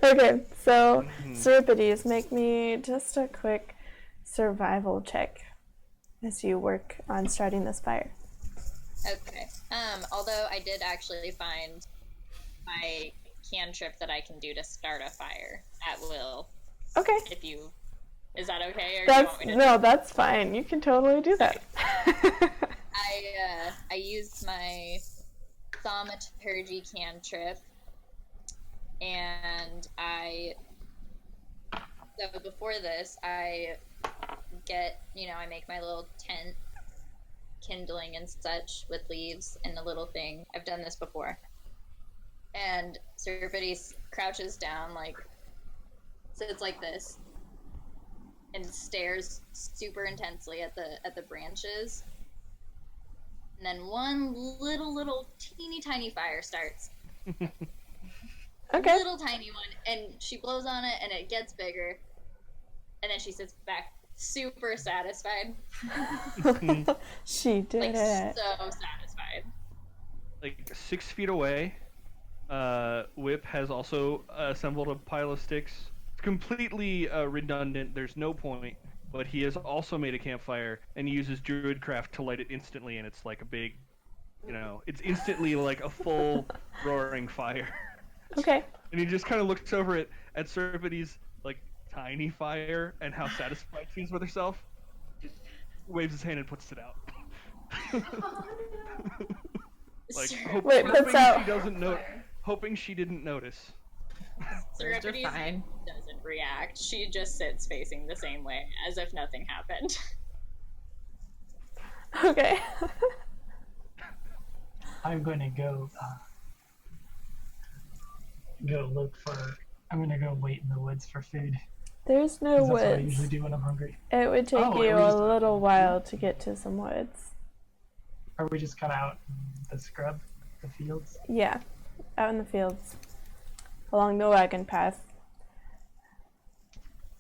Okay, so Cerebrides, make me just a quick survival check as you work on starting this fire. Okay. Although I did actually find my cantrip that I can do to start a fire at will. Okay. Is that okay? Or That's do you want me to that's fine. You can totally do that. I used my thaumaturgy cantrip, and so before this, I I make my little tent, kindling and such with leaves and a little thing. I've done this before. And Cerebrides crouches down, sits like this, and stares super intensely at the branches. And then one little teeny tiny fire starts. Okay. Little tiny one, and she blows on it, and it gets bigger. And then she sits back, super satisfied. She did it. So satisfied. 6 feet away, Whip has also assembled a pile of sticks. It's completely redundant. There's no point. But he has also made a campfire, and he uses Druidcraft to light it instantly, and it's like a big, it's instantly like a full roaring fire. Okay. And he just kind of looks over at Cerebrides' tiny fire and how satisfied she is with herself. Waves his hand and puts it out. Puts out. Hoping she didn't notice. Birds are fine. Doesn't react. She just sits facing the same way, as if nothing happened. Okay. I'm going to go look for. I'm going to go wait in the woods for food. There's no 'Cause that's what I woods. usually do when I'm hungry. It would take Oh, you are we a just- little while to get to some woods. Are we just kind of out in the scrub, the fields? Yeah, out in the fields, along the wagon path.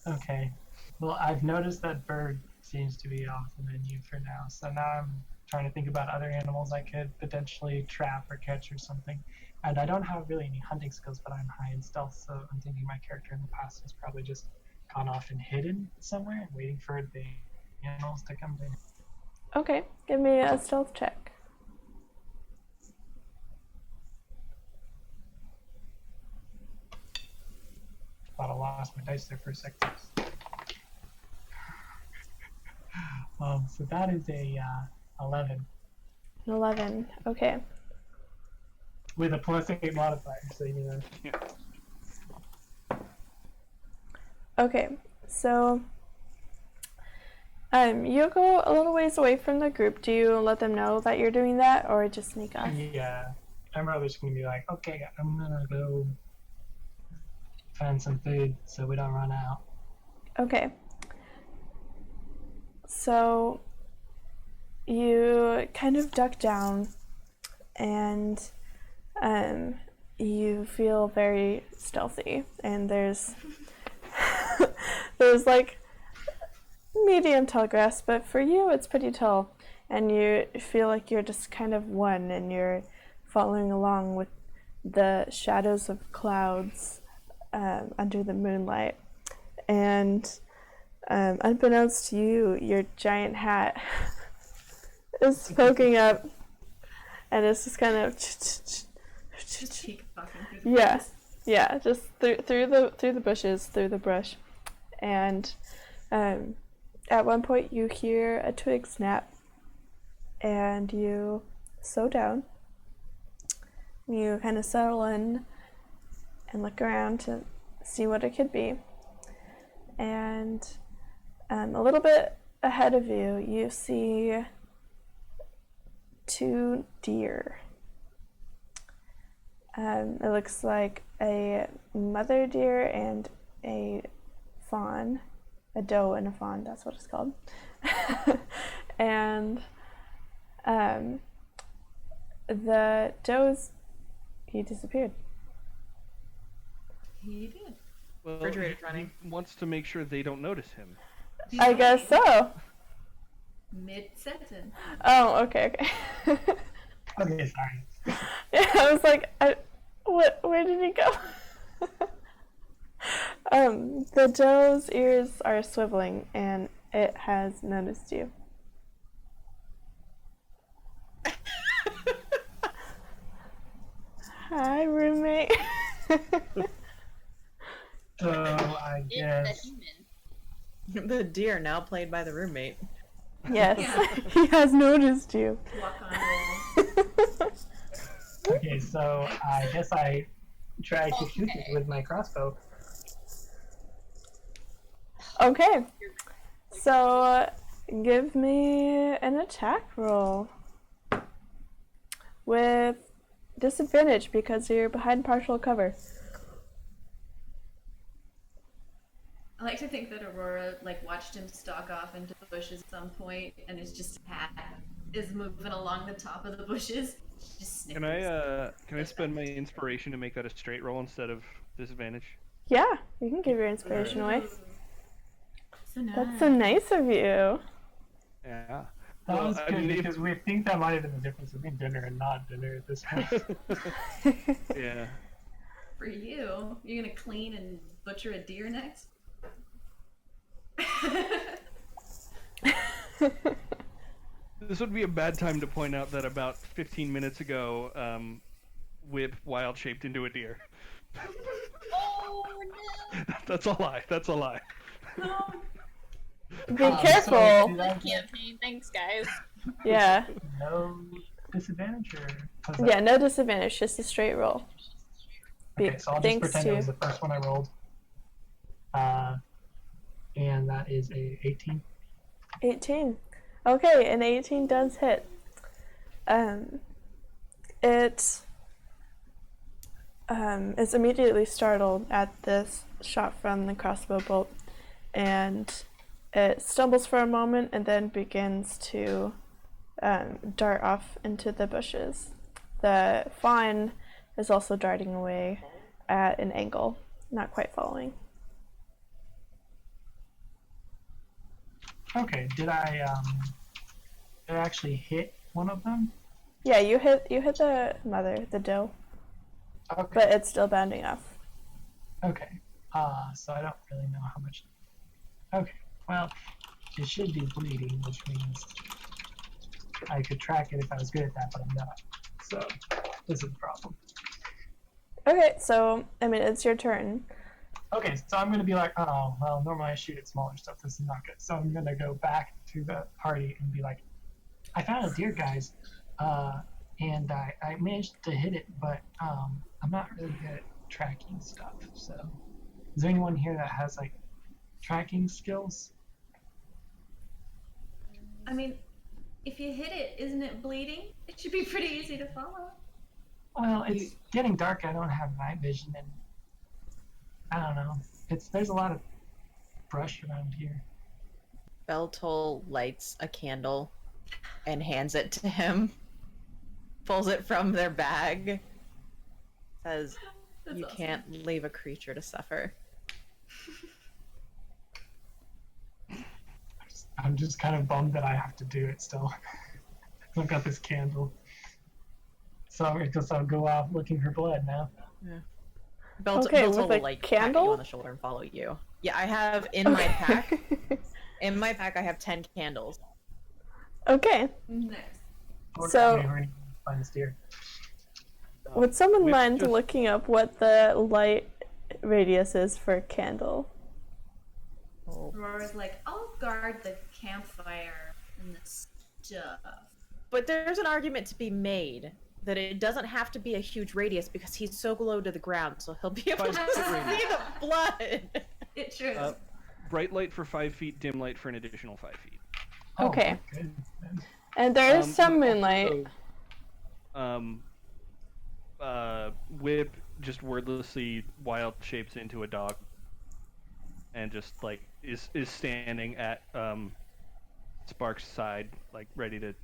Okay. Well, I've noticed that bird seems to be off the menu for now, so now I'm trying to think about other animals I could potentially trap or catch or something. And I don't have really any hunting skills, but I'm high in stealth, so I'm thinking my character in the past has probably just gone off and hidden somewhere and waiting for the animals to come to him. Okay, give me a stealth check. Thought I lost my dice there for a second. So that is a 11 An 11. Okay. with a +8 modifier, so Okay, so you go a little ways away from the group. Do you let them know that you're doing that, or just sneak off? Yeah, I'm probably just gonna be like, okay, I'm gonna go find some food so we don't run out. Okay. So you kind of duck down, and you feel very stealthy, and there's there's medium tall grass, but for you it's pretty tall, and you feel like you're just kind of one, and you're following along with the shadows of clouds under the moonlight. And unbeknownst to you, your giant hat is poking up, and it's just kind of Just peacocking through the yeah, bushes. yeah, just through the bushes, through the brush, and at one point you hear a twig snap, and you slow down. You kind of settle in and look around to see what it could be, and a little bit ahead of you, you see 2 deer. It looks like a mother deer and a fawn, a doe and a fawn, that's what it's called. And the doe's, he disappeared. He did. Well, Refrigerator's running. he wants to make sure they don't notice him. I guess so. Mid-sentence. Oh, okay. Okay, sorry. Yeah, I was like, where did he go? The doe's ears are swiveling, and it has noticed you. Hi, roommate. So I It's guess the human. The deer now played by the roommate. Yes, Yeah. he has noticed you. Walk on roll. okay. So I guess I tried to shoot it with my crossbow. Okay, so give me an attack roll with disadvantage because you're behind partial cover. I like to think that Aurora watched him stalk off into the bushes at some point, and is just hat is moving along the top of the bushes. Just Can I spend my inspiration to make that a straight roll instead of disadvantage? Yeah, you can give your inspiration away. So nice. That's so nice of you. Yeah. That Well, was I good mean, if- because we think that might have been the difference between dinner and not dinner at this point. Yeah. For you, you're gonna clean and butcher a deer next. This would be a bad time to point out that about 15 minutes ago, Whip wild shaped into a deer. Oh no! That's a lie. That's a lie. Be So careful. did I get Campaign, thanks guys. Yeah. no disadvantage or? was Yeah, that- no disadvantage, just a straight roll. Okay, so I'll just Thanks pretend to- it was the first one I rolled. And that is a 18. 18. Okay, an 18 does hit. It is immediately startled at this shot from the crossbow bolt, and it stumbles for a moment and then begins to dart off into the bushes. The fawn is also darting away at an angle, not quite following. Okay, did I actually hit one of them? Yeah, you hit the mother, the doe, Okay. but it's still bounding off. Okay. So I don't really know how much. Okay. Well, it should be bleeding, which means I could track it if I was good at that, but I'm not. So this is a problem. Okay, so I mean it's your turn. Okay, so I'm gonna be like, oh, well, normally I shoot at smaller stuff. This is not good. So I'm gonna go back to the party and be like, I found a deer, guys, and I managed to hit it, but I'm not really good at tracking stuff. So, is there anyone here that has like tracking skills? I mean, if you hit it, isn't it bleeding? It should be pretty easy to follow. Well, it's getting dark. I don't have night vision, and I don't know. There's a lot of brush around here. Beltol lights a candle and hands it to him, pulls it from their bag, says, That's "You awesome. can't leave a creature to suffer." I'm just kind of bummed that I have to do it still. I've got this candle. So I guess I'll go out looking for blood now. Okay, Beltel with will a like pat candle? you on the shoulder and follow you. Yeah, I have in my pack. In my pack, I have 10 candles. Okay. Nice. So- Okay, we're gonna find this deer. Would someone Whip mind just- looking up what the light radius is for a candle? Aurora's like, I'll guard the campfire and the stuff. But there's an argument to be made that it doesn't have to be a huge radius because he's so low to the ground, so he'll be able to 5 foot see radius. the blood. It true. Bright light for 5 feet, dim light for an additional 5 feet. Oh, Okay. good. And there is some but moonlight. also, Whip just wordlessly wild shapes into a dog, and just like is standing at Sparks' side, like ready to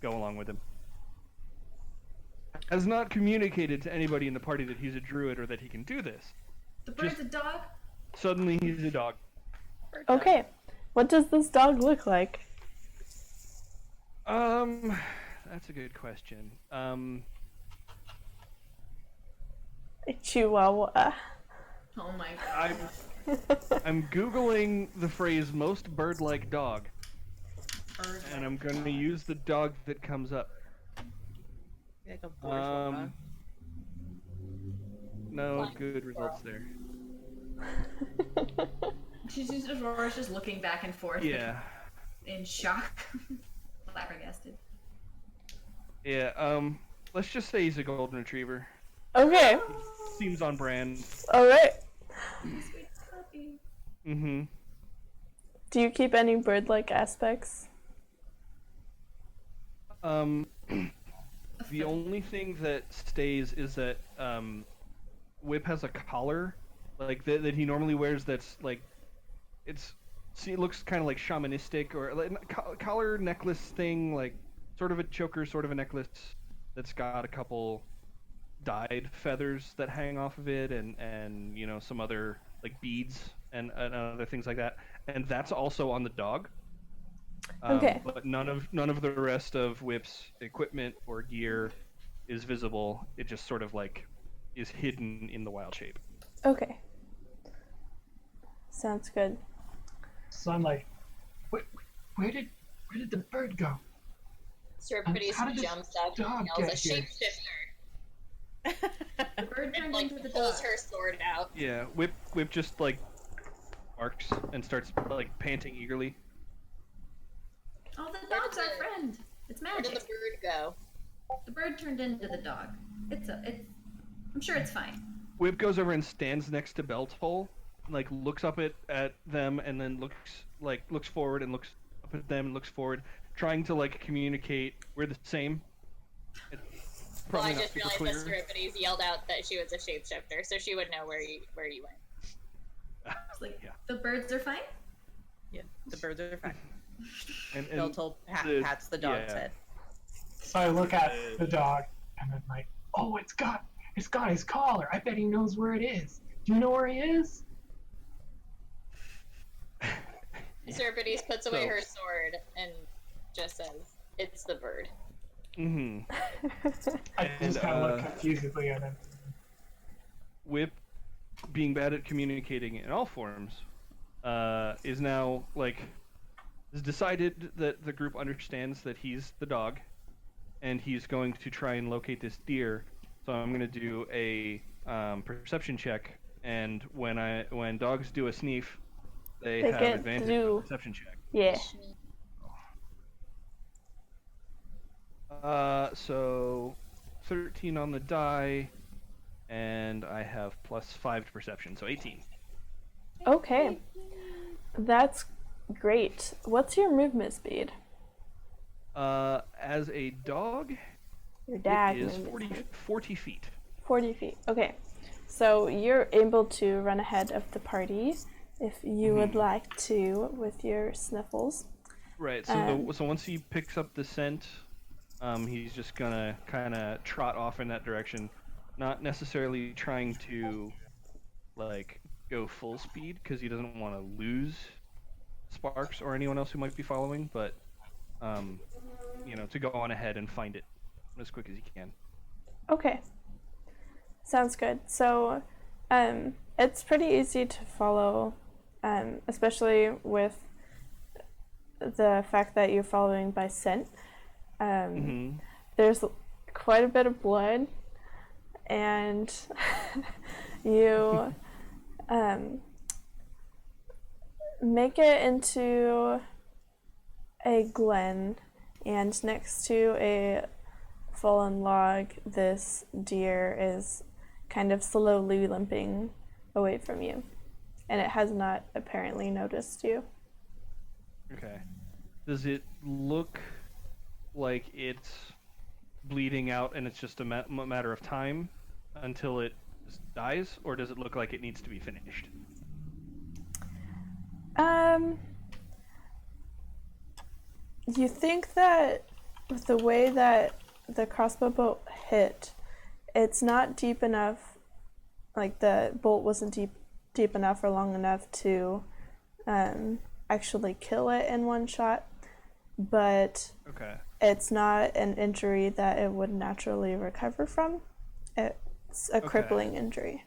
go along with him. Has not communicated to anybody in the party that he's a druid or that he can do this. The bird's a dog? Suddenly he's a dog. Okay. What does this dog look like? That's a good question. A chihuahua. Oh my god. I'm googling the phrase most bird-like dog, Bird. and I'm going to use the dog that comes up. Like a bourgeois. No good results there. Aurora's just looking back and forth Yeah. in shock. Flabbergasted. Yeah, let's just say he's a golden retriever. Okay. Seems on brand. Alright. Sweet puppy. Mm-hmm. Do you keep any bird-like aspects? The only thing that stays is that, Whip has a collar, like, that he normally wears that's, like, it looks kind of like shamanistic, or, like, collar necklace thing, like, sort of a choker, sort of a necklace that's got a couple dyed feathers that hang off of it, and you know, some other, like, beads and other things like that. And that's also on the dog. Okay. But none of the rest of Whip's equipment or gear is visible. It just sort of like is hidden in the wild shape. Okay. Sounds good. So I'm like, where did the bird go? Serpides How did this jumps up dog and yells, get a here?" shapeshifter. The bird And turned like into the pulls dog. her sword out. Yeah, Whip just like barks and starts like panting eagerly. Oh, the dog's our friend. It's Where did the magic. bird go? The bird turned into the dog. I'm sure it's fine. Whip goes over and stands next to Beltol, like looks up at them, and then looks forward and looks up at them and looks forward, trying to like communicate we're the same. It's Well, probably I not just super realized clear. that Serpides yelled out that she was a shapeshifter, so she would know where you went. It's like, Yeah. the birds are fine? Yeah, the birds are fine. And Beltel pats the dog's head. So I look at the dog and I'm like, oh, it's got his collar. I bet he knows where it is. Do you know where he is? Serpides puts away So- her sword and just says, "It's the bird." Mm-hmm. I And, just kind of look confusedly at him. Whip, being bad at communicating in all forms, is now has decided that the group understands that he's the dog, and he's going to try and locate this deer. So I'm going to do a perception check, and when dogs do a sneef, they They have get to advantage do- on the perception check. Yeah. So 13 on the die, and I have +5 to perception, so 18. Okay. That's great. What's your movement speed? As a dog, Your dad it is movement 40 speed. feet. 40 feet. Okay. So you're able to run ahead of the party if you would like to with your sniffles. Right. So once he picks up the scent, he's just gonna kind of trot off in that direction, not necessarily trying to like go full speed because he doesn't want to lose Sparks or anyone else who might be following, but to go on ahead and find it as quick as you can. Okay. Sounds good. So, it's pretty easy to follow, especially with the fact that you're following by scent. There's quite a bit of blood, and you make it into a glen, and next to a fallen log, this deer is kind of slowly limping away from you, and it has not apparently noticed you. Okay. Does it look like it's bleeding out and it's just a matter of time until it dies, or does it look like it needs to be finished? You think that with the way that the crossbow bolt hit, it's not deep enough, like the bolt wasn't deep enough or long enough to actually kill it in one shot, but Okay. it's not an injury that it would naturally recover from. It's a crippling injury.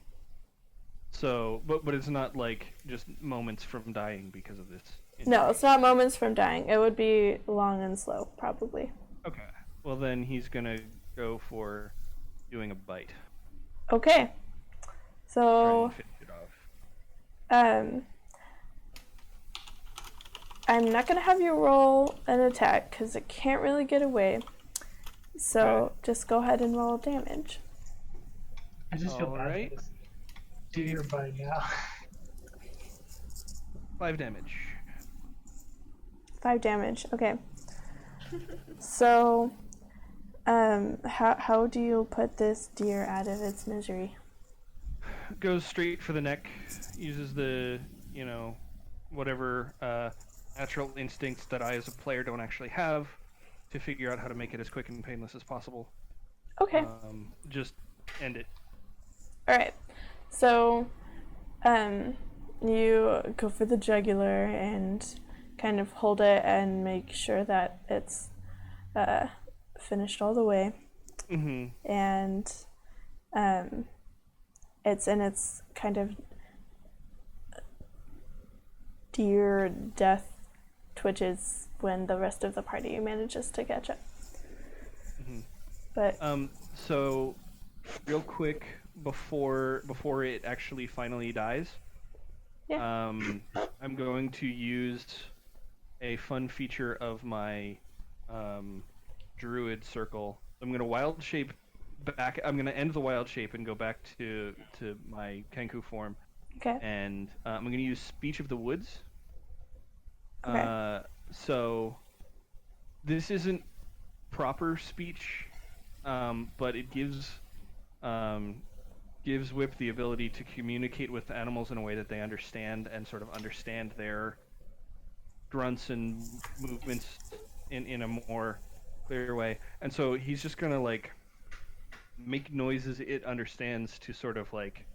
So, but it's not like just moments from dying because of this injury. No, it's not moments from dying. It would be long and slow, probably. Okay. Well, then he's gonna go for doing a bite. Okay. Try So, and finish it off. I'm not gonna have you roll an attack because it can't really get away. So Okay. just go ahead and roll damage. I just feel bad Alright. for this deer by now. 5 damage. 5 damage. Okay. So, how do you put this deer out of its misery? Goes straight for the neck. Uses the whatever natural instincts that I as a player don't actually have to figure out how to make it as quick and painless as possible. Okay. Just end it. All right. So, you go for the jugular and kind of hold it and make sure that it's finished all the way. Mm-hmm. And it's in its kind of deer death twitches when the rest of the party manages to catch up. Mhm. But So, real quick before it actually finally dies, yeah. I'm going to use a fun feature of my druid circle. I'm going to wild shape back. I'm going to end the wild shape and go back to my Kenku form, Okay. and I'm going to use speech of the woods. Okay. So this isn't proper speech, but it gives Whip the ability to communicate with animals in a way that they understand and sort of understand their grunts and movements in a more clear way. And so he's just gonna like make noises it understands to sort of like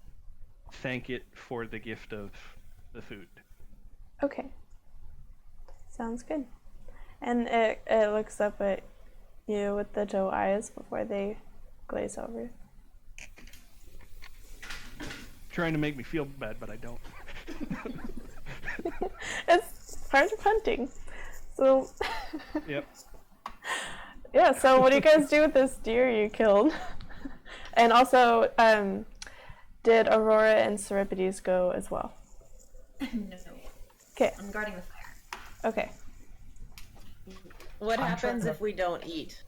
thank it for the gift of the food. Okay. Sounds good. And it looks up at you with the doe eyes before they glaze over. Trying to make me feel bad, but I don't. It's part of hunting. So Yep. yeah, so what do you guys do with this deer you killed? And also, did Aurora and Seripides go as well? No. Okay. I'm guarding the fire. Okay. What I'm happens trying if we don't eat?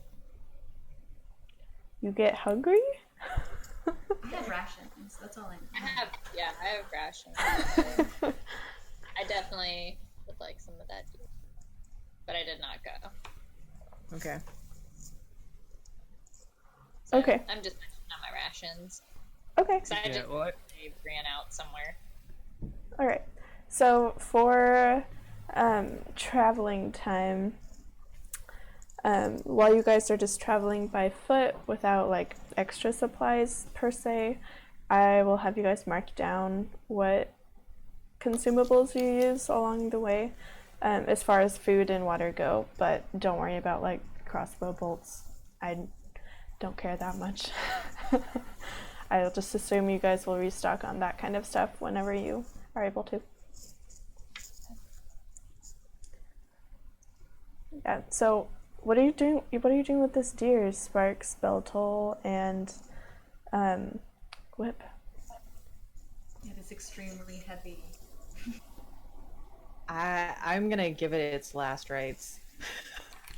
You get hungry? I have rations. That's all I I know. have rations. I definitely would like some of that, but I did not go. Okay. So Okay. I'm just on my rations. Okay. So I Yeah, just well, they ran out somewhere. All right. So for traveling time, while you guys are just traveling by foot without like extra supplies per se, I will have you guys mark down what consumables you use along the way, as far as food and water go. But don't worry about like crossbow bolts. I don't care that much. I'll just assume you guys will restock on that kind of stuff whenever you are able to. Yeah, so what are you doing with this deer, Sparks, Beltol, and Whip? It is extremely heavy. I'm gonna give it its last rites.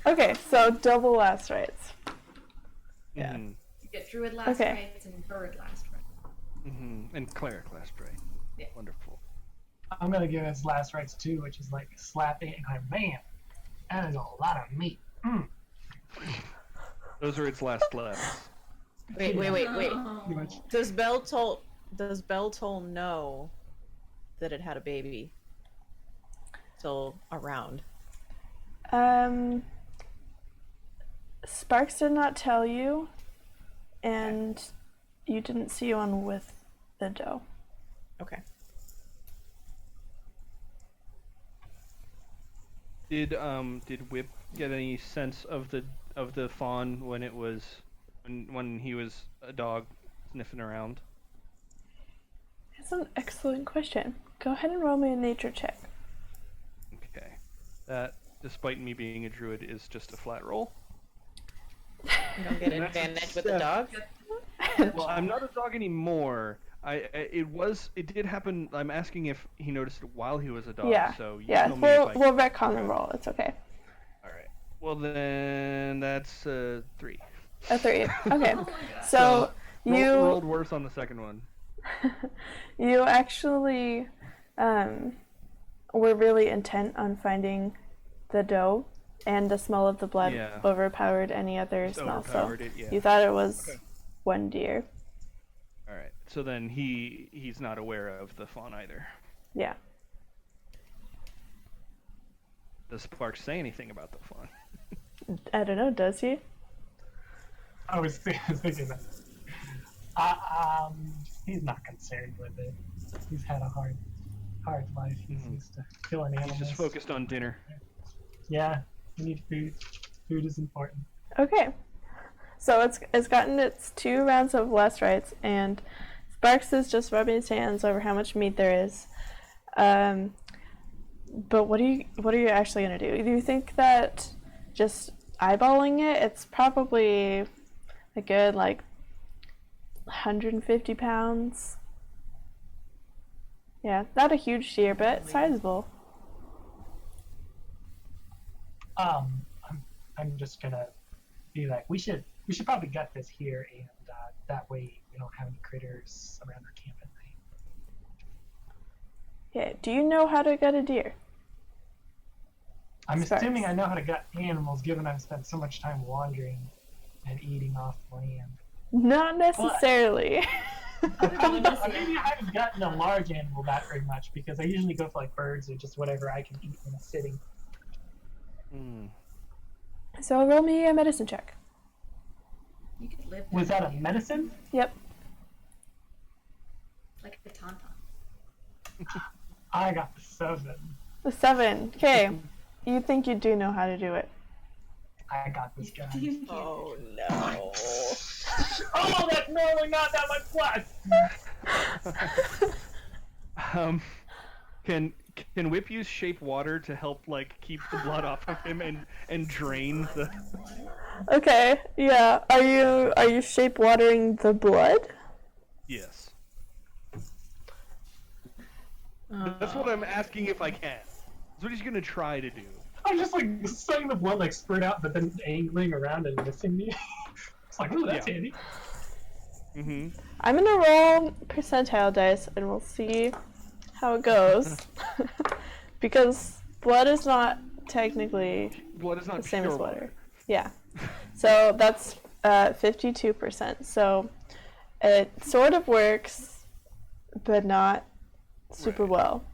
Okay, so double last rites. Yeah. Mhm. You get druid last Okay. rites and bird last rites. And cleric last right. Yeah. Wonderful. I'm gonna give his last rites too, which is like slapping and kind of man. That is a lot of meat. Those are its last lefts. Wait. Oh. Pretty much. Does Beltol know that it had a baby still around? Sparks did not tell you, and you didn't see one with the doe. Okay. Did Whip get any sense of the fawn when it was when he was a dog sniffing around? That's an excellent question. Go ahead and roll me a nature check. Okay. That, despite me being a druid, is just a flat roll. You don't get an That's advantage with the dog? Well, I'm not a dog anymore. It did happen. I'm asking if he noticed it while he was a dog. Yeah, So you yeah. tell me We'll if I... we'll retcon the roll. It's okay. All right. Well then, that's 3. A 3. Okay. Oh my god. So you rolled worse on the second one. you actually were really intent on finding the doe, and the smell of the blood Yeah. overpowered any other Just smell. overpowered So it, yeah. you thought it was Okay. one deer. All right. So then he's not aware of the fawn either. Yeah. Does Sparks say anything about the fawn? I don't know. Does he? I was thinking that. He's not concerned with it. He's had a hard life. He's used to killing animals. He's just focused on dinner. Yeah, you need food. Food is important. Okay. So it's gotten its 2 rounds of last rites, and Sparks is just rubbing his hands over how much meat there is. But what are you actually gonna do? Do you think that just eyeballing it, it's probably a good 150 pounds? Yeah, not a huge deer, but sizable. I'm just gonna be like, we should probably gut this here, and that way we don't have any critters around our camp at night. Yeah. Do you know how to gut a deer? I'm Sparks. assuming I know how to gut animals, given I've spent so much time wandering and eating off the land. Not necessarily. Maybe I haven't gotten a large animal that very much because I usually go for birds or just whatever I can eat in a sitting. So roll me a medicine check. You could live Was there that a medicine? Yep. like a tauntaun. I got the 7. A 7. Okay. You think you do know how to do it. I got this guy. Oh no. Oh, that's normally not that much blood! Can Whip use shape water to help keep the blood off of him and drain the... Okay. Yeah. Are you shape watering the blood? Yes. That's what I'm asking if I can. That's what he's gonna try to do. I'm just seeing the blood spurt out, but then angling around and missing me. It's like, ooh, that's Yeah. handy. Mm-hmm. I'm gonna roll percentile dice and we'll see how it goes. Because blood is not technically Blood is not the same pure as water. water. Yeah. So that's 52%. So it sort of works, but not super Right. well.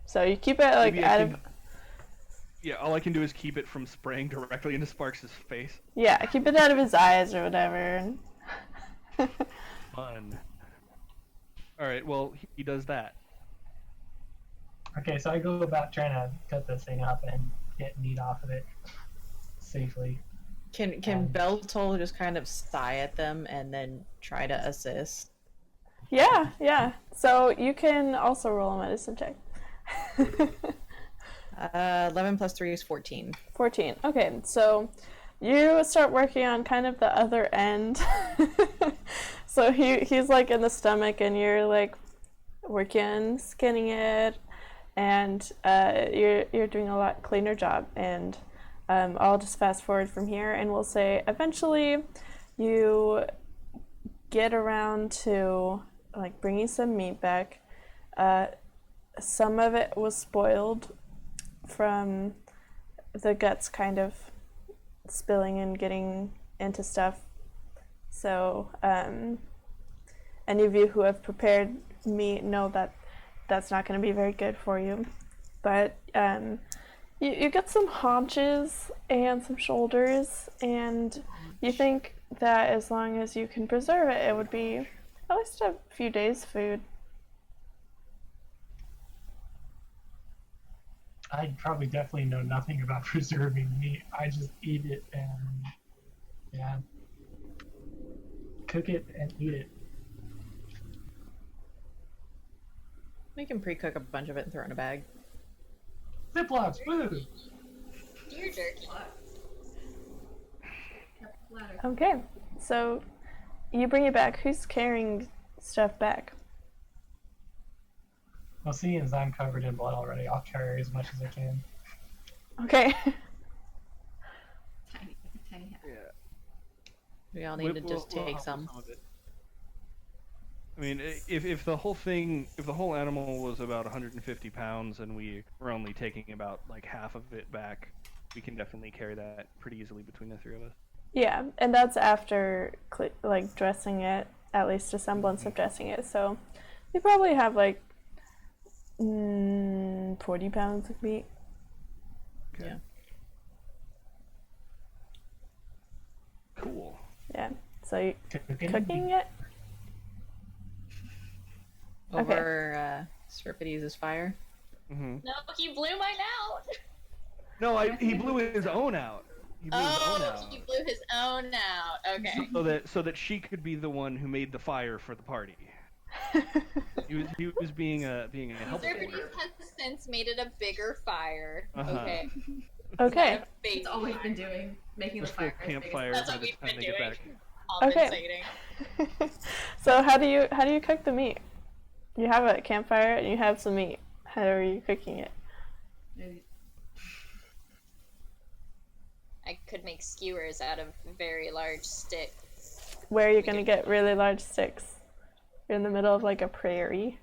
So you keep it Maybe I out of can- Yeah, all I can do is keep it from spraying directly into Sparks' face. keep it out of his eyes or whatever. Fun. Alright, well, he does that. Okay, so I go about trying to cut this thing up and get meat off of it safely. Can Beltol just kind of sigh at them and then try to assist? Yeah. So you can also roll a medicine check. 11 plus 3 is 14. 14. Okay, so you start working on kind of the other end. So he's like in the stomach, and you're like working, skinning it, and you're doing a lot cleaner job. And I'll just fast forward from here, and we'll say eventually you get around to like bringing some meat back. Some of it was spoiled from the guts kind of spilling and getting into stuff. So any of you who have prepared meat know that that's not going to be very good for you. But you get some haunches and some shoulders, and you think that as long as you can preserve it, it would be at least a few days' food. I probably definitely know nothing about preserving meat. I just eat it and, yeah, cook it and eat it. We can pre-cook a bunch of it and throw it in a bag. Ziplocs, food! Deer jerky. Ladder. Okay, so you bring it back. Who's carrying stuff back? Well, seeing as I'm covered in blood already, I'll carry as much as I can. Okay. Tiny hat. Yeah. We all need to just take help some. with of it. I mean, if the whole animal was about 150 pounds and we were only taking about like half of it back, we can definitely carry that pretty easily between the three of us. Yeah, and that's after like dressing it, at least a semblance of dressing it. So you probably have like 40 pounds of meat. Okay. Yeah. Cool. Yeah. So you cooking it? Over Srippides' fire. Mm-hmm. No, he blew mine out. No, he blew his own out. He blew his own out. He blew his own out. Okay. So that she could be the one who made the fire for the party. He was being a helpful. Srippides has since made it a bigger fire. Uh-huh. Okay. Okay. It's always been doing, making the Just for fire. campfire That's by what the we've time been they get doing. back. Compensating. So how do you cook the meat? You have a campfire and you have some meat. How are you cooking it? I could make skewers out of very large sticks. Where are you gonna get really large sticks? You're in the middle of like a prairie.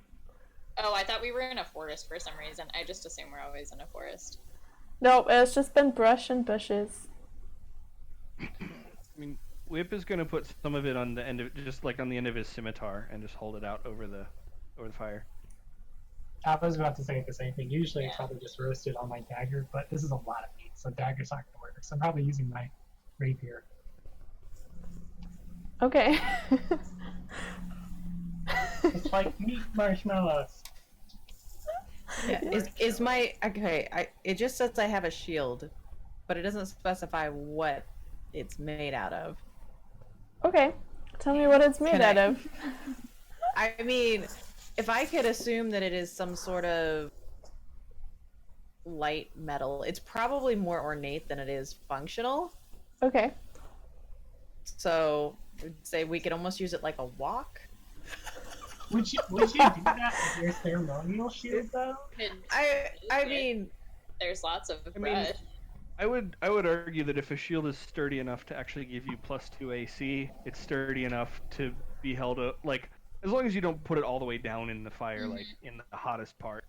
Oh, I thought we were in a forest for some reason. I just assume we're always in a forest. Nope, it's just been brush and bushes. I mean, Whip is gonna put some of it on the end of just like on the end of his scimitar and just hold it out over the fire. I was about to say the same thing. Usually I probably just roast it on my dagger, but this is a lot of meat, so dagger's not gonna work. So I'm probably using my rapier. Okay. It's like meat marshmallows. Yeah. Is my okay? It just says I have a shield, but it doesn't specify what it's made out of. Okay. Tell me what it's made out of. I mean, if I could assume that it is some sort of light metal, it's probably more ornate than it is functional. Okay. So, I'd say we could almost use it like a wok. Would you do that with your ceremonial shield though? I mean, There's lots of I mean, bread. I would argue that if a shield is sturdy enough to actually give you +2 AC, it's sturdy enough to be held up. Like as long as you don't put it all the way down in the fire, like in the hottest part.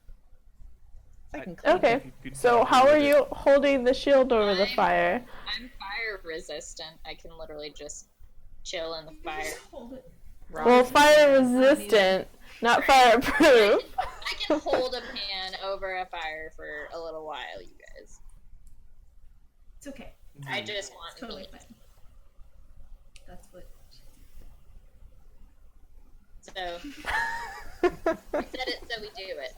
I can clean Okay. You could So do how with are it. you holding the shield over the I'm- fire? I'm fire resistant. I can literally just chill in the fire. Hold it. Well, fire resistant, not fireproof. I can hold a pan over a fire for a little while, you guys. It's okay. I just want It's totally meat. fine. That's what. So I said it, so we do it.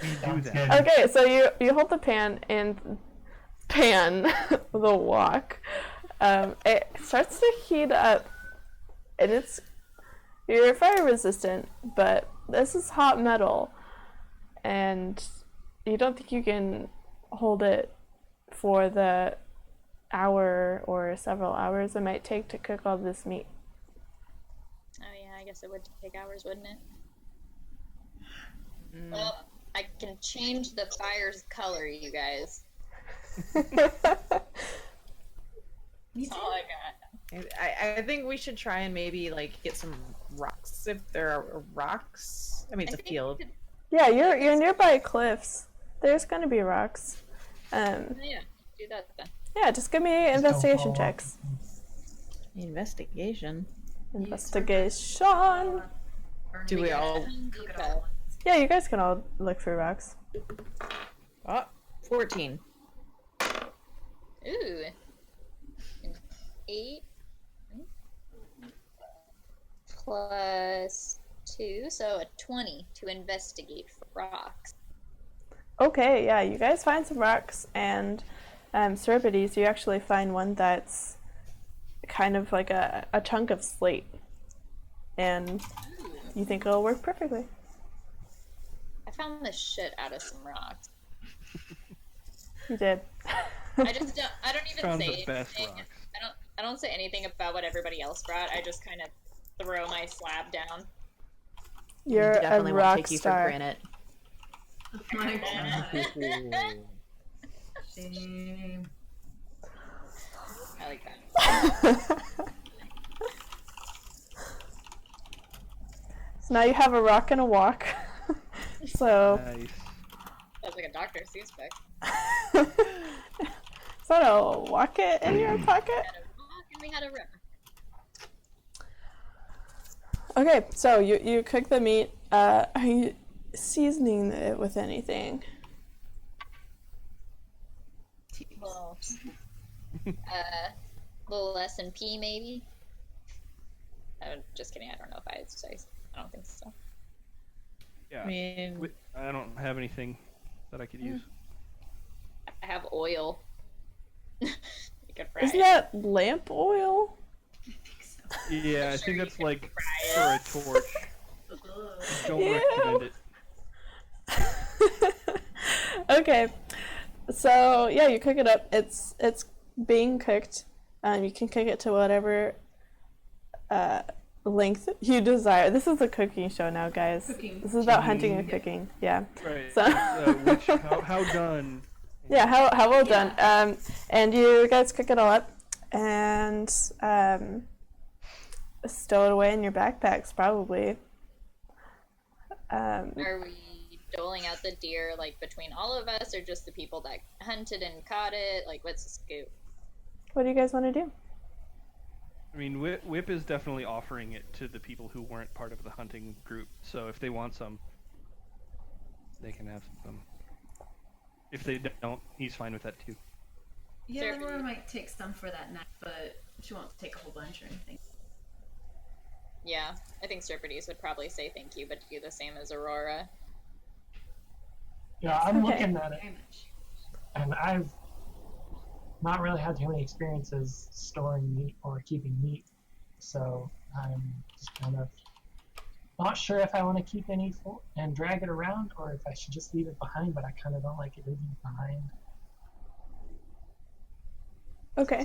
Do Sounds that. good. Okay, so you hold the pan and pan the wok, it starts to heat up, and you're fire resistant, but this is hot metal, and you don't think you can hold it for the hour or several hours it might take to cook all this meat. Oh yeah, I guess it would take hours, wouldn't it? Well, I can change the fire's color, you guys. That's all I got. I think we should try and maybe like get some rocks if there are rocks. I mean, it's a field. Yeah, you're nearby cliffs. There's gonna be rocks. Yeah, do that then. Yeah, just give me investigation checks. Investigation. Investigation. Do we all? Look at all. Yeah, you guys can all look through rocks. Oh, 14. Ooh. An 8 plus 2, so a 20 to investigate for rocks. Okay, yeah, you guys find some rocks, and Cerebrides, you actually find one that's kind of like a chunk of slate, and you think it'll work perfectly. I found the shit out of some rocks. You did. I don't even Found say the best anything. rocks. I don't say anything about what everybody else brought. I just kind of throw my slab down. You're Definitely a won't rock take you for star. granted. Oh my god. Shame. I like that. So now you have a rock and a walk. So Nice. That's like a Dr. Seuss book. is that a walk-it in your pocket? We had a rock and we had a river. Okay, so you cook the meat. Are you seasoning it with anything? Well, little S&P maybe. I'm just kidding. I don't know if I had spice. I don't think so. Yeah. I mean, I don't have anything that I could use. I have oil. You could fry Isn't it. that lamp oil? Yeah, I think that's like for a torch. Don't Ew. recommend it. Okay, so yeah, you cook it up. It's being cooked. You can cook it to whatever length you desire. This is a cooking show now, guys. Cooking. This is about hunting and cooking. Yeah. Right. So How done? yeah, how well done. And you guys cook it all up and stow it away in your backpacks, probably. Are we doling out the deer like between all of us, or just the people that hunted and caught it? Like, what's the scoop? What do you guys want to do? I mean, Whip is definitely offering it to the people who weren't part of the hunting group. So if they want some, they can have some. If they don't, he's fine with that too. Yeah, Sure. Aurora might take some for that night, but she won't take a whole bunch or anything. Yeah, I think Serpides would probably say thank you, but do the same as Aurora. Yeah, I'm Okay. looking at it, Very much. and I've not really had too many experiences storing meat or keeping meat, so I'm just kind of not sure if I want to keep any and drag it around, or if I should just leave it behind. But I kind of don't like it leaving it behind. Okay.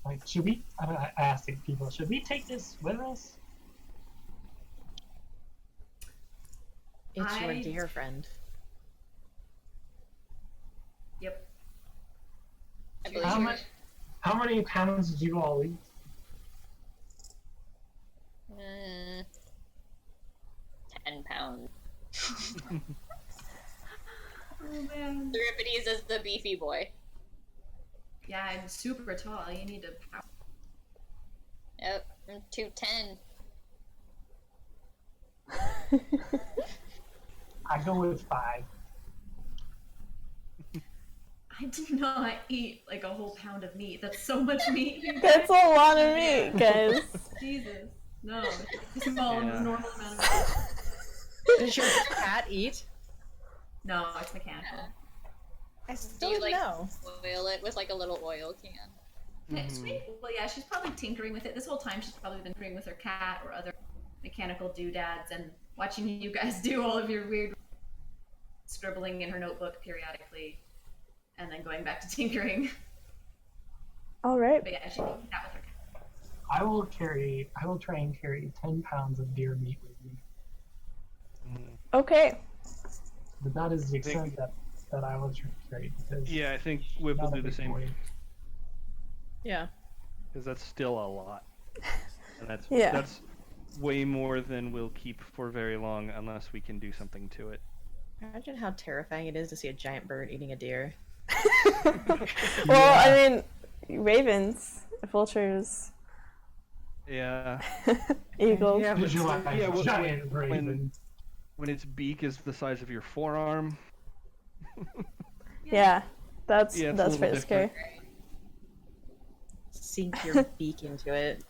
Like, should we? I asked people, should we take this with us? it's your I- dear friend. Yep. I believe How you're- much? How many pounds did you all eat? 10 pounds. Oh man. Serpides is the beefy boy. Yeah, I'm super tall. You need to power. Yep, I'm 210. I go with 5. I do not eat like a whole pound of meat. That's so much meat. You That's a guys. lot of meat, guys. Jesus. No. Small, Yeah. normal amount of meat. Does your cat eat? No, it's mechanical. I Do still you don't know. oil it with like a little oil can? Well, yeah, she's probably tinkering with it. This whole time she's probably been tinkering with her cat or other mechanical doodads and watching you guys do all of your weird scribbling in her notebook periodically and then going back to tinkering. All right. But yeah, she did that with her cat. I will try and carry 10 pounds of deer meat with me. Okay. But that is the extent that I will try to carry because Yeah, I think Whip will not a do the big same boy. Yeah. because that's still a lot, and Yeah. that's way more than we'll keep for very long unless we can do something to it. Imagine how terrifying it is to see a giant bird eating a deer. Well, I mean, ravens, vultures, Yeah. eagles. Yeah, but Visualize Yeah, well, giant raven. When its beak is the size of your forearm. Yeah, that's Yeah, it's a little pretty scary. different. sink your beak into it.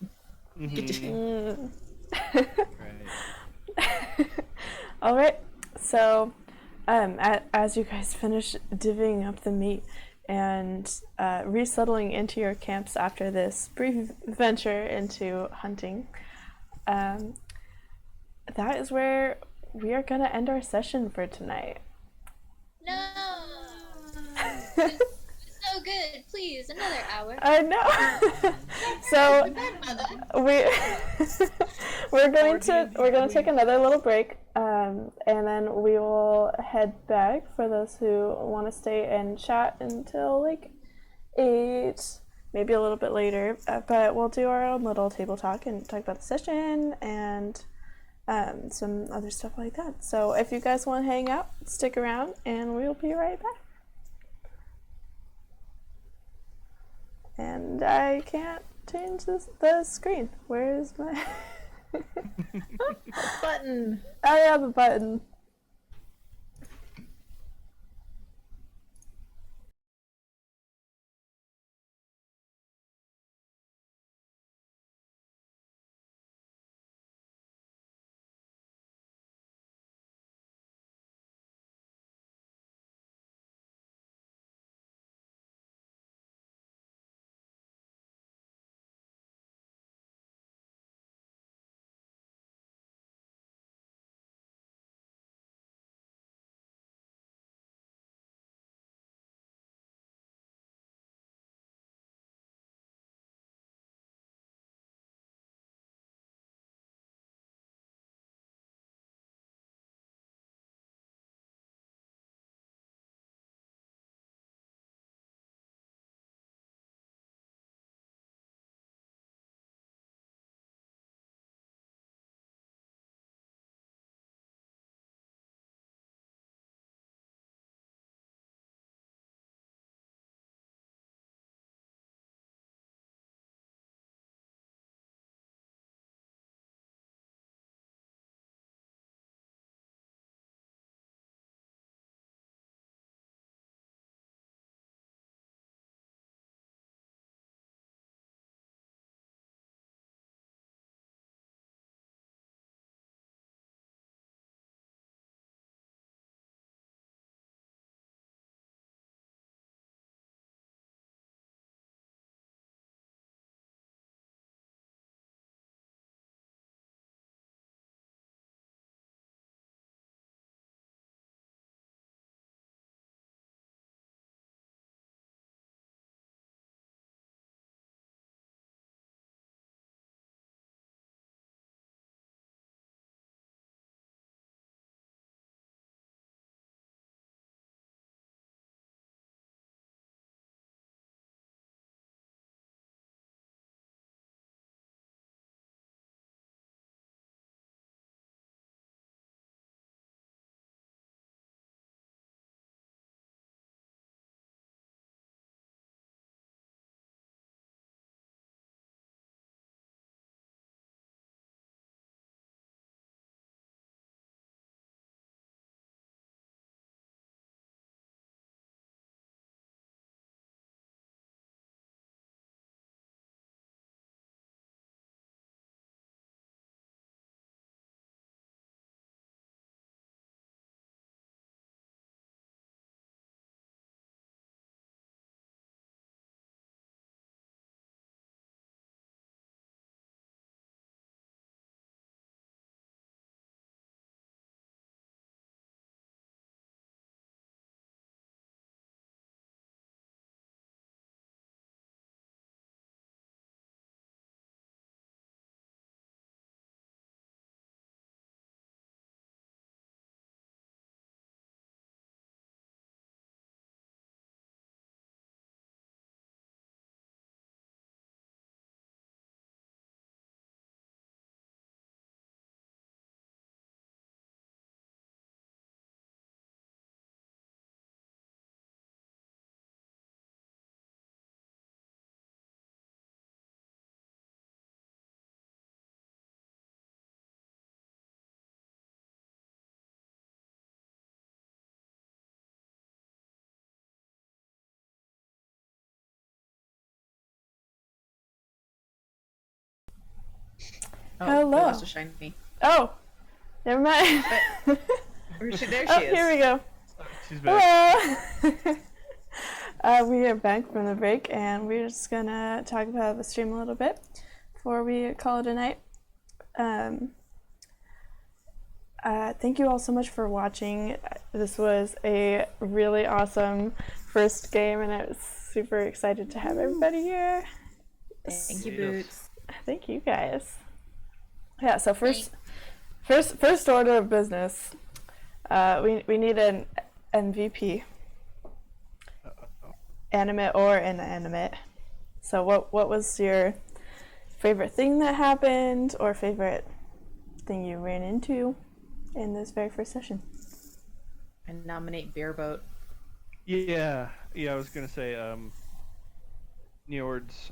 Mhm. Mm. Right. All right. So, as you guys finish divvying up the meat and resettling into your camps after this brief venture into hunting, that is where we are going to end our session for tonight. No! It's so good. Please, another hour. I know. So we're going to take another little break, and then we will head back for those who want to stay and chat until like 8, maybe a little bit later. But we'll do our own little table talk and talk about the session and some other stuff like that. So if you guys want to hang out, stick around, and we'll be right back. And I can't change the screen. Where is my Button. I have a button. Oh, Hello. we lost a shiny. Oh, never mind. There she Oh, is. here we go. She's back. Hello. We are back from the break, and we're just gonna talk about the stream a little bit before we call it a night. Thank you all so much for watching. This was a really awesome first game, and I was super excited to have everybody here. Thank you, Boots. Thank you guys. Yeah. So first order of business. We need an MVP. Animate or inanimate. So what was your favorite thing that happened, or favorite thing you ran into in this very first session? I nominate Beer Boat. Yeah, I was gonna say Njord's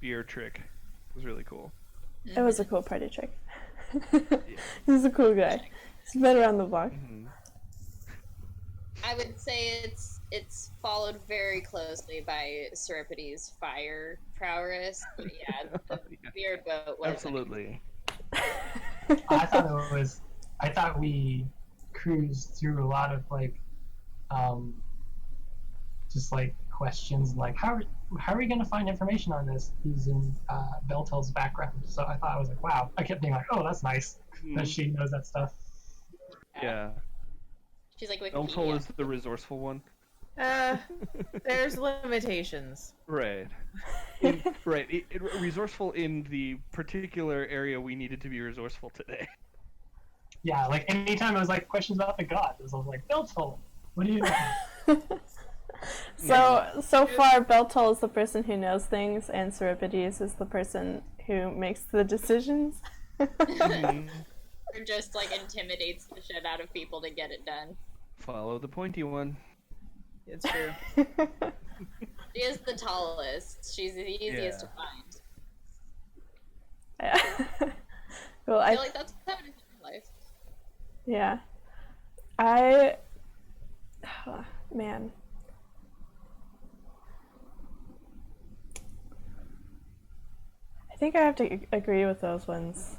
beer trick was really cool. It was a cool party trick. He's a cool guy. He's been around the block. Mm-hmm. I would say it's followed very closely by Seripides' fire prowess. But yeah, the beer boat was Absolutely. I thought we cruised through a lot of just like questions like how are we gonna find information on this using Beltel's background. So I thought, I was like, wow. I kept being like, oh, that's nice that she knows that stuff. Yeah. She's like Beltel is the resourceful one. There's limitations. Right. Resourceful in the particular area we needed to be resourceful today. Yeah, like anytime I was like questions about the gods, I was like, Beltel, what do you know? So far, Beltol is the person who knows things, and Seripides is the person who makes the decisions. Mm-hmm. Or just like intimidates the shit out of people to get it done. Follow the pointy one. It's true. She is the tallest. She's the easiest to find. Yeah. Well, I feel like that's how it is in life. Yeah. Man. I think I have to agree with those ones.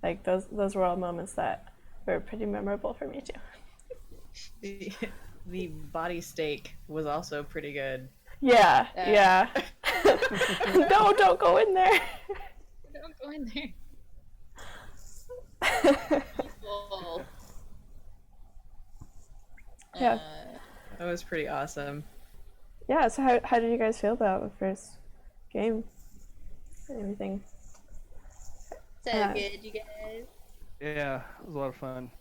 Like, those were all moments that were pretty memorable for me, too. The body steak was also pretty good. Yeah. No, don't go in there. Don't go in there. People. Yeah. That was pretty awesome. Yeah, so how did you guys feel about the first game? Everything. So good, you guys. Yeah, it was a lot of fun.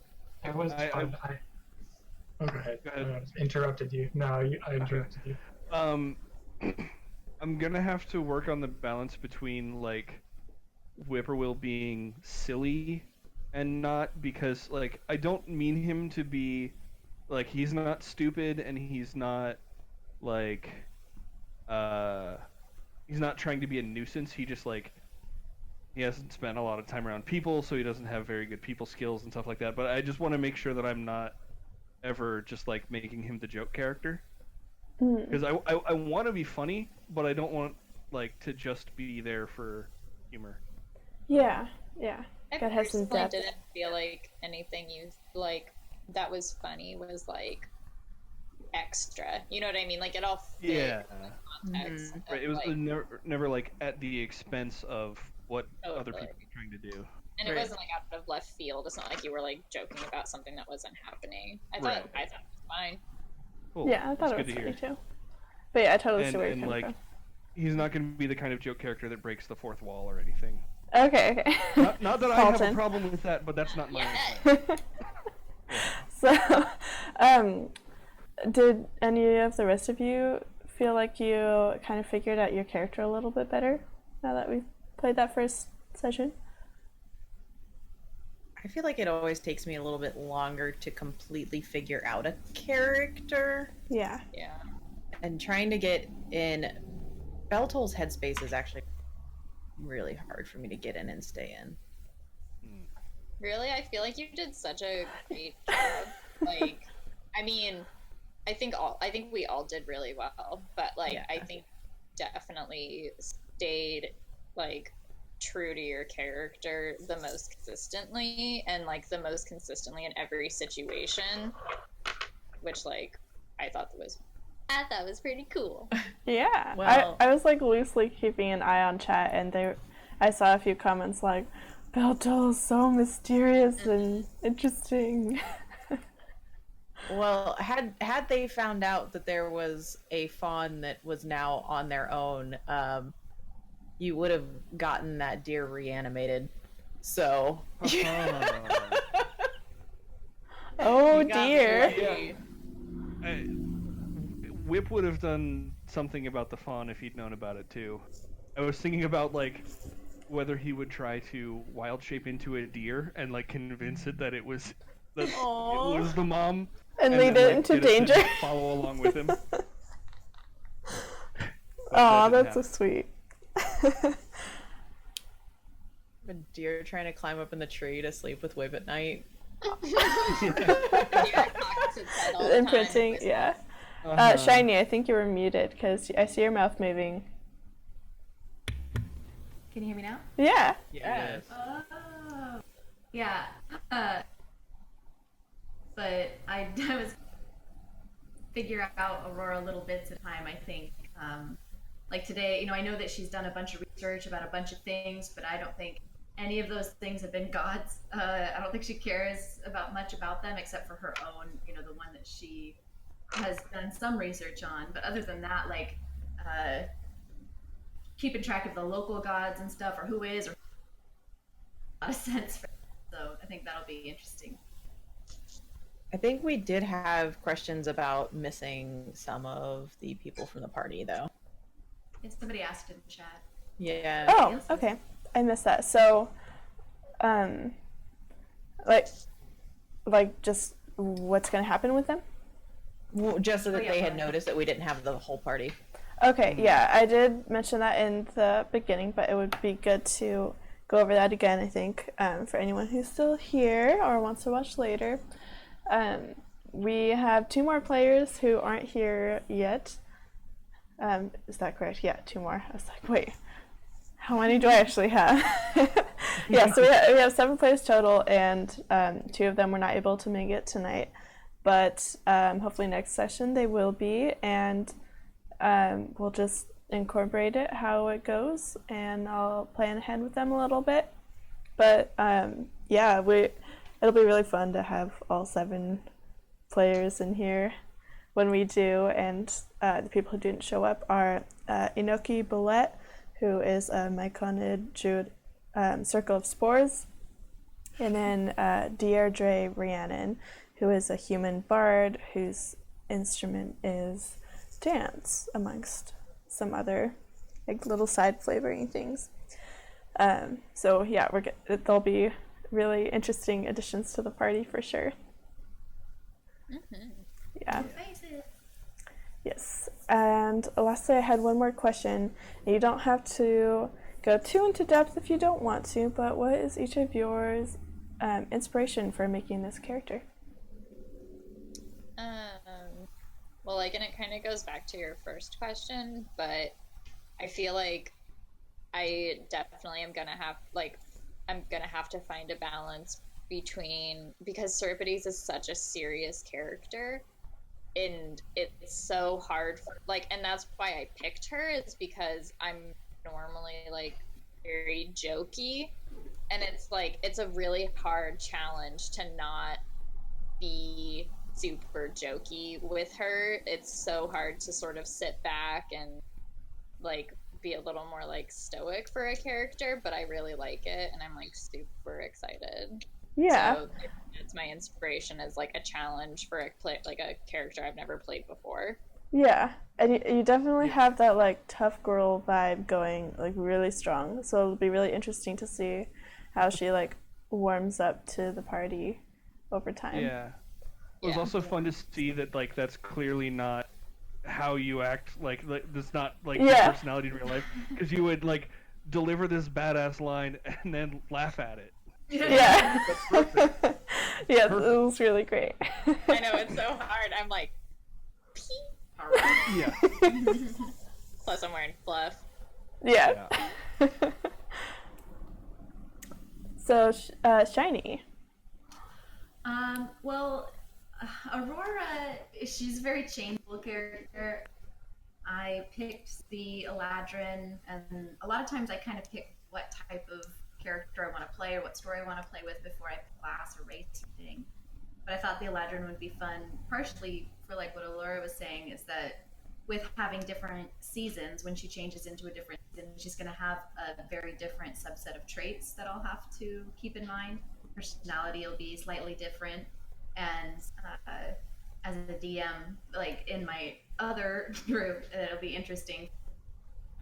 It was fun. Oh, go ahead. Go ahead. I interrupted you. No, I interrupted you. I'm gonna have to work on the balance between like Whippoorwill being silly and not, because like I don't mean him to be like, he's not stupid and he's not like he's not trying to be a nuisance. He just like, he hasn't spent a lot of time around people, so he doesn't have very good people skills and stuff like that. But I just want to make sure that I'm not ever just like making him the joke character, because I want to be funny, but I don't want like to just be there for humor. Yeah. I has some personally depth. didn't feel like anything you like that was funny was like extra. You know what I mean? Like it all fit Yeah. in the context. of, Right. It was like, never like at the expense of what Totally. other people are trying to do. and it Right. wasn't like out of left field. It's not like you were like joking about something that wasn't happening. I thought Right. it was fine. Cool. Yeah, I thought That's it was good to funny hear. too. But yeah, I totally see And, where you're and coming like, he's not going to be the kind of joke character that breaks the fourth wall or anything. from. Okay. Not that I have a Paulton. problem with that, but that's not my Yeah. intent. So, did any of the rest of you feel like you kind of figured out your character a little bit better now that we've played that first session? I feel like it always takes me a little bit longer to completely figure out a character, Yeah. Yeah. and trying to get in Beltol's headspace is actually really hard for me to get in and stay in. Really, I feel like you did such a great job. Like, I mean, I think we all did really well, but like, Yeah. I think definitely stayed like true to your character the most consistently, and like the most consistently in every situation, which like I thought was pretty cool. Yeah. Well- I was like loosely keeping an eye on chat, and I saw a few comments like, Belto is so mysterious and interesting. Well, had they found out that there was a fawn that was now on their own, you would have gotten that deer reanimated. So. Oh You got dear. lucky. Whip would have done something about the fawn if he'd known about it too. I was thinking about like whether he would try to wild shape into a deer and like convince it that it was the mom And lead then, it like, into get to danger. follow along with him. Aw, that that's so sweet. A deer trying to climb up in the tree to sleep with Whip at night. Imprinting, yeah. Shiny, I think you were muted because I see your mouth moving. Can you hear me now? Yeah. Yes. Oh. Yeah. But I was figure out Aurora little bits at a time, I think. Like today, I know that she's done a bunch of research about a bunch of things, but I don't think any of those things have been gods. I don't think she cares much about them except for her own, the one that she has done some research on. But other than that, like keeping track of the local gods and stuff, or who is, or a lot of sense for that. So I think that'll be interesting. I think we did have questions about missing some of the people from the party, though. If somebody asked in the chat. Yeah. Oh, okay. I missed that. So, like just what's going to happen with them? Well, just so that yeah, they go had ahead. noticed that we didn't have the whole party. Okay, yeah, I did mention that in the beginning, but it would be good to go over that again, I think, for anyone who's still here or wants to watch later. We have 2 more players who aren't here yet. Is that correct? Yeah, 2 more. I was like, wait, how many do I actually have? Yeah, so we have 7 players total, and 2 of them were not able to make it tonight. But hopefully next session they will be, and we'll just incorporate it how it goes, and I'll plan ahead with them a little bit. But yeah, it'll be really fun to have all 7 players in here when we do, and the people who didn't show up are Inoki Bullet, who is a Myconid Druid Circle of Spores, and then Deirdre Rhiannon, who is a human bard whose instrument is dance, amongst some other like little side flavoring things. So yeah, there'll be really interesting additions to the party for sure. Yeah. Yes. And lastly, I had one more question. You don't have to go too into depth if you don't want to, but what is each of yours inspiration for making this character? Well, like, and it kind of goes back to your first question, but I feel like I definitely am gonna have to find a balance between, because Seripides is such a serious character, and it's so hard for, like, and that's why I picked her, is because I'm normally like very jokey, and it's like it's a really hard challenge to not be super jokey with her. It's so hard to sort of sit back and like be a little more like stoic for a character, but I really like it, and I'm like super excited. Yeah. So it's my inspiration as like a challenge for a character I've never played before. Yeah, and you definitely have that like tough girl vibe going like really strong. So it'll be really interesting to see how she like warms up to the party over time. Yeah. It was also fun to see that like that's clearly not how you act. Like that's not like your personality in real life, because you would like deliver this badass line and then laugh at it. Yeah. That's perfect. Yeah, Perfect. it was really great. I know, it's so hard. I'm like, Yeah. plus I'm wearing fluff. Yeah. So, Shiny. Well, Aurora, she's a very changeable character. I picked the Eladrin, and a lot of times I kind of pick what type of character I want to play or what story I want to play with before I pick class or race or thing. But I thought the Eladrin would be fun, partially for like what Allura was saying, is that with having different seasons, when she changes into a different season, she's going to have a very different subset of traits that I'll have to keep in mind. Personality will be slightly different, and as a DM, like in my other group, it'll be interesting.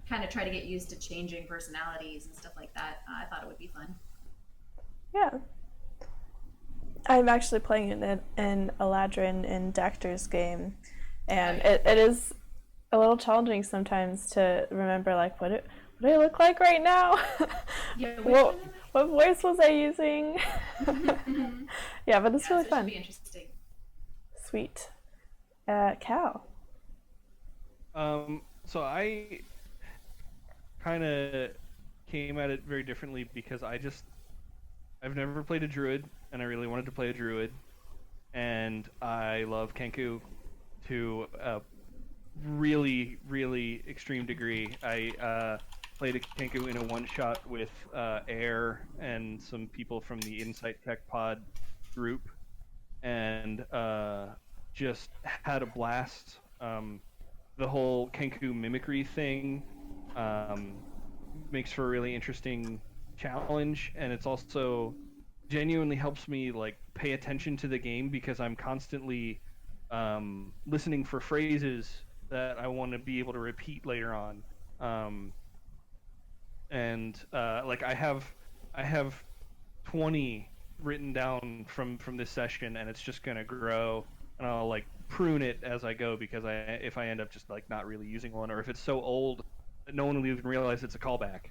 Kind of try to get used to changing personalities and stuff like that. I thought it would be fun. Yeah. I'm actually playing in Eladrin in Dexter's game, and it is a little challenging sometimes to remember, like, what do I look like right now? Yeah, what voice was I using? Yeah, but it's really so it fun. should be interesting. Sweet. Cal. So I kind of came at it very differently because I've never played a druid, and I really wanted to play a druid, and I love Kenku to a really, really extreme degree. I played a Kenku in a one-shot with Air and some people from the Insight Tech Pod group, and just had a blast. The whole Kenku mimicry thing makes for a really interesting challenge, and it's also genuinely helps me like pay attention to the game because I'm constantly listening for phrases that I want to be able to repeat later on. Like I have 20 written down from this session, and it's just gonna grow, and I'll like prune it as I go because if I end up just like not really using one, or if it's so old that no one will even realize it's a callback,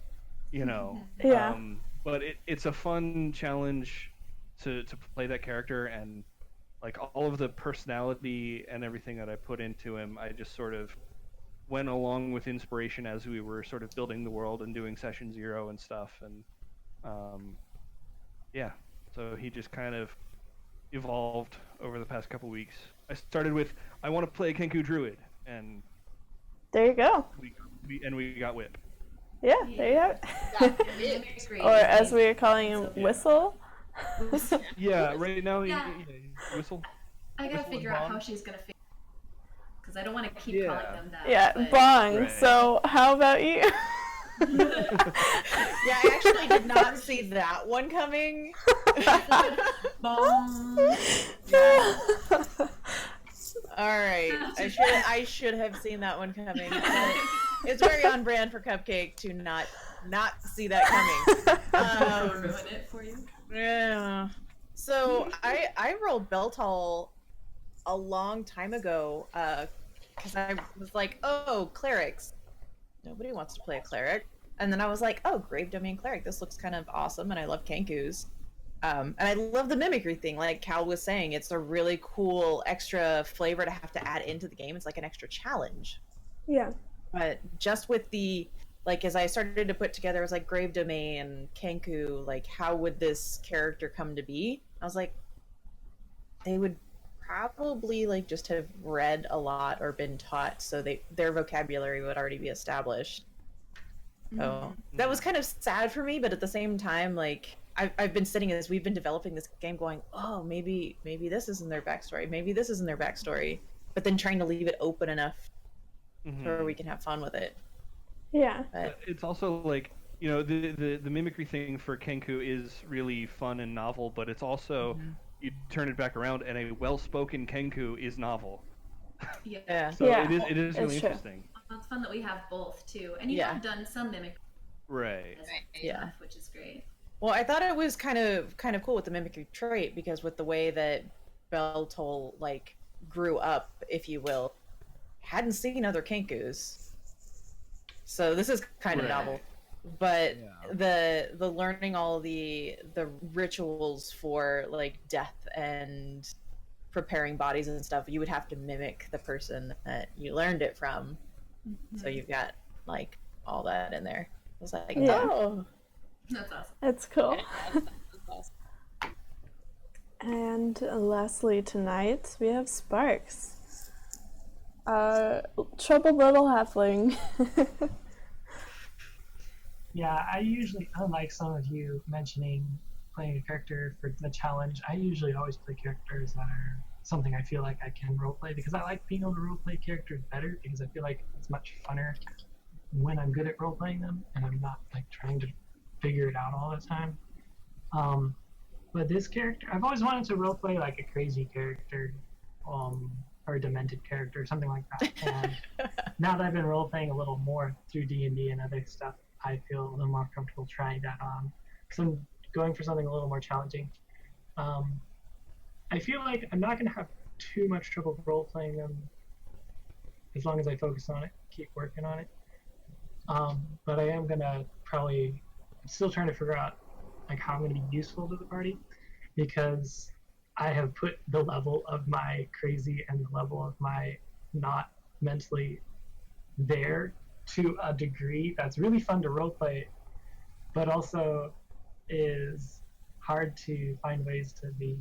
you know. Yeah. But it's a fun challenge to play that character, and like all of the personality and everything that I put into him, I just sort of went along with inspiration as we were sort of building the world and doing session 0 and stuff, and yeah, so he just kind of evolved over the past couple weeks. I started with I want to play Kenku Druid, and There you go. we got Whip. Yeah, there you have it. Mimicry. Or as we are calling him, Whistle. Yeah, right now Yeah. he Whistle. I gotta Whistle figure and out how Bong? she's gonna figure, because I don't want to keep Yeah. calling them that. Yeah, but- Bong. Right. So how about you? Yeah, I actually did not see that one coming. Bong. All right, I should have seen that one coming. But it's very on brand for Cupcake to not see that coming. Ruin it for you. Yeah. So I rolled Beltall a long time ago because I was like, oh, clerics. Nobody wants to play a cleric. And then I was like, oh, Grave Domain Cleric. This looks kind of awesome, and I love Kenkus. And I love the mimicry thing. Like Cal was saying, it's a really cool extra flavor to have to add into the game. It's like an extra challenge. Yeah. But just with the, like, as I started to put together, it was like Grave Domain, Kenku, like, how would this character come to be? I was like, they would probably, like, just have read a lot or been taught, so their vocabulary would already be established. So that was kind of sad for me, but at the same time, like, I've been sitting as we've been developing this game going, oh, maybe this isn't their backstory, maybe this isn't their backstory, but then trying to leave it open enough where we can have fun with it. Yeah. But It's also like, you know, the mimicry thing for Kenku is really fun and novel, but it's also you turn it back around, and a well-spoken Kenku is novel. Yeah. So Yeah, it is really it's true. interesting. Well, it's fun that we have both too, and you Yeah. have done some mimicry Right. Yeah. which is great. well, I thought it was kind of cool with the mimicry trait, because with the way that Beltol like grew up, if you will, hadn't seen other Kenkus, so this is kind of Right. novel. But the learning all the rituals for like death and preparing bodies and stuff, you would have to mimic the person that you learned it from. So you've got like all that in there. I was like, Yeah. oh, That's awesome. It's cool. That's awesome. And lastly tonight, we have Sparks. Troubled little halfling. Yeah, I usually, unlike some of you mentioning playing a character for the challenge, I usually always play characters that are something I feel like I can roleplay, because I like being able to roleplay characters better, because I feel like it's much funner when I'm good at roleplaying them and I'm not like trying to figure it out all the time. But this character, I've always wanted to roleplay like a crazy character, or a demented character, something like that. And now that I've been roleplaying a little more through D&D and other stuff, I feel a little more comfortable trying that on. So I'm going for something a little more challenging. I feel like I'm not going to have too much trouble role-playing them as long as I focus on it, keep working on it. But I am going to probably, I'm still trying to figure out like how I'm going to be useful to the party, because I have put the level of my crazy and the level of my not mentally there to a degree that's really fun to roleplay, but also is hard to find ways to be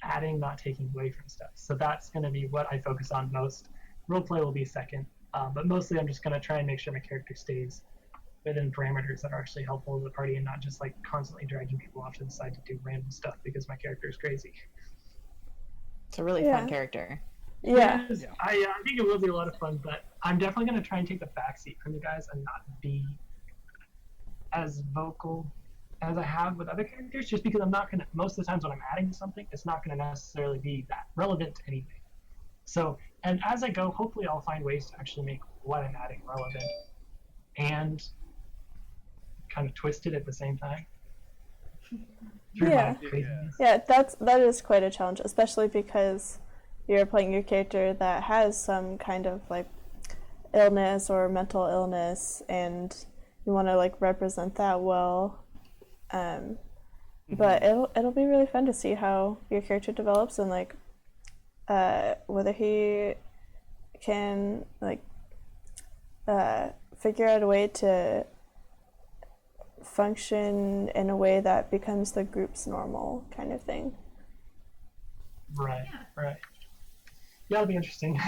adding, not taking away from stuff. So that's going to be what I focus on most. Roleplay will be second, but mostly I'm just going to try and make sure my character stays within parameters that are actually helpful to the party and not just like constantly dragging people off to the side to do random stuff because my character is crazy. It's a really fun character. Yeah. I think it will be a lot of fun, but I'm definitely going to try and take the backseat from you guys and not be as vocal as I have with other characters, just because I'm not going to, most of the times when I'm adding something, it's not going to necessarily be that relevant to anything. So, and as I go, hopefully I'll find ways to actually make what I'm adding relevant and kind of twist it at the same time. Yeah. Yeah, that is quite a challenge, especially because you're playing your character that has some kind of like illness or mental illness, and you want to like represent that well. But it'll be really fun to see how your character develops and like whether he can like figure out a way to function in a way that becomes the group's normal kind of thing. Right. Yeah, it'll be interesting.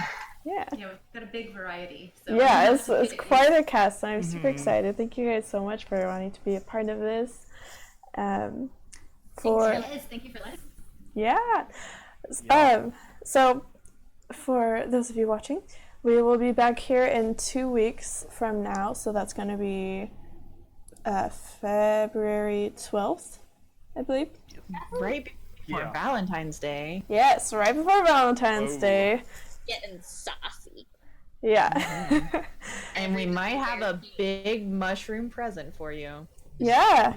Yeah, we've got a big variety. So yeah, it's quite a cast, and I'm super excited. Thank you guys so much for wanting to be a part of this. Thank you for listening. Yeah. So for those of you watching, we will be back here in 2 weeks from now. So that's going to be February 12th, I believe. Right before Valentine's Day. Yes, right before Valentine's Day. Getting saucy. Yeah. And we might have a big mushroom present for you. Yeah.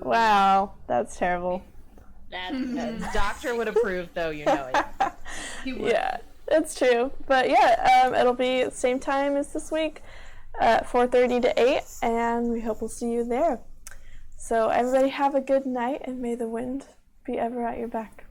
Wow, that's terrible. That's Doctor would approve, though, you know it. He would. Yeah, it's true. But yeah, it'll be same time as this week, 4:30 to 8, and we hope we'll see you there. So everybody have a good night, and may the wind be ever at your back.